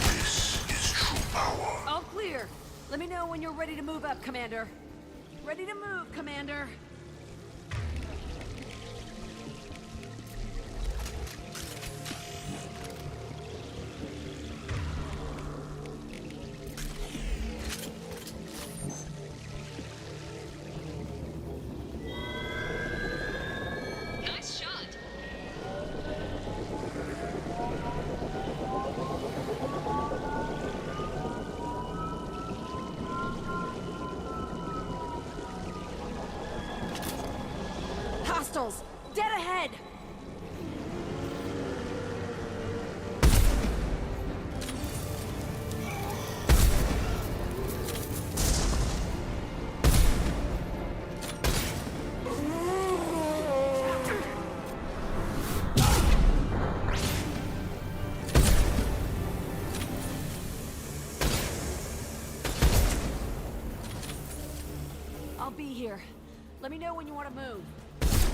This is true power. All clear. Let me know when you're ready to move up, Commander. Ready to move, Commander. Nice shot. Hostiles! Dead ahead! I'll be here. Let me know when you want to move.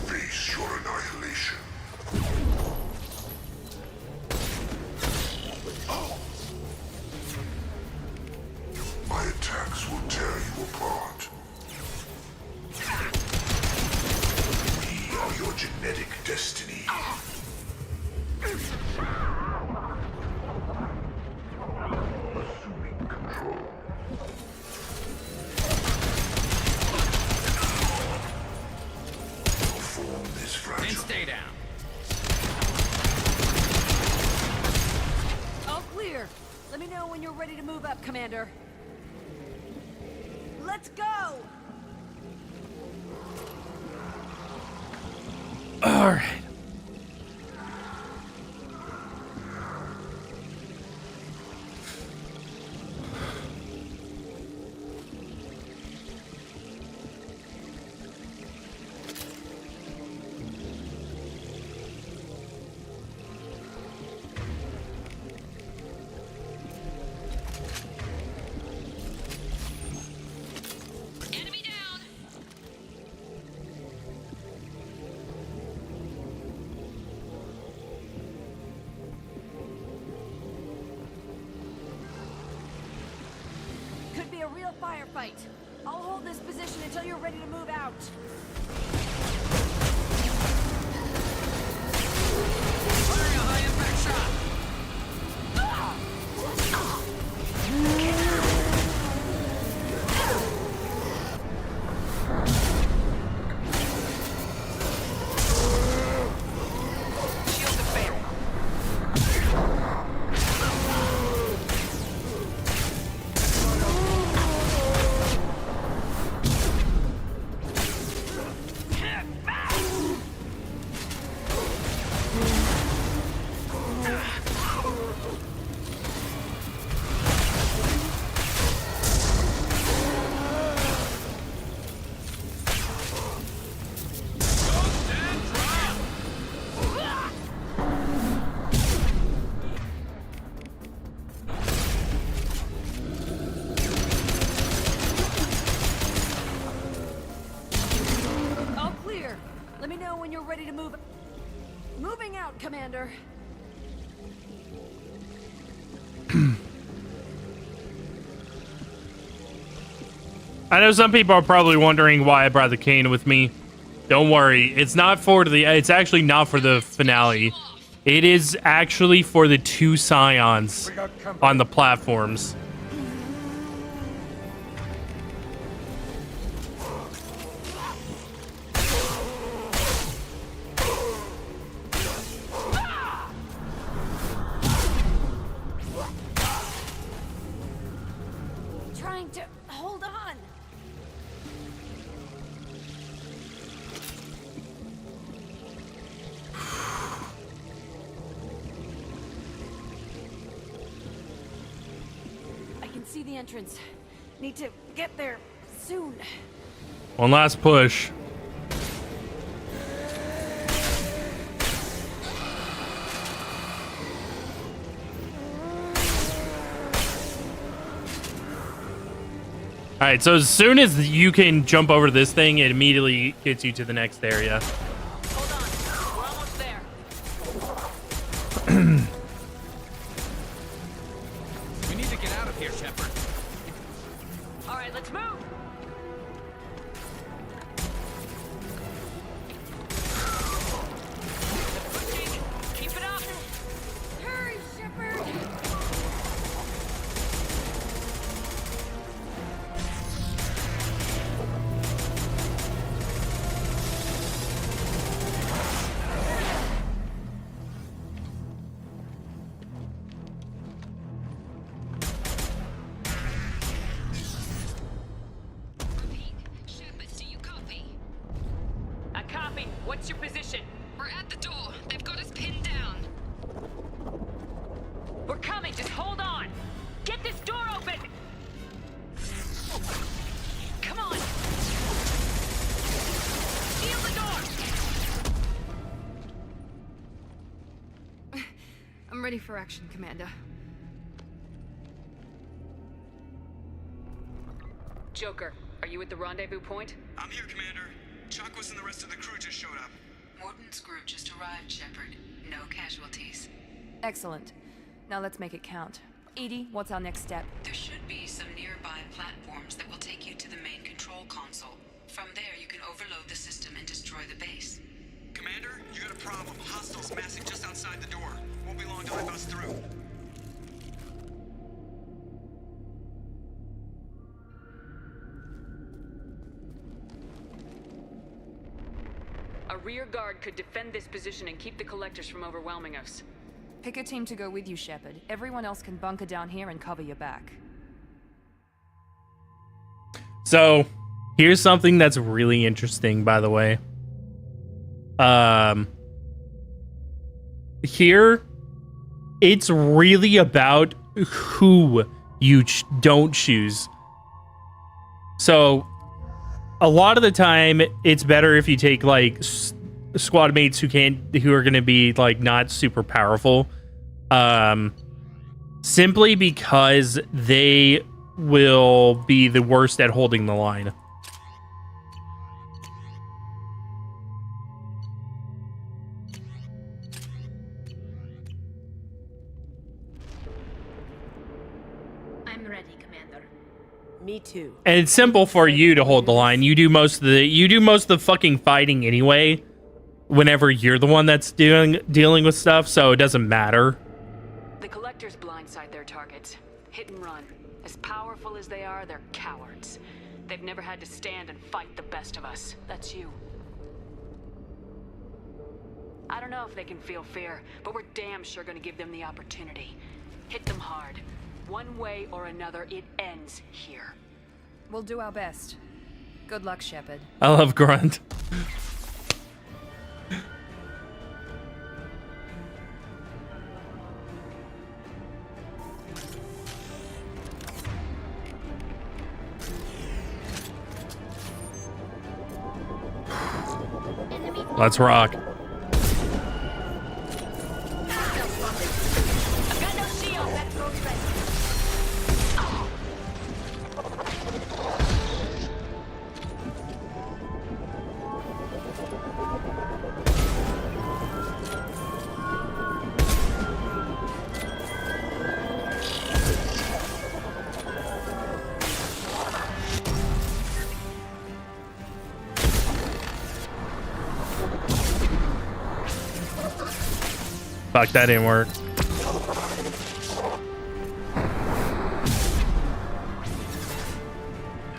Face your annihilation. My attacks will tear you apart. We are your genetic destiny. Assuming control. Your form is fragile. And stay down. All clear. Let me know when you're ready to move up, Commander. Let's go! All right. right. I'll hold this position until you're ready to move out. Firing a high impact shot. All clear. Let me know when you're ready to move. Moving out, Commander. I know some people are probably wondering why I brought the cane with me. Don't worry, it's not for the. It's actually not for the finale. It is actually for the 2 scions on the platforms. Trying to hold on. I can see the entrance. Need to get there soon. One last push. All right, so as soon as you can jump over this thing, it immediately gets you to the next area. Hold on. We're almost there. We need to get out of here, Shepard. All right, let's move. Keep it up. Hurry, Shepard. I copy. What's your position? We're at the door. They've got us pinned down. We're coming. Just hold on. Get this door open. Come on. Seal the door. I'm ready for action, Commander. Joker, are you at the rendezvous point? I'm here, Commander. Chakwas and the rest of the crew just showed up. Morton's group just arrived, Shepard. No casualties. Excellent. Now let's make it count. Edie, what's our next step? There should be some nearby platforms that will take you to the main control console. From there, you can overload the system and destroy the base. Commander, you got a problem. Hostiles massing just outside the door. Won't be long till they bust through. A rear guard could defend this position and keep the collectors from overwhelming us. Pick a team to go with you, Shepard. Everyone else can bunker down here and cover your back. So, here's something that's really interesting, by the way. Here, it's really about who you don't choose. So, a lot of the time, it's better if you take like squad mates who are going to be like not super powerful, simply because they will be the worst at holding the line. I'm ready, Commander. Me too. And it's simple for you to hold the line. You do most of the fucking fighting anyway. Whenever you're the one that's dealing with stuff, so it doesn't matter. The collectors blindside their targets. Hit and run. As powerful as they are, they're cowards. They've never had to stand and fight the best of us. That's you. I don't know if they can feel fear, but we're damn sure gonna give them the opportunity. Hit them hard. One way or another, it ends here. We'll do our best. Good luck, Shepard. I love Grunt. Let's rock. Fuck, that didn't work.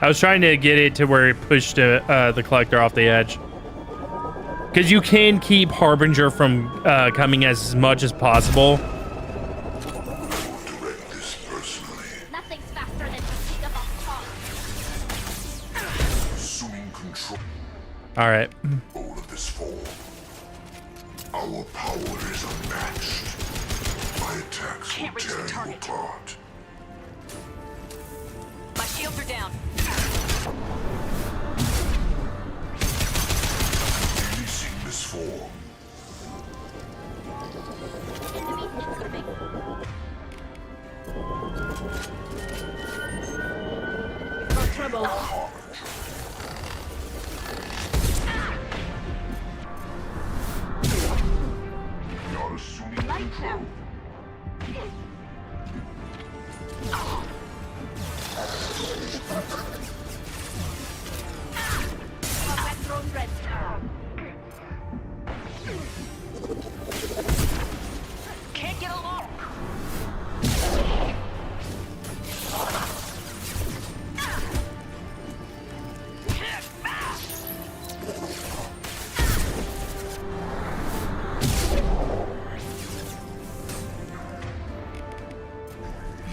I was trying to get it to where it pushed the collector off the edge. Because you can keep Harbinger from coming as much as possible. Nothing's faster than the speed of a Assuming control Alright. of this form. Our power is unmatched. My attacks Can't will reach the tear you target. apart. My shields are down. Releasing this form. enemies incoming. We've got trouble. Not assuming control. Combat drone ready. Can't get along.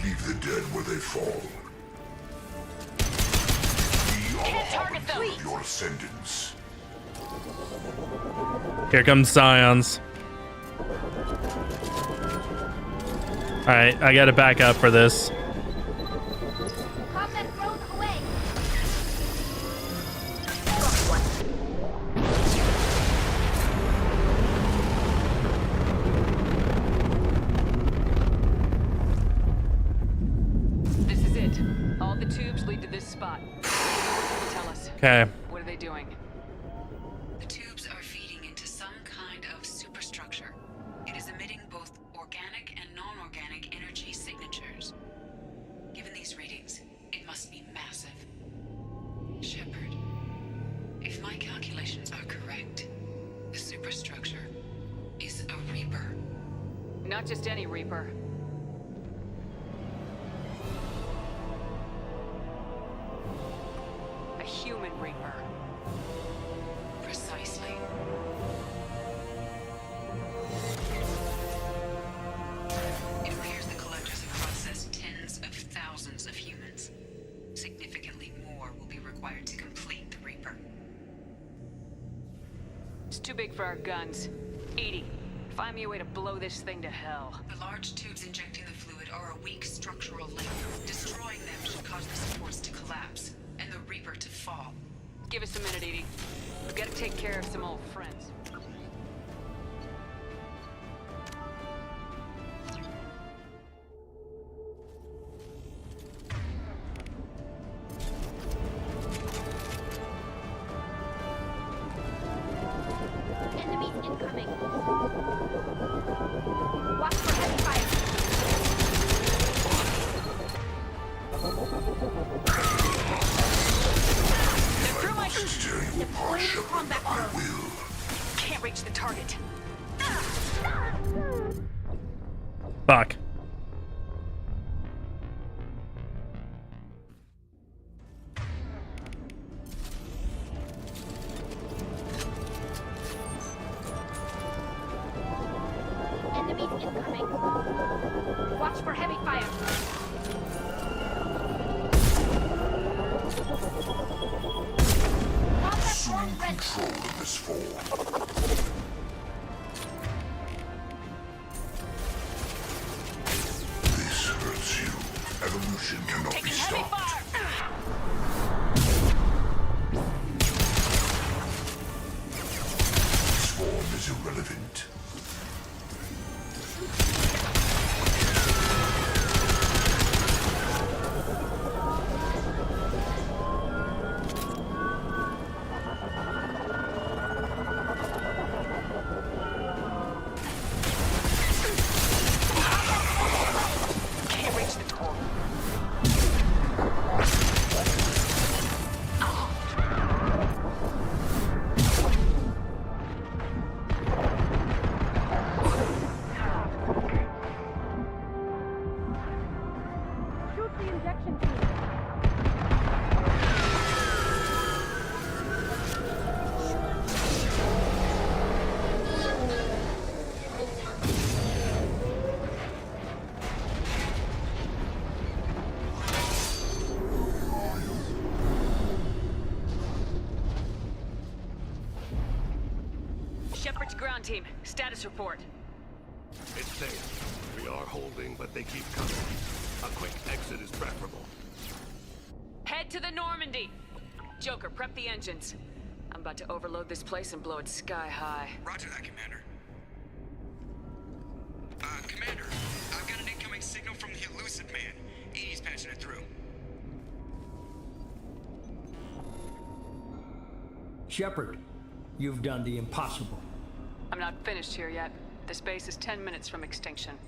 Leave the dead where they fall. We are the harbinger of your ascendance. Here comes Scions. Alright, I gotta back up for this. Combat drone away. This is it. All the tubes lead to this spot. Tell us. Okay. What are they doing? The tubes are feeding into some kind of superstructure. It is emitting both organic and non-organic energy signatures. Given these readings, it must be massive. Shepard, if my calculations are correct, the superstructure is a Reaper. Not just any Reaper. A human Reaper. Precisely. It appears the collectors have processed tens of thousands of humans. Significantly more will be required to complete the Reaper. It's too big for our guns. Edie, find me a way to blow this thing to hell. The large tubes injecting the fluid are a weak structural link. Destroying them should cause the supports to collapse, and the Reaper to fall. Give us a minute, Edie. We've got to take care of some old friends. Enemies incoming. Watch for heavy fire. Fuck. Enemies incoming. Watch for heavy fire. Assuming control of this form. This hurts you. Evolution cannot be stopped. This form is irrelevant. Shepard's ground team, status report. It's safe. We are holding, but they keep coming. A quick exit is preferable. Head to the Normandy. Joker, prep the engines. I'm about to overload this place and blow it sky high. Roger that, Commander. Commander, I've got an incoming signal from the elusive man. He's patching it through. Shepard, you've done the impossible. I'm not finished here yet. This base is 10 minutes from extinction.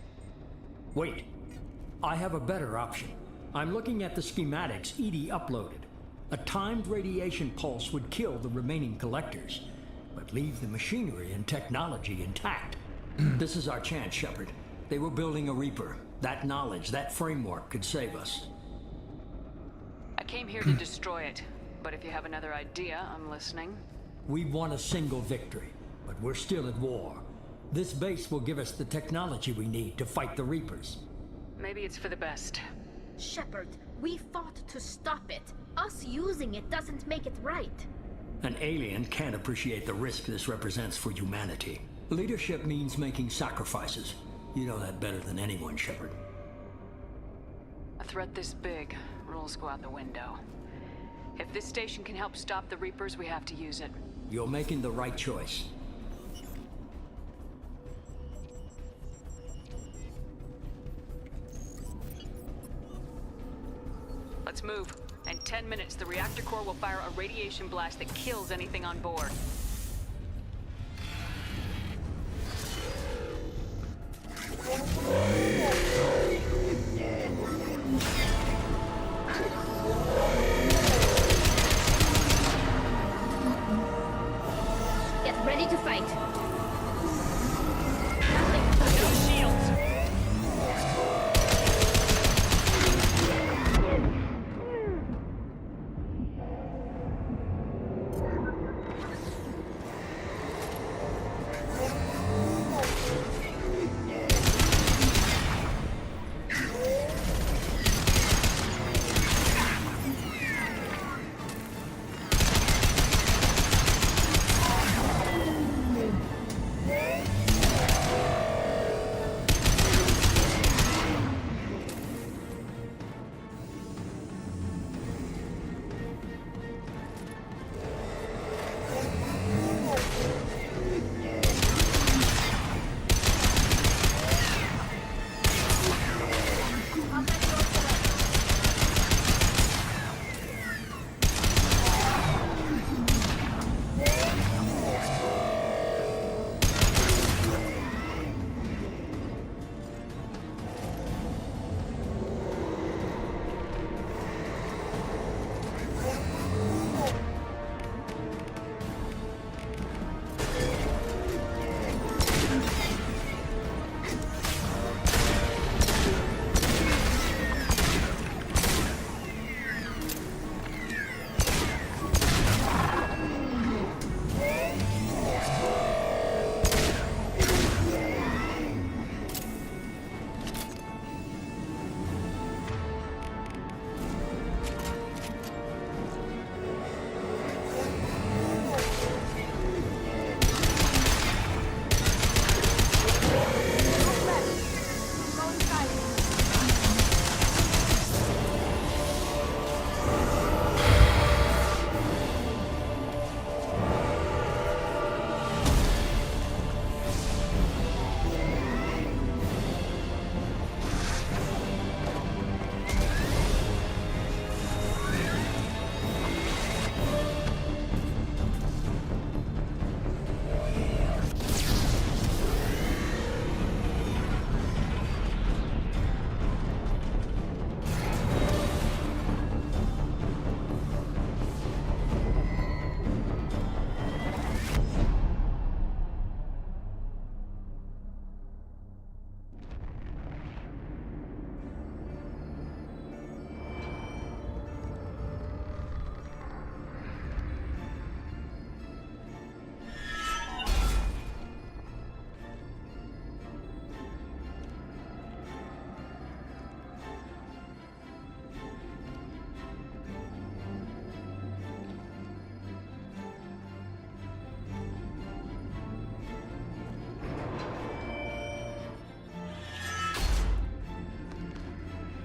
Wait. I have a better option. I'm looking at the schematics EDI uploaded. A timed radiation pulse would kill the remaining collectors, but leave the machinery and technology intact. This is our chance, Shepard. They were building a Reaper. That knowledge, that framework could save us. I came here to destroy it, but if you have another idea, I'm listening. We've won a single victory, but we're still at war. This base will give us the technology we need to fight the Reapers. Maybe it's for the best. Shepard, we fought to stop it. Us using it doesn't make it right. An alien can't appreciate the risk this represents for humanity. Leadership means making sacrifices. You know that better than anyone, Shepard. A threat this big, rules go out the window. If this station can help stop the Reapers, we have to use it. You're making the right choice. Let's move. In 10 minutes, the reactor core will fire a radiation blast that kills anything on board. Get ready to fight. No shields!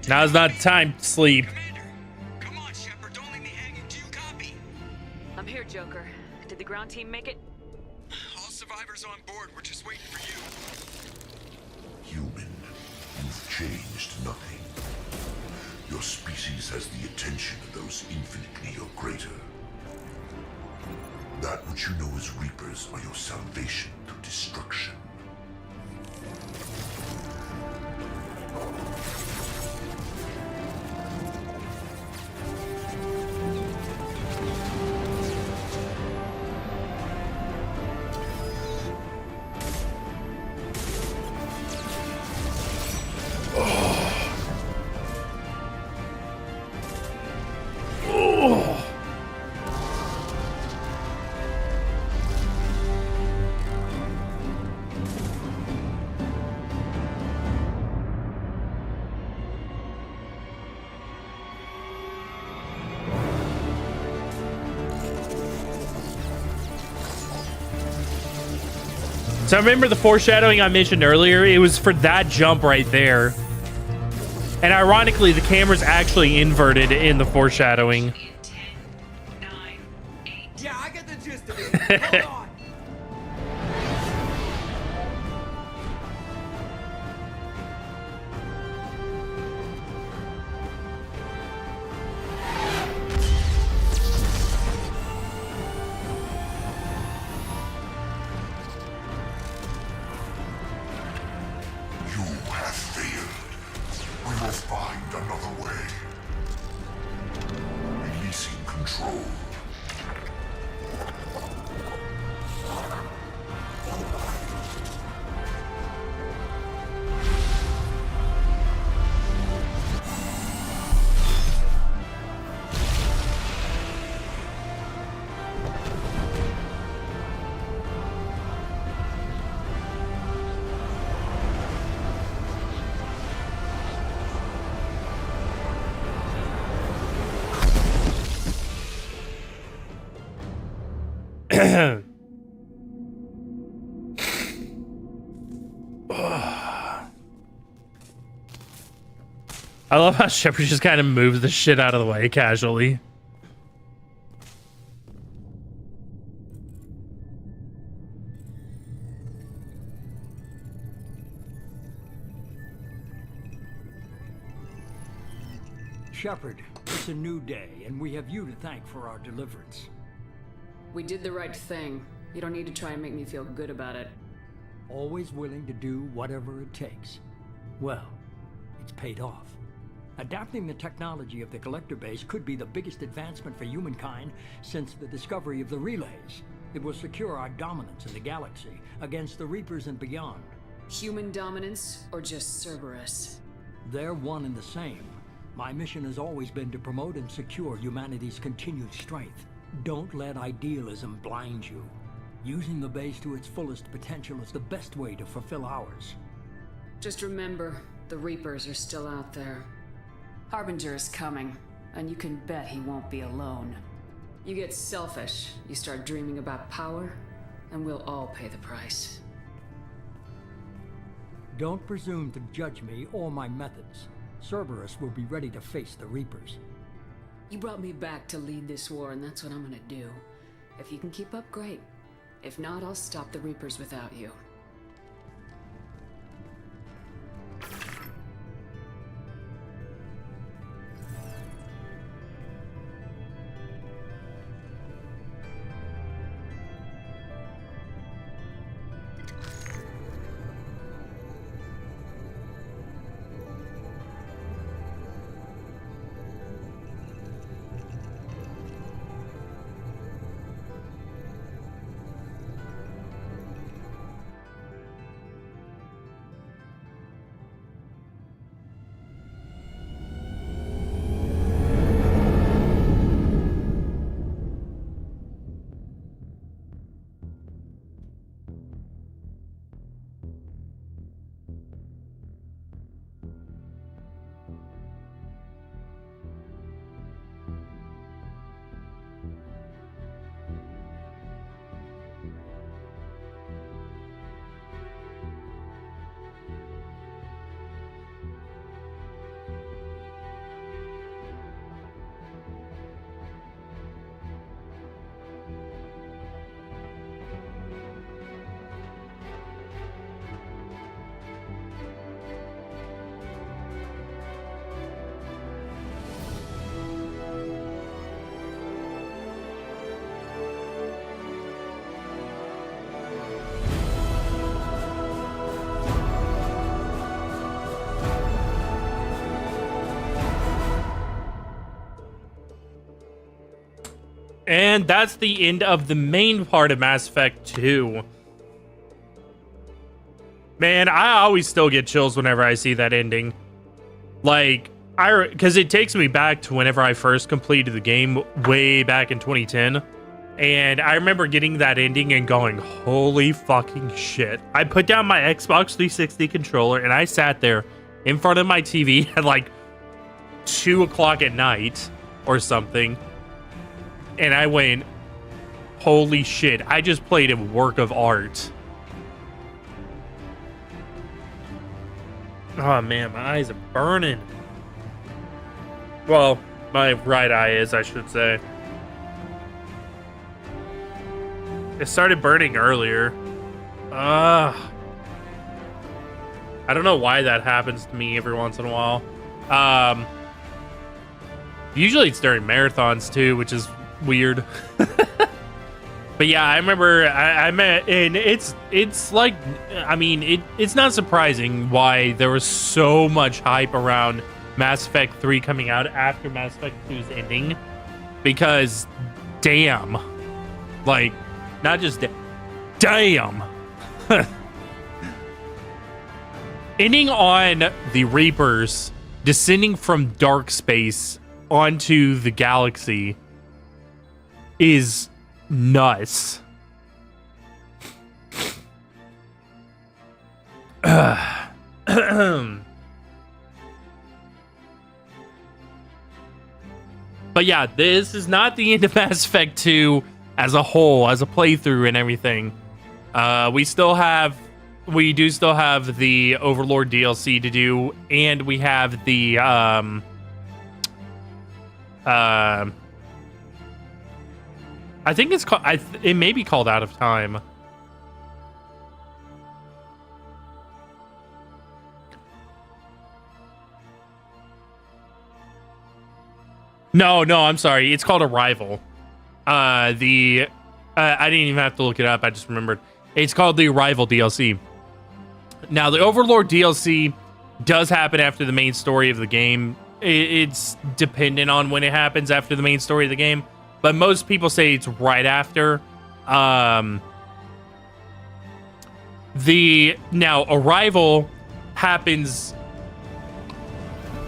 Now's not time to sleep. Come on, Shepard, don't leave me hanging. Do you copy? I'm here, Joker. Did the ground team make it? All survivors on board. We're just waiting for you. Human, you've changed nothing. Your species has the attention of those infinitely or greater. That which you know as Reapers are your salvation through destruction. So I remember the foreshadowing I mentioned earlier. It was for that jump right there. And ironically, the camera's actually inverted in the foreshadowing. Yeah, I get the gist of it. Hold on. I love how Shepard just kind of moves the shit out of the way casually. Shepard, it's a new day, and we have you to thank for our deliverance. We did the right thing. You don't need to try and make me feel good about it. Always willing to do whatever it takes. Well, it's paid off. Adapting the technology of the collector base could be the biggest advancement for humankind since the discovery of the relays. It will secure our dominance in the galaxy against the Reapers and beyond. Human dominance or just Cerberus? They're one and the same. My mission has always been to promote and secure humanity's continued strength. Don't let idealism blind you. Using the base to its fullest potential is the best way to fulfill ours. Just remember, the Reapers are still out there. Harbinger is coming, and you can bet he won't be alone. You get selfish, you start dreaming about power, and we'll all pay the price. Don't presume to judge me or my methods. Cerberus will be ready to face the Reapers. You brought me back to lead this war, and that's what I'm gonna do. If you can keep up, great. If not, I'll stop the Reapers without you. And that's the end of the main part of Mass Effect 2. Man, I always still get chills whenever I see that ending. Like, because it takes me back to whenever I first completed the game way back in 2010. And I remember getting that ending and going, holy fucking shit. I put down my Xbox 360 controller and I sat there in front of my TV at like 2 o'clock at night or something. And I went, holy shit, I just played a work of art. Oh man, my eyes are burning. Well, my right eye is, I should say. It started burning earlier. I don't know why that happens to me every once in a while. Usually it's during marathons too, which is weird. But yeah, I remember I met, and it's like, I mean, it's not surprising why there was so much hype around Mass Effect 3 coming out after Mass Effect 2's ending, because damn, like, not just damn. Ending on the Reapers descending from dark space onto the galaxy is nuts. But yeah, this is not the end of Mass Effect 2 as a whole, as a playthrough and everything. We do still have the Overlord DLC to do, and we have the I think it's called. It may be called Out of Time. No, I'm sorry. It's called Arrival. I didn't even have to look it up. I just remembered. It's called the Arrival DLC. Now, the Overlord DLC does happen after the main story of the game. It's dependent on when it happens after the main story of the game, but most people say it's right after. Now, Arrival happens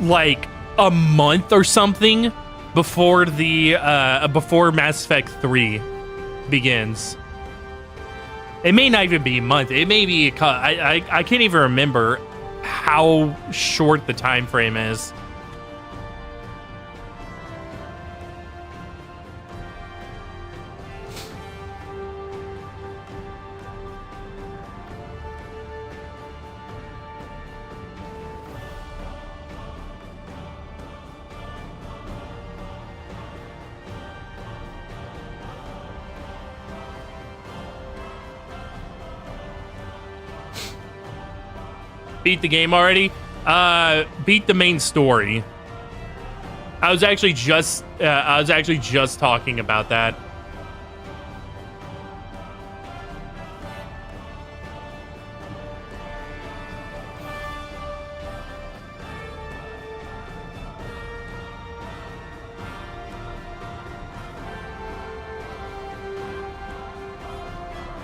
like a month or something before before Mass Effect 3 begins. It may not even be a month. It may be I can't even remember how short the time frame is. Beat the game already? Beat the main story. I was actually just talking about that.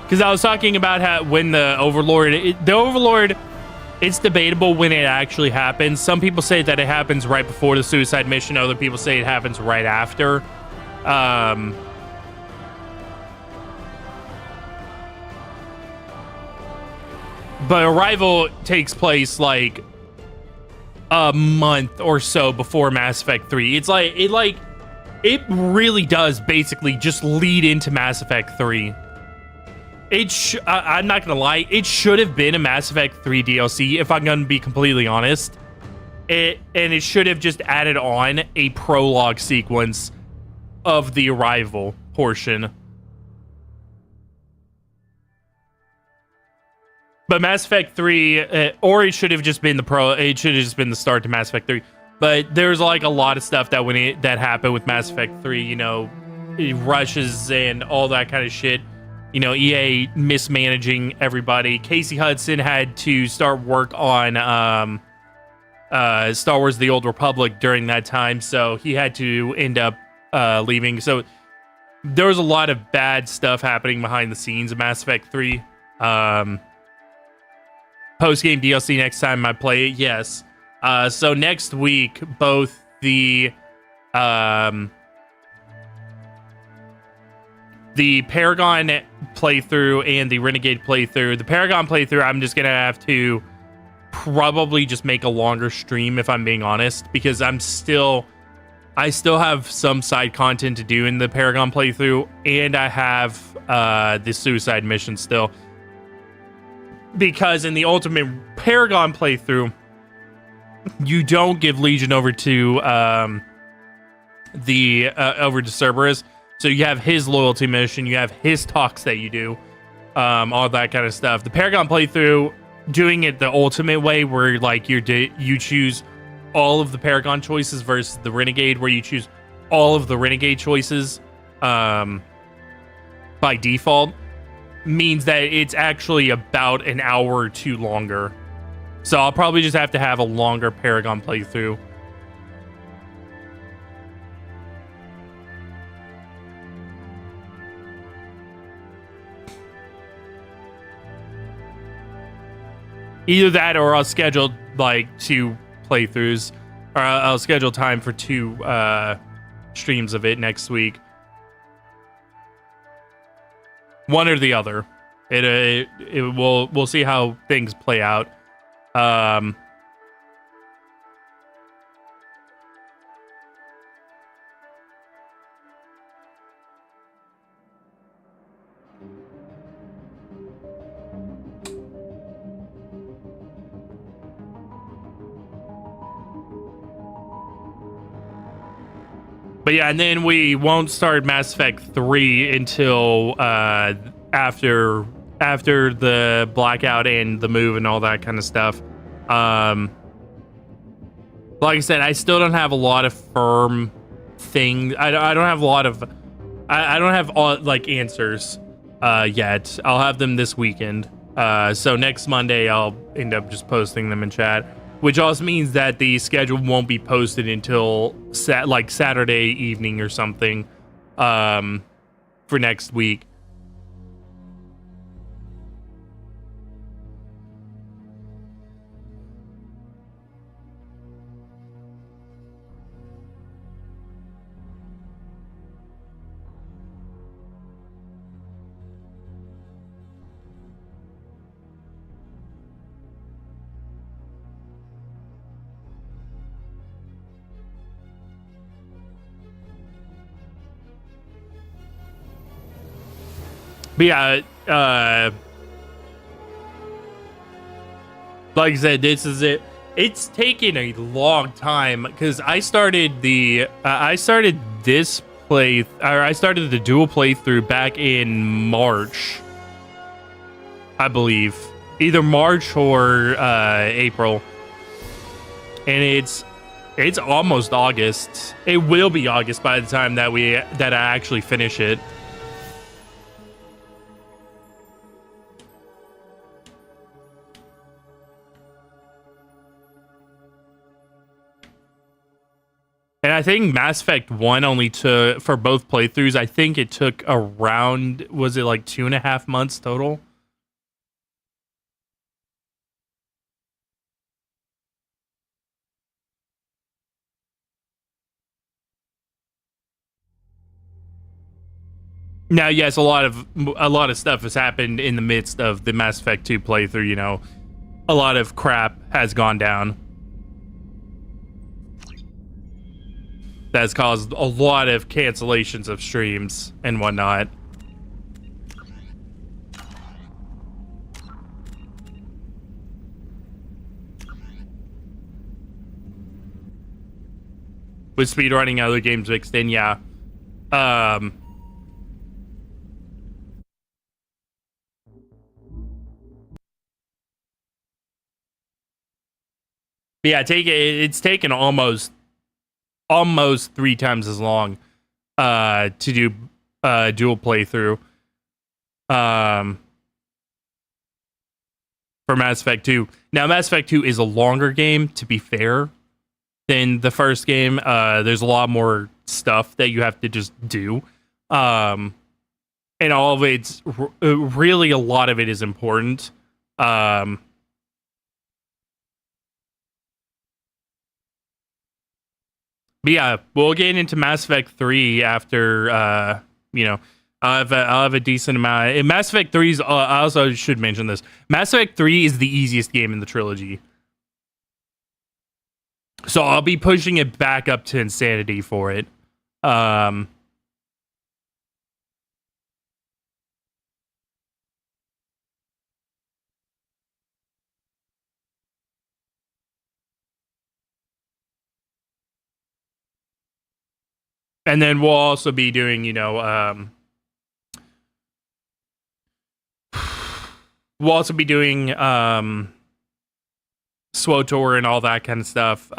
Because I was talking about how when the Overlord, it's debatable when it actually happens. Some people say that it happens right before the suicide mission. Other people say it happens right after. But Arrival takes place like a month or so before Mass Effect 3. It really does basically just lead into Mass Effect 3. I'm not gonna lie, it should have been a Mass Effect 3 DLC, if I'm gonna be completely honest. And it should have just added on a prologue sequence of the Arrival portion. But Mass Effect 3, or it should have just been it should have just been the start to Mass Effect 3. But there's like a lot of stuff that happened with Mass Effect 3, you know, rushes and all that kind of shit. You know, EA mismanaging everybody. Casey Hudson had to start work on Star Wars The Old Republic during that time, so he had to end up leaving. So there was a lot of bad stuff happening behind the scenes of Mass Effect 3. Post-game DLC next time I play it, yes. So next week, both the Paragon playthrough and the Renegade playthrough. The Paragon playthrough, I'm just going to have to probably just make a longer stream, if I'm being honest, because I still have some side content to do in the Paragon playthrough, and I have the suicide mission still. Because in the Ultimate Paragon playthrough, you don't give Legion over to Cerberus. So you have his loyalty mission, you have his talks that you do, all that kind of stuff. The Paragon playthrough, doing it the ultimate way, where like you choose all of the Paragon choices versus the Renegade, where you choose all of the Renegade choices by default, means that it's actually about an hour or two longer. So I'll probably just have to have a longer Paragon playthrough. Either that, or I'll schedule like 2 playthroughs, or I'll schedule time for 2 streams of it next week. One or the other. We'll see how things play out. But yeah, and then we won't start Mass Effect 3 until after the blackout and the move and all that kind of stuff. Like I said, I still don't have a lot of firm things. I don't have a lot of I don't have all like answers yet. I'll have them this weekend. So next Monday I'll end up just posting them in chat. Which also means that the schedule won't be posted until Saturday evening or something for next week. But yeah, like I said, this is it. It's taken a long time because I started the I started the dual playthrough back in March, I believe, either March or April, and it's almost August. It will be August by the time that I actually finish it. And I think Mass Effect 1 only took, for both playthroughs, I think it took around, was it like 2.5 months total? Now, yes, a lot of stuff has happened in the midst of the Mass Effect 2 playthrough, you know. A lot of crap has gone down. That's caused a lot of cancellations of streams and whatnot. With speedrunning other games mixed in, yeah. Yeah, it's taken almost 3 times as long to do dual playthrough for Mass Effect 2. Now, Mass Effect 2 is a longer game, to be fair, than the first game. There's a lot more stuff that you have to just do. And all of it's really a lot of it is important. But yeah, we'll get into Mass Effect 3 after, I'll have a decent amount. And Mass Effect 3 is, I also should mention this. Mass Effect 3 is the easiest game in the trilogy. So I'll be pushing it back up to insanity for it. And then we'll also be doing, we'll also be doing SWOTOR and all that kind of stuff.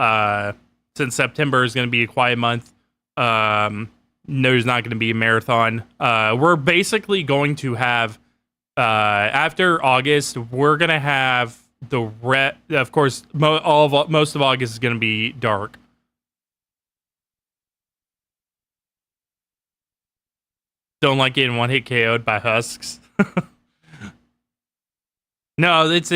Since September is going to be a quiet month, there's not going to be a marathon. We're basically going to have, after August, we're going to have of course, most of August is going to be dark. Don't like getting one hit KO'd by husks. No, it's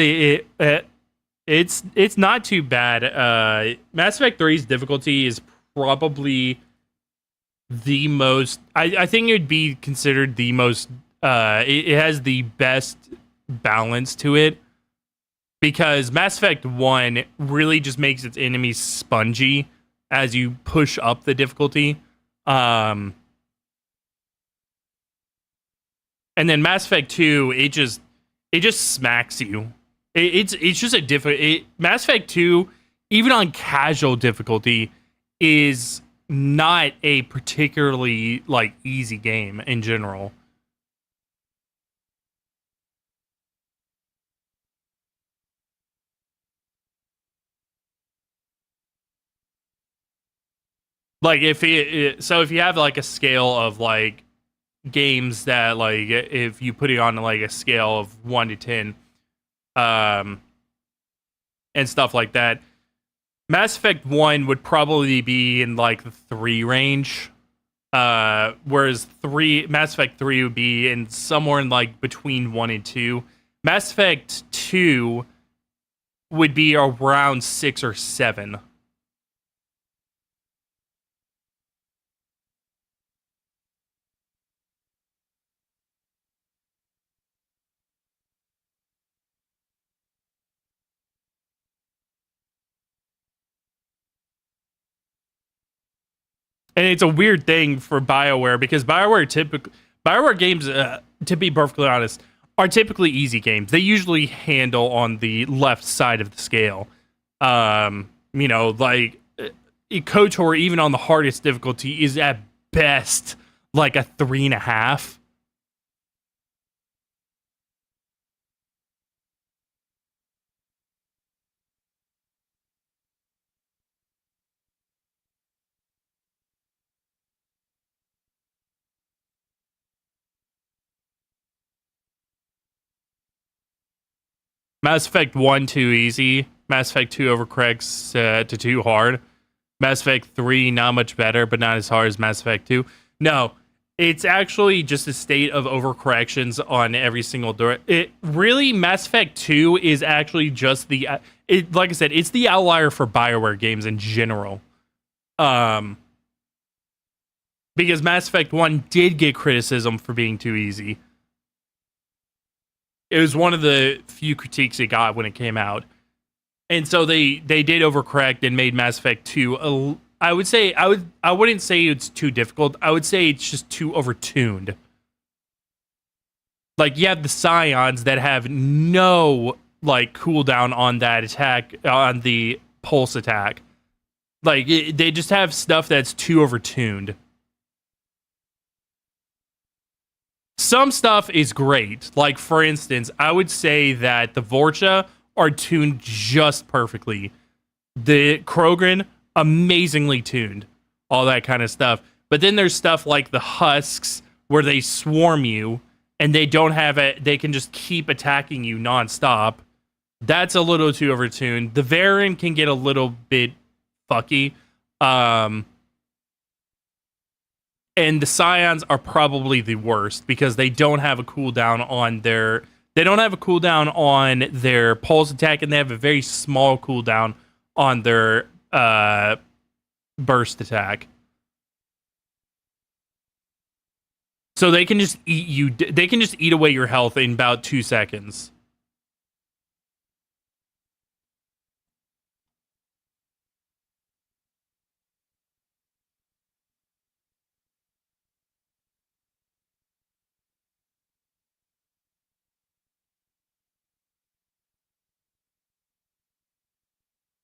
not too bad. Mass Effect 3's difficulty is probably the most. I think it would be considered the most. It has the best balance to it because Mass Effect 1 really just makes its enemies spongy as you push up the difficulty. And then Mass Effect 2, it just smacks you. It's just a different. Mass Effect 2, even on casual difficulty, is not a particularly easy game in general. If you have a scale of games that if you put it on a scale of 1 to 10 and stuff like that, Mass Effect 1 would probably be in the 3 range, whereas Mass Effect 3 would be in somewhere in between 1 and 2. Mass Effect 2 would be around 6 or 7. And it's a weird thing for BioWare because BioWare games, to be perfectly honest, are typically easy games. They usually handle on the left side of the scale. KOTOR, even on the hardest difficulty, is at best a 3.5. Mass Effect 1 too easy. Mass Effect 2 overcorrects to too hard. Mass Effect 3 not much better, but not as hard as Mass Effect 2. No, it's actually just a state of overcorrections on every single door. Mass Effect 2 is actually just like I said, it's the outlier for BioWare games in general. Because Mass Effect 1 did get criticism for being too easy. It was one of the few critiques it got when it came out. And so they did overcorrect and made Mass Effect 2 I wouldn't say it's too difficult. I would say it's just too overtuned. You have the Scions that have no cooldown on that attack, on the pulse attack. They just have stuff that's too overtuned. Some stuff is great. For instance, I would say that the Vorcha are tuned just perfectly. The Krogan, amazingly tuned. All that kind of stuff. But then there's stuff like the Husks, where they swarm you, and they don't have it. They can just keep attacking you nonstop. That's a little too overtuned. The Varen can get a little bit fucky. And And the Scions are probably the worst because they don't have a cooldown on their pulse attack, and they have a very small cooldown on their burst attack. So they can just eat you. They can just eat away your health in about 2 seconds.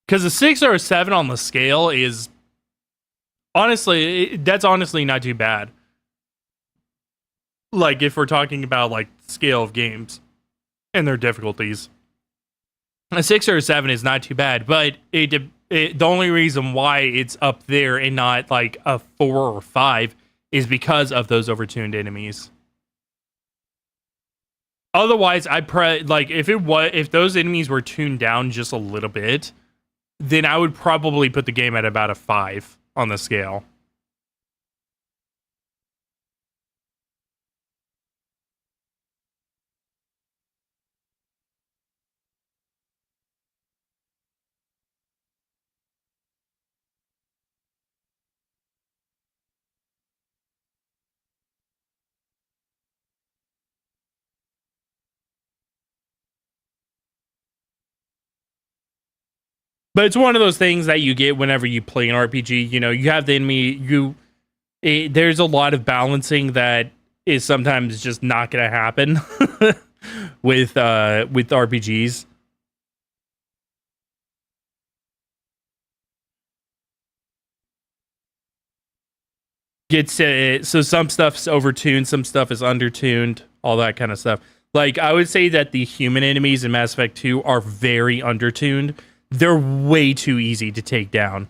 Because a 6 or a 7 on the scale is honestly, that's honestly not too bad. Like, if we're talking about, like, scale of games and their difficulties. A 6 or a 7 is not too bad, but the only reason why it's up there and not, like, a 4 or 5 is because of those overtuned enemies. Otherwise, if those enemies were tuned down just a little bit, then I would probably put the game at about a 5 on the scale. But it's one of those things that you get whenever you play an RPG. You know, you have the enemy. There's a lot of balancing that is sometimes just not going to happen with RPGs. So some stuff's overtuned, some stuff is undertuned, all that kind of stuff. Like, I would say that the human enemies in Mass Effect 2 are very undertuned. They're way too easy to take down.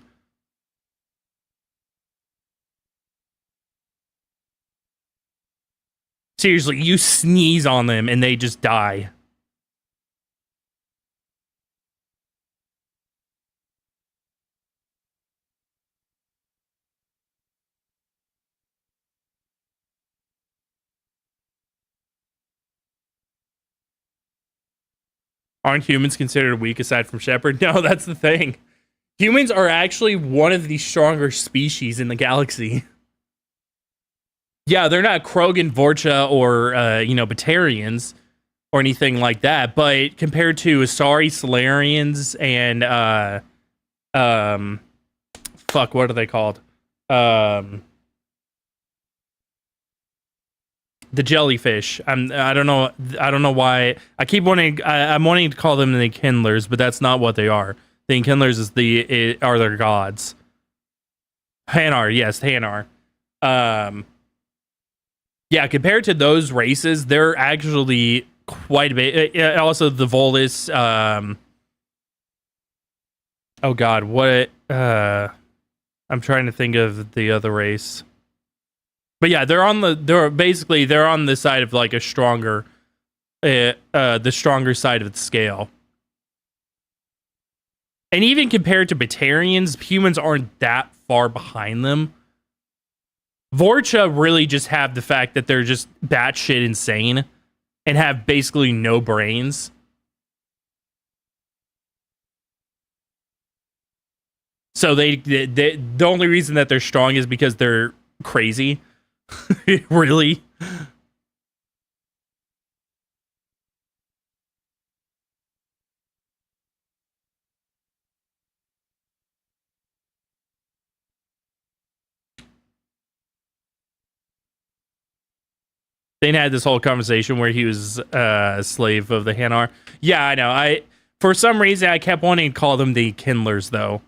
Seriously, you sneeze on them and they just die. Aren't humans considered weak aside from Shepard? No, that's the thing. Humans are actually one of the stronger species in the galaxy. Yeah, they're not Krogan, Vorcha, or, Batarians or anything like that, but compared to Asari, Solarians, and, what are they called? The jellyfish. I don't know why. I'm wanting to call them the Kindlers, but that's not what they are. The Kindlers are their gods. Hanar, yes, Hanar. Yeah, compared to those races, they're actually quite a bit. Also, the Volus. Oh God, what? I'm trying to think of the other race. But yeah, they're on the side of like a stronger, the stronger side of the scale. And even compared to Batarians, humans aren't that far behind them. Vorcha really just have the fact that they're just batshit insane and have basically no brains. So the only reason that they're strong is because they're crazy. Really? Thane had this whole conversation where he was a slave of the Hanar. Yeah, I know. For some reason, I kept wanting to call them the Kindlers, though.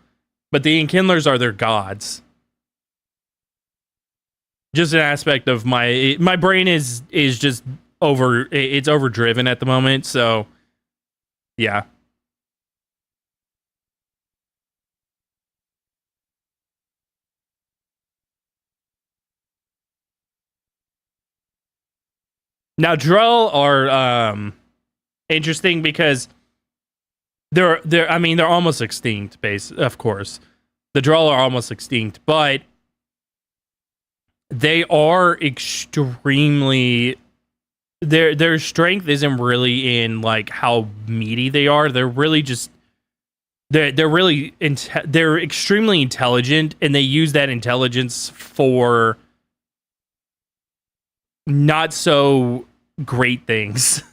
But the Kindlers are their gods. Just an aspect of my brain is just it's overdriven at the moment, so yeah. Now Drell are interesting because they're almost extinct, of course. The Drell are almost extinct, but they are extremely their strength isn't really in like how meaty they are. They're really just they're really they're extremely intelligent, and they use that intelligence for not so great things.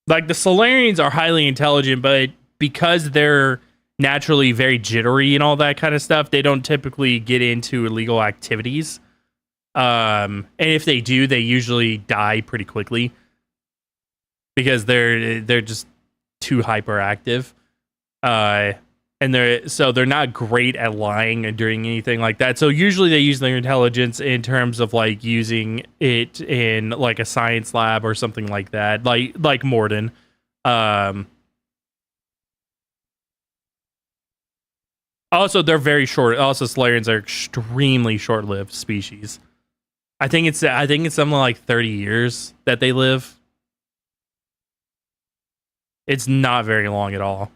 Like the Solarians are highly intelligent, but because they're naturally very jittery and all that kind of stuff, they don't typically get into illegal activities. And if they do, they usually die pretty quickly because they're just too hyperactive. And they're not great at lying or doing anything like that. So usually they use their intelligence in terms of like using it in like a science lab or something like that, like Morden. Also, they're very short. Also, Solarians are extremely short-lived species. I think it's something like 30 years that they live. It's not very long at all.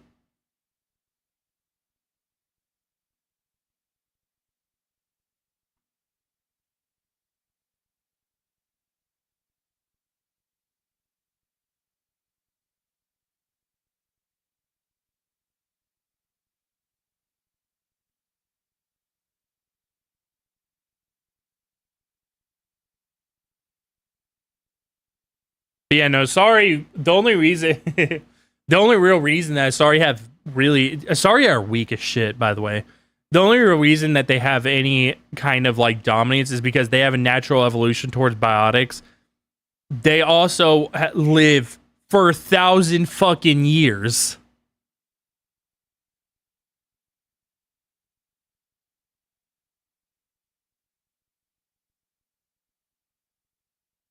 But yeah, no, sorry. The only reason, the only real reason that Sorry have really Sorry are weak as shit, by the way. The only real reason that they have any kind of like dominance is because they have a natural evolution towards biotics. They also live for 1,000 fucking years.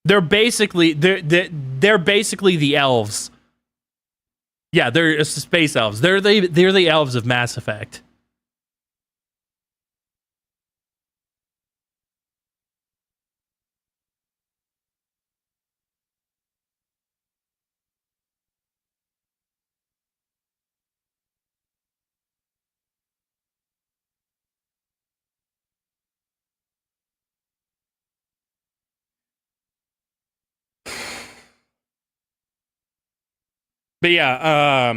They're basically the elves. Yeah, they're space elves. They're the elves of Mass Effect. But yeah,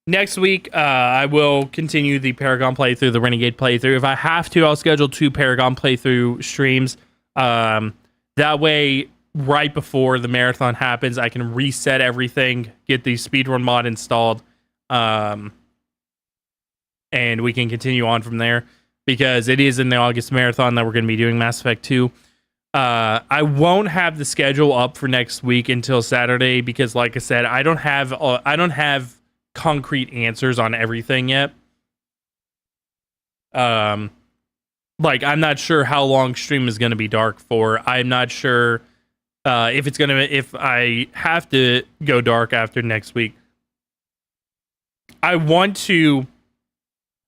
next week, I will continue the Paragon playthrough, the Renegade playthrough. If I have to, I'll schedule 2 Paragon playthrough streams. That way, right before the marathon happens, I can reset everything, get the speedrun mod installed, and we can continue on from there. Because it is in the August marathon that we're going to be doing Mass Effect 2. I won't have the schedule up for next week until Saturday because, like I said, I don't have concrete answers on everything yet. Like I'm not sure how long stream is going to be dark for. I'm not sure if I have to go dark after next week. I want to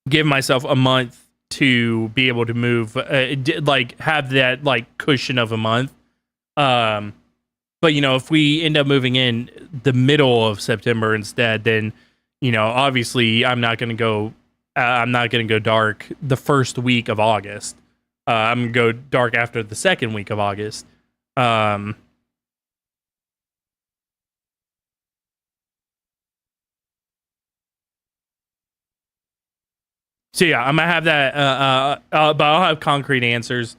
give myself a month to be able to move, like have that like cushion of a month. But you know, if we end up moving in the middle of September instead, then you know, obviously I'm not going to go dark the first week of August. I'm going to go dark after the second week of August. So yeah, I'm gonna have that, but I'll have concrete answers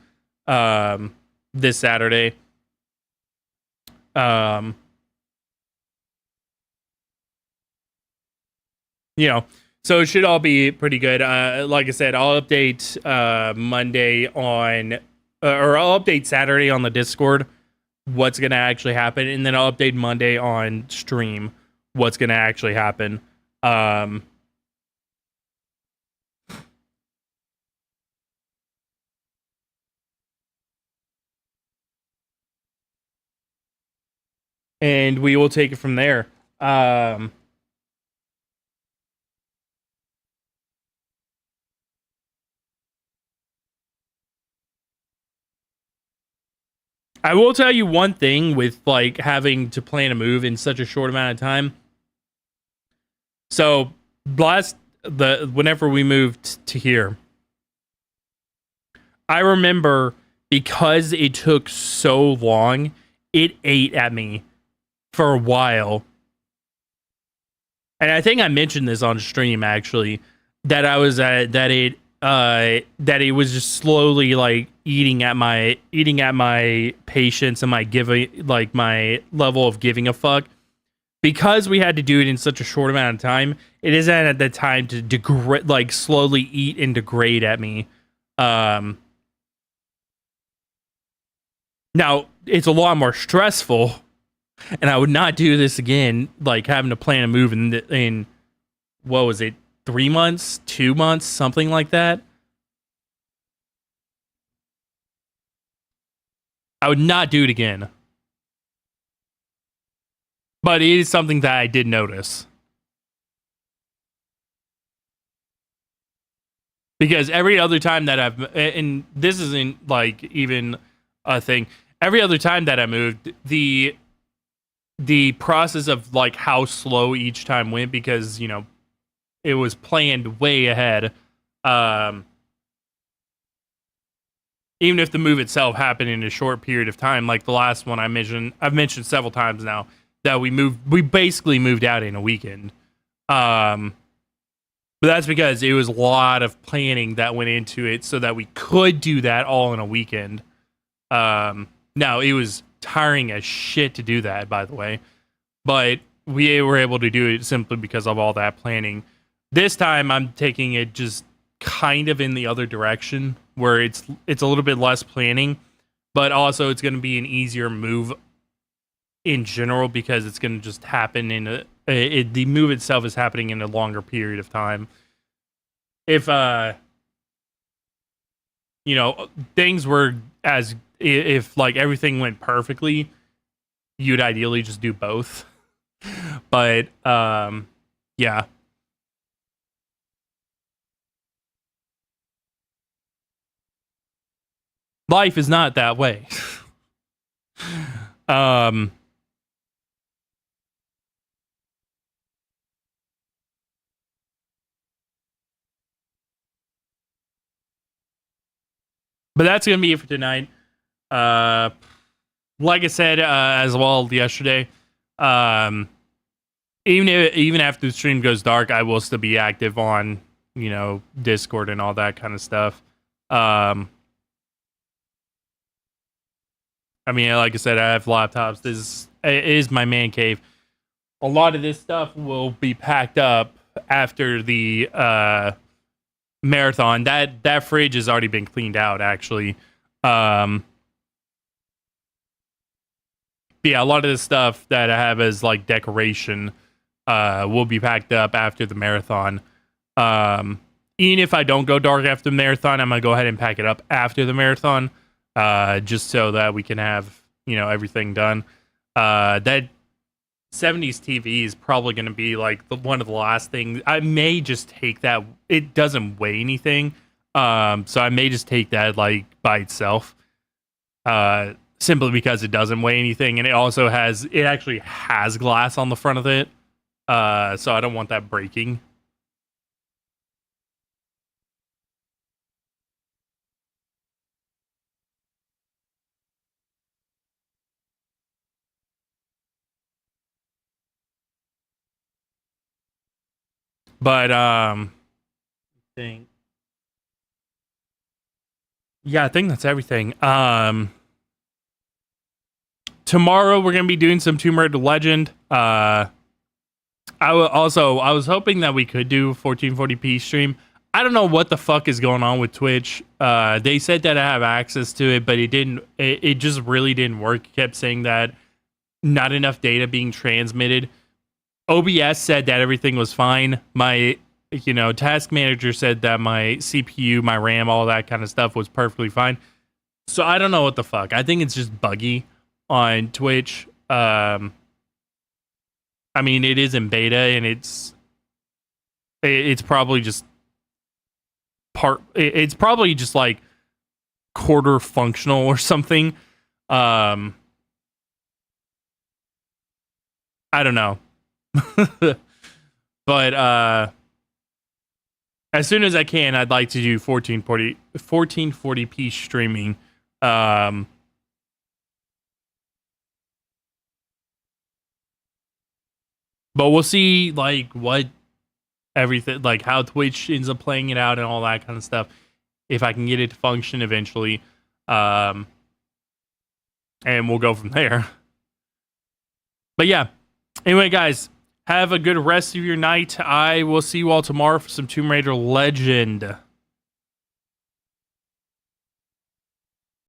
this Saturday. You know, so it should all be pretty good. Like I said, I'll update Monday on, or I'll update Saturday on the Discord what's gonna actually happen, and then I'll update Monday on stream what's gonna actually happen. And we will take it from there. I will tell you one thing with like having to plan a move in such a short amount of time. So whenever we moved to here, I remember because it took so long, it ate at me for a while. And I think I mentioned this on stream actually, that I was that it was just slowly like eating at my patience and my my level of giving a fuck. Because we had to do it in such a short amount of time, it isn't at the time to degrade, like slowly eat and degrade at me. Now it's a lot more stressful, and I would not do this again. Like having to plan a move in what was it, 3 months, 2 months, something like that. I would not do it again. But it is something that I did notice. Because every other time that and this isn't like even a thing, every other time that I moved, the process of like how slow each time went, because, you know, it was planned way ahead. Even if the move itself happened in a short period of time, like the last one I've mentioned several times now, that we basically moved out in a weekend. But that's because it was a lot of planning that went into it so that we could do that all in a weekend. Now, it was tiring as shit to do that, by the way. But we were able to do it simply because of all that planning. This time, I'm taking it just kind of in the other direction, where it's a little bit less planning, but also it's going to be an easier move in general, because it's going to just happen in the move itself is happening in a longer period of time. If you know, things were if like everything went perfectly, you'd ideally just do both. But yeah. Life is not that way. But that's going to be it for tonight. Like I said, as well yesterday, even after the stream goes dark, I will still be active on, you know, Discord and all that kind of stuff. I mean, like I said, I have laptops. This is my man cave. A lot of this stuff will be packed up after the marathon. That fridge has already been cleaned out, actually. Yeah, a lot of the stuff that I have as like decoration will be packed up after the marathon. Even if I don't go dark after the marathon, I'm gonna go ahead and pack it up after the marathon, just so that we can have, you know, everything done. That 70s TV is probably going to be like one of the last things. I may just take that. It doesn't weigh anything, so I may just take that like by itself, simply because it doesn't weigh anything, and it actually has glass on the front of it, so I don't want that breaking. But I think that's everything. Tomorrow we're gonna be doing some Tomb Raider Legend. I was hoping that we could do 1440p stream. I don't know what the fuck is going on with Twitch. They said that I have access to it, but it didn't. It just really didn't work. It kept saying that not enough data being transmitted. OBS said that everything was fine. My, task manager said that my CPU, my RAM, all that kind of stuff was perfectly fine. So I don't know what the fuck. I think it's just buggy on Twitch. I mean, it is in beta, and it's probably just it's probably just like quarter functional or something. I don't know. But as soon as I can, I'd like to do 1440p streaming. But we'll see like what everything, like how Twitch ends up playing it out and all that kind of stuff. If I can get it to function eventually. And we'll go from there. But yeah. Anyway, guys, have a good rest of your night. I will see you all tomorrow for some Tomb Raider Legend.